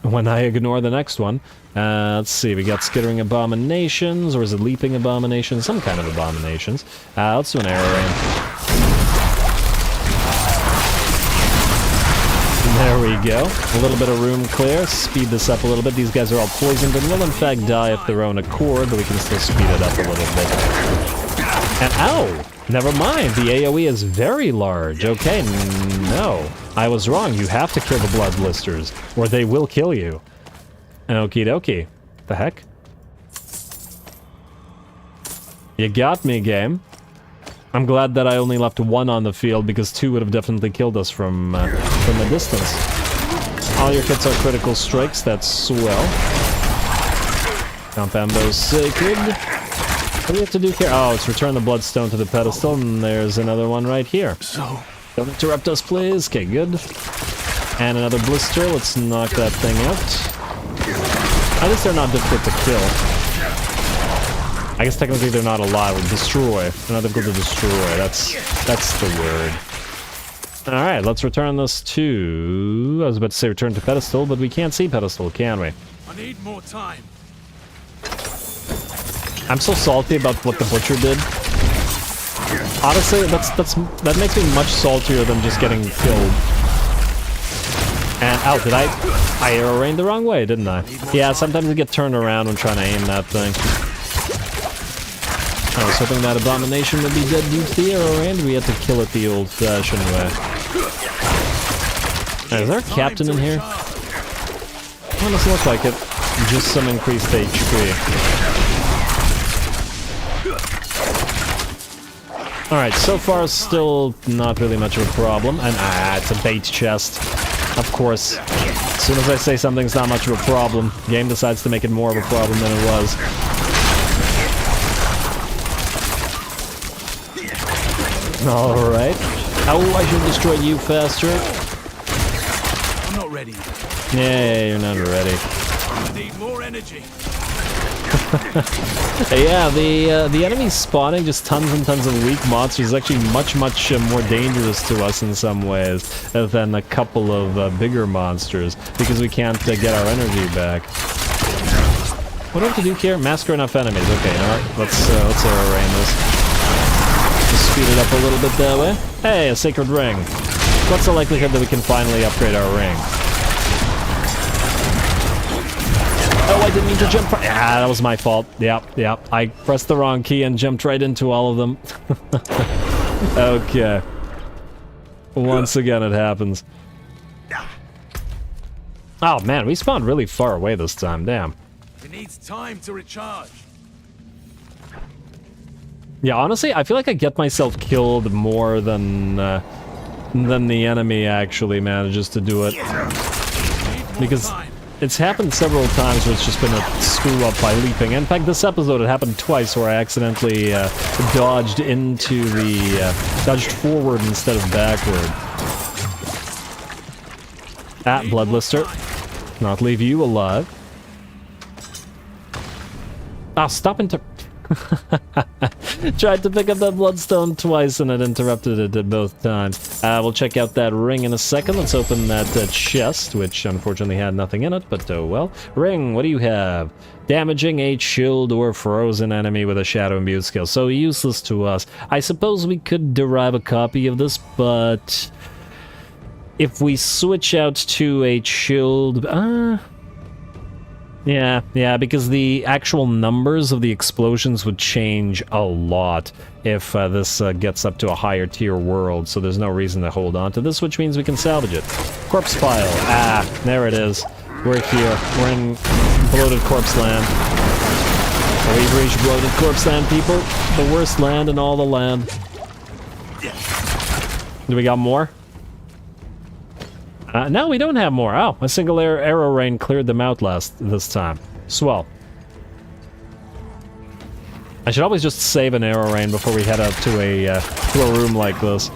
when I ignore the next one. Let's see, we got skittering abominations, or is it leaping abominations? Some kind of abominations. Let's do an arrow rain. There we go. A little bit of room clear. Speed this up a little bit. These guys are all poisoned and will in fact die of their own accord, but we can still speed it up a little bit. And ow! Never mind, the AoE is very large. Okay, no. I was wrong. You have to kill the blood blisters, or they will kill you. Okie dokie. The heck? You got me, game. I'm glad that I only left one on the field, because two would have definitely killed us from a distance. All your hits are critical strikes, that's swell. Compambo's sacred. What do we have to do here? Oh, it's return the bloodstone to the pedestal, and there's another one right here. So, don't interrupt us, please. Okay, good. And another blister, let's knock that thing out. At least they're not difficult to kill. I guess technically they're not alive. Destroy. They're not difficult to destroy. That's the word. Alright, let's return this to... I was about to say return to pedestal, but we can't see pedestal, can we? I need more time. I'm so salty about what the butcher did. Honestly, that makes me much saltier than just getting killed. And oh, did I arrow rained the wrong way, didn't I? Yeah, sometimes I get turned around when trying to aim that thing. I was hoping that abomination would be dead due to the arrow rain. We had to kill it the old-fashioned way. Is there a captain in here? Well, it doesn't look like it. Just some increased HP. Alright, so far still not really much of a problem. And it's a bait chest. Of course. As soon as I say something's not much of a problem, the game decides to make it more of a problem than it was. Alright. Oh, I should have destroyed you faster. I'm not ready. Yeah, you're not ready. I need more energy. Yeah, the enemies spawning just tons and tons of weak monsters is actually much more dangerous to us in some ways than a couple of bigger monsters, because we can't get our energy back. What do I have to do here? Massacre enough enemies. Okay, alright, let's arrow rain this. Just speed it up a little bit that way. Hey, a sacred ring. What's the likelihood that we can finally upgrade our ring? Oh, I didn't mean to jump. Ah, that was my fault. Yep. I pressed the wrong key and jumped right into all of them. Okay. Once again, it happens. Oh, man, we spawned really far away this time. Damn. It needs time to recharge. Yeah, honestly, I feel like I get myself killed more than the enemy actually manages to do it. Because it's happened several times where it's just been a screw-up by leaping. In fact, this episode, it happened twice where I accidentally dodged into the... dodged forward instead of backward. Bloodlister. Not leave you alive. Ah, stop tried to pick up that bloodstone twice and it interrupted it at both times. We'll check out that ring in a second. Let's open that chest, which unfortunately had nothing in it, but oh well. Ring, what do you have? Damaging a chilled or frozen enemy with a shadow imbue skill. So useless to us. I suppose we could derive a copy of this, but if we switch out to a chilled... Yeah, because the actual numbers of the explosions would change a lot if this gets up to a higher tier world, so there's no reason to hold on to this, which means we can salvage it. Corpse pile. Ah, there it is. We're here. We're in bloated corpse land. We've reached bloated corpse land, people. The worst land in all the land. Do we got more? No, we don't have more. Oh, a single arrow rain cleared them out this time. Swell. I should always just save an arrow rain before we head out to a room like this.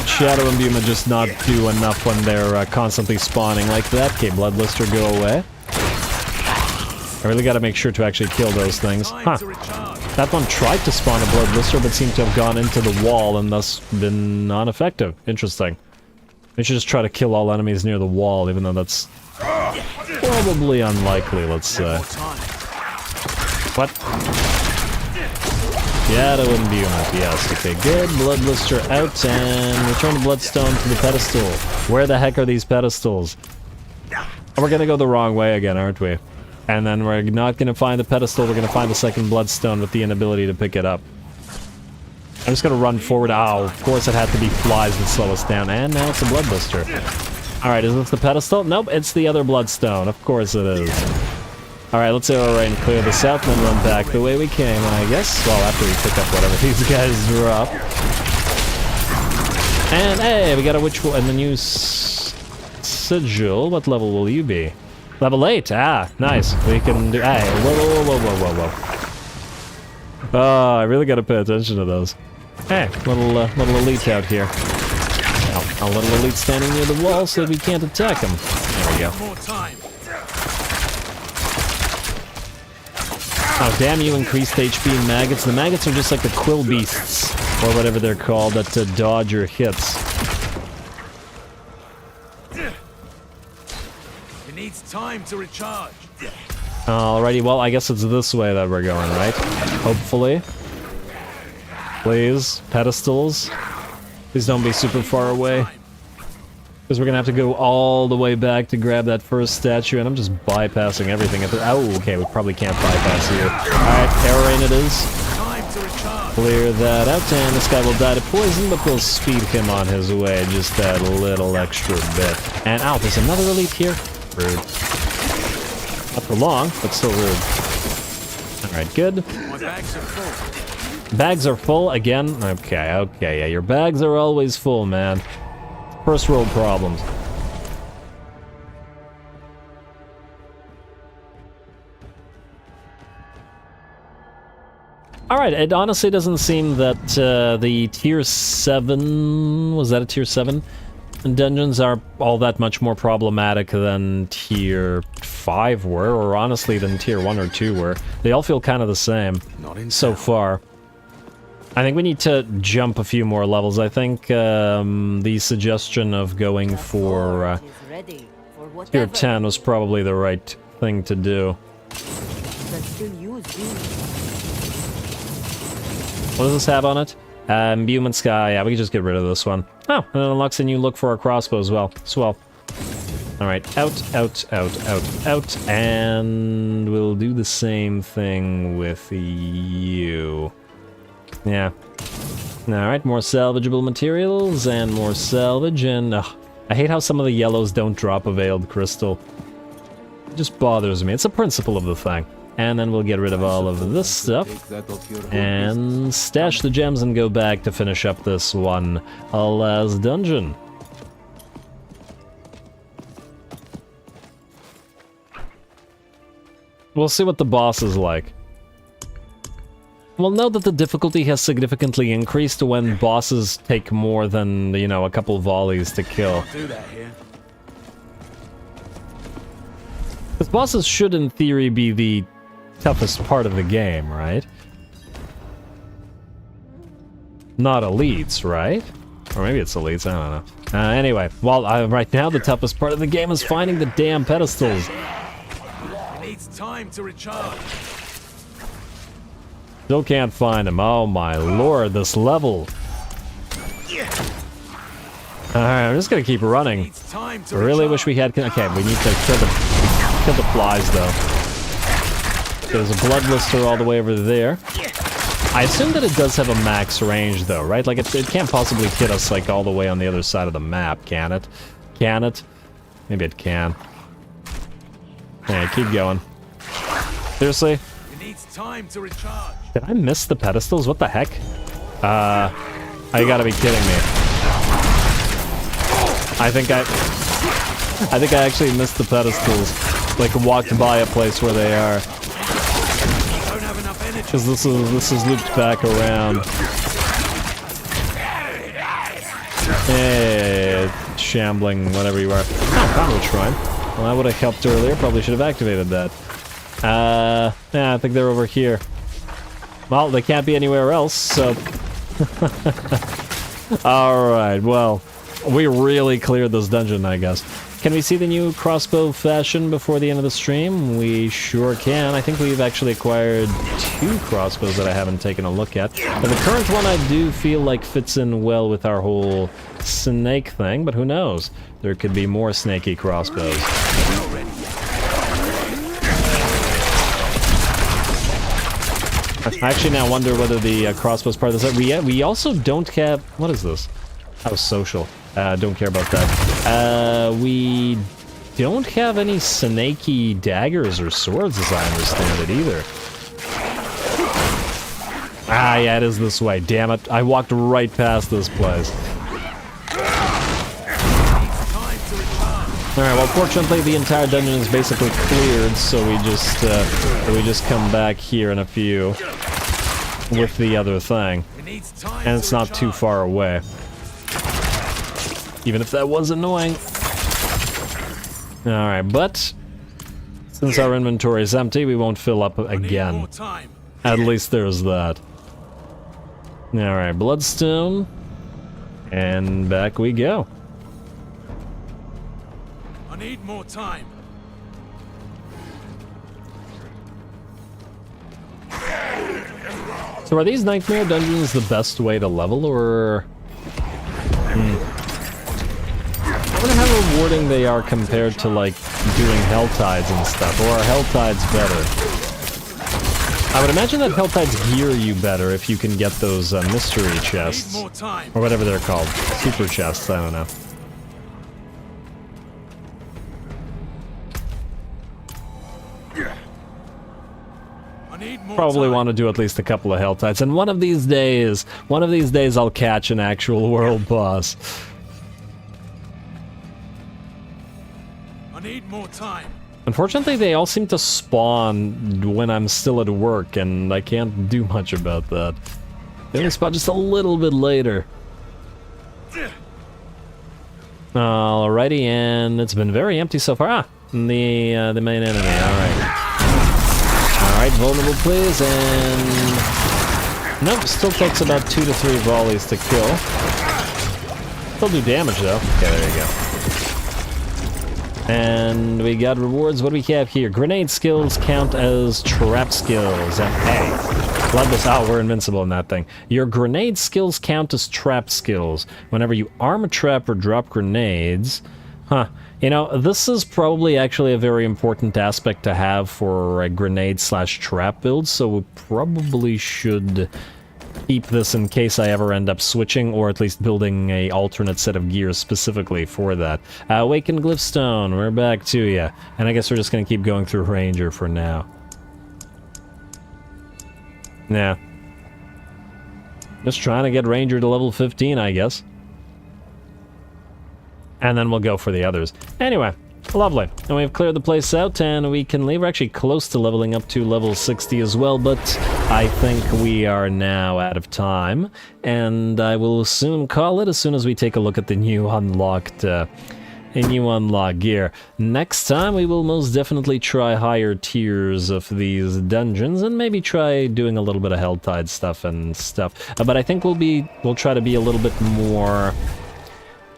Shadow imbuement just not do enough when they're constantly spawning like that. Okay, Bloodlister, go away. I really gotta make sure to actually kill those things. Huh. That one tried to spawn a Bloodlister, but seemed to have gone into the wall and thus been non-effective. Interesting. We should just try to kill all enemies near the wall, even though that's probably unlikely, let's say. What? Shadow imbuement, yes. Okay, good. Bloodlister out, and return the Bloodstone to the pedestal. Where the heck are these pedestals? Oh, we're gonna go the wrong way again, aren't we? And then we're not going to find the pedestal, we're going to find the second bloodstone with the inability to pick it up. I'm just going to run forward. Oh, of course it had to be flies that slow us down. And now it's a bloodlister. Alright, is this the pedestal? Nope, it's the other bloodstone. Of course it is. Alright, let's arrow rain clear this out and then run back the way we came, I guess. Well, after we pick up whatever these guys drop. And hey, we got a witch and the new sigil. What level will you be? Level 8, nice. We can do, whoa. Oh, I really gotta pay attention to those. Hey, little elite out here. Oh, a little elite standing near the wall so we can't attack him. There we go. Oh, damn you, increased HP and maggots. The maggots are just like the quill beasts, or whatever they're called, that dodge your hits. time to recharge. Alrighty, well, I guess it's this way that we're going, right? Hopefully. Please, pedestals. Please don't be super far away. Because we're gonna have to go all the way back to grab that first statue, and I'm just bypassing everything. Oh, okay, we probably can't bypass here. Alright, air rain it is. Clear that out, and this guy will die to poison, but we'll speed him on his way just that little extra bit. And ow, there's another elite here? Rude. Not for long, but still rude. Alright, good. My bags are full. Bags are full again? Okay, yeah, your bags are always full, man. First world problems. Alright, it honestly doesn't seem that the tier 7... was that a tier 7? Dungeons are all that much more problematic than tier 5 were, or honestly than tier 1 or 2 were. They all feel kind of the same so far. I think we need to jump a few more levels. I think the suggestion of going for tier 10 was probably the right thing to do. What does this have on it? Human Sky. Yeah, we can just get rid of this one. Oh, and it unlocks a new look for our crossbow as well. Swell. Alright, out. And we'll do the same thing with you. Yeah. Alright, more salvageable materials and more salvage, and I hate how some of the yellows don't drop a veiled crystal. It just bothers me. It's a principle of the thing. And then we'll get rid of all of this stuff and stash the gems and go back to finish up this one last dungeon. We'll see what the boss is like. We'll know that the difficulty has significantly increased when bosses take more than, you know, a couple volleys to kill. Do that here. Because bosses should, in theory, be the toughest part of the game, right? Not elites, right? Or maybe it's elites, I don't know. Anyway, well, right now the toughest part of the game is finding the damn pedestals. It needs time to recharge. Still can't find them. Oh my lord, this level. Alright, I'm just gonna keep running. I really wish we had... Okay, we need to kill the flies, though. There's a blood blister all the way over there. I assume that it does have a max range, though, right? Like, it can't possibly hit us, like, all the way on the other side of the map, can it? Can it? Maybe it can. Yeah, keep going. Seriously? It needs time to recharge. Did I miss the pedestals? What the heck? I gotta be kidding me. I think I actually missed the pedestals. Like, walked by a place where they are. Because this is looped back around. Hey, shambling, whatever you are. Oh, Conduit Shrine. Well, that would have helped earlier. Probably should have activated that. Yeah, I think they're over here. Well, they can't be anywhere else, so... Alright, well, we really cleared this dungeon, I guess. Can we see the new crossbow fashion before the end of the stream? We sure can. I think we've actually acquired 2 crossbows that I haven't taken a look at. But the current one I do feel like fits in well with our whole snake thing, but who knows? There could be more snaky crossbows. I actually now wonder whether the crossbow's part of this. We also don't have... What is this? Oh, social. Don't care about that. We don't have any snaky daggers or swords, as I understand it, either. Ah, yeah, it is this way. Damn it. I walked right past this place. Alright, well, fortunately, the entire dungeon is basically cleared, so we just come back here in a few with the other thing. And it's not too far away. Even if that was annoying. Alright, but since our inventory is empty, we won't fill up again. At least there's that. Alright, Bloodstone. And back we go. I need more time. So are these nightmare dungeons the best way to level, or... I wonder how rewarding they are compared to, like, doing Helltides and stuff, or are Helltides better? I would imagine that Helltides gear you better if you can get those mystery chests. Or whatever they're called. Super chests, I don't know. Probably want to do at least a couple of Helltides, and one of these days I'll catch an actual world boss. I need more time. Unfortunately, they all seem to spawn when I'm still at work, and I can't do much about that. They only spawn just a little bit later. Alrighty, and it's been very empty so far. Ah, the main enemy, alright. Alright, vulnerable please, and... Nope, still takes about 2 to 3 volleys to kill. Still do damage though. Okay, there you go. And we got rewards. What do we have here? Grenade skills count as trap skills. And hey, love this. Oh, we're invincible in that thing. Your grenade skills count as trap skills. Whenever you arm a trap or drop grenades... Huh. You know, this is probably actually a very important aspect to have for a grenade/trap build, so we probably should keep this in case I ever end up switching, or at least building a alternate set of gears specifically for that. Awakened Glyphstone, we're back to you. And I guess we're just gonna keep going through Ranger for now. Yeah. Just trying to get Ranger to level 15, I guess. And then we'll go for the others. Anyway, lovely. And we've cleared the place out, and we can leave. We're actually close to leveling up to level 60 as well, but I think we are now out of time. And I will soon call it as soon as we take a look at the new unlocked gear. Next time, we will most definitely try higher tiers of these dungeons, and maybe try doing a little bit of Helltide stuff and stuff. But I think we'll try to be a little bit more...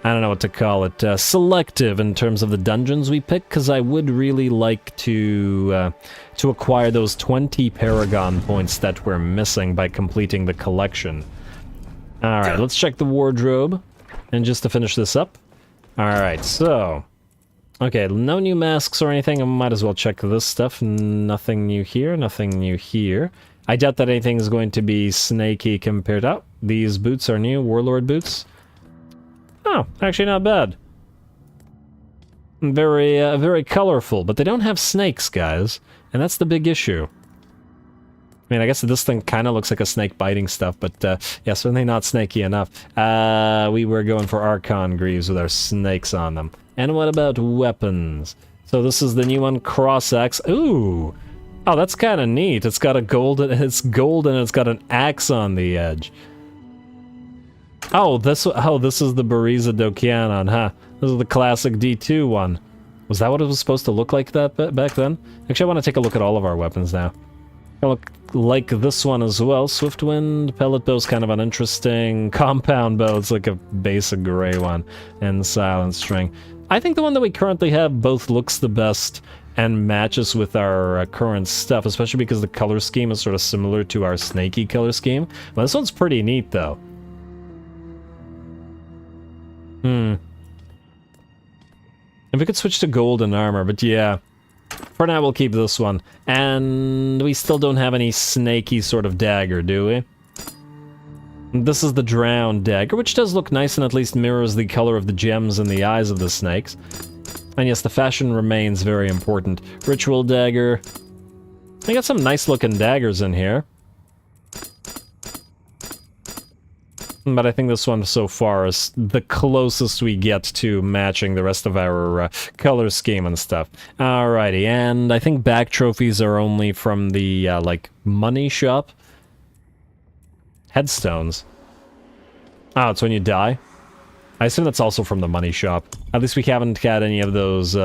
I don't know what to call it, selective in terms of the dungeons we pick, because I would really like to acquire those 20 Paragon points that we're missing by completing the collection. Alright, let's check the wardrobe, and just to finish this up. Alright, so... Okay, no new masks or anything, I might as well check this stuff. Nothing new here, nothing new here. I doubt that anything is going to be snaky compared... Oh, these boots are new, Warlord boots. Oh, actually not bad. Very, very colorful, but they don't have snakes, guys. And that's the big issue. I mean, I guess this thing kind of looks like a snake biting stuff, but yeah, certainly not snaky enough. We were going for Archon Greaves with our snakes on them. And what about weapons? So this is the new one, Cross Axe. Ooh! Oh, that's kind of neat. It's got a golden, it's gold and it's got an axe on the edge. Oh, this is the Bariza Dokyanon, huh? This is the classic D2 one. Was that what it was supposed to look like that back then? Actually, I want to take a look at all of our weapons now. They look like this one as well. Swiftwind, Pellet Bow's kind of an interesting. Compound Bow, it's like a basic gray one. And Silent String. I think the one that we currently have both looks the best and matches with our current stuff, especially because the color scheme is sort of similar to our snaky color scheme. Well, this one's pretty neat, though. If we could switch to golden armor, but yeah. For now, we'll keep this one. And we still don't have any snaky sort of dagger, do we? This is the Drowned dagger, which does look nice and at least mirrors the color of the gems in the eyes of the snakes. And yes, the fashion remains very important. Ritual dagger. We got some nice looking daggers in here. But I think this one so far is the closest we get to matching the rest of our color scheme and stuff. Alrighty, and I think back trophies are only from the, like, money shop. Headstones. Oh, it's when you die? I assume that's also from the money shop. At least we haven't had any of those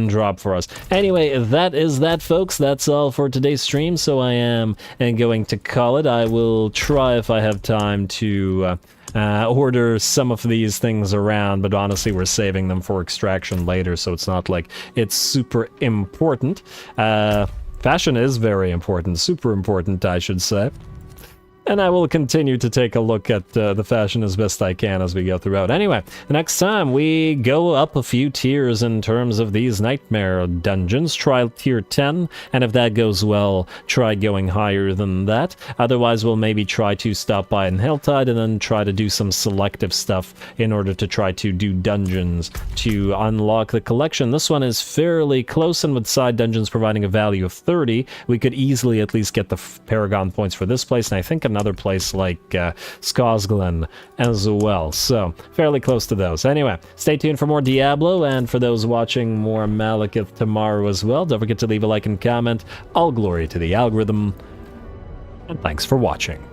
drop for us. Anyway, that is that, folks. That's all for today's stream, so I am going to call it. I will try, if I have time, to order some of these things around, but honestly, we're saving them for extraction later, so it's not like it's super important. Fashion is very important. Super important, I should say. And I will continue to take a look at the fashion as best I can as we go throughout. Anyway, the next time we go up a few tiers in terms of these nightmare dungeons. Try tier 10, and if that goes well, try going higher than that. Otherwise, we'll maybe try to stop by in Helltide and then try to do some selective stuff in order to try to do dungeons to unlock the collection. This one is fairly close, and with side dungeons providing a value of 30, we could easily at least get the Paragon points for this place, and I think another place like Skosglen as well. So, fairly close to those. Anyway, stay tuned for more Diablo, and for those watching more Malekith tomorrow as well, don't forget to leave a like and comment. All glory to the algorithm, and thanks for watching.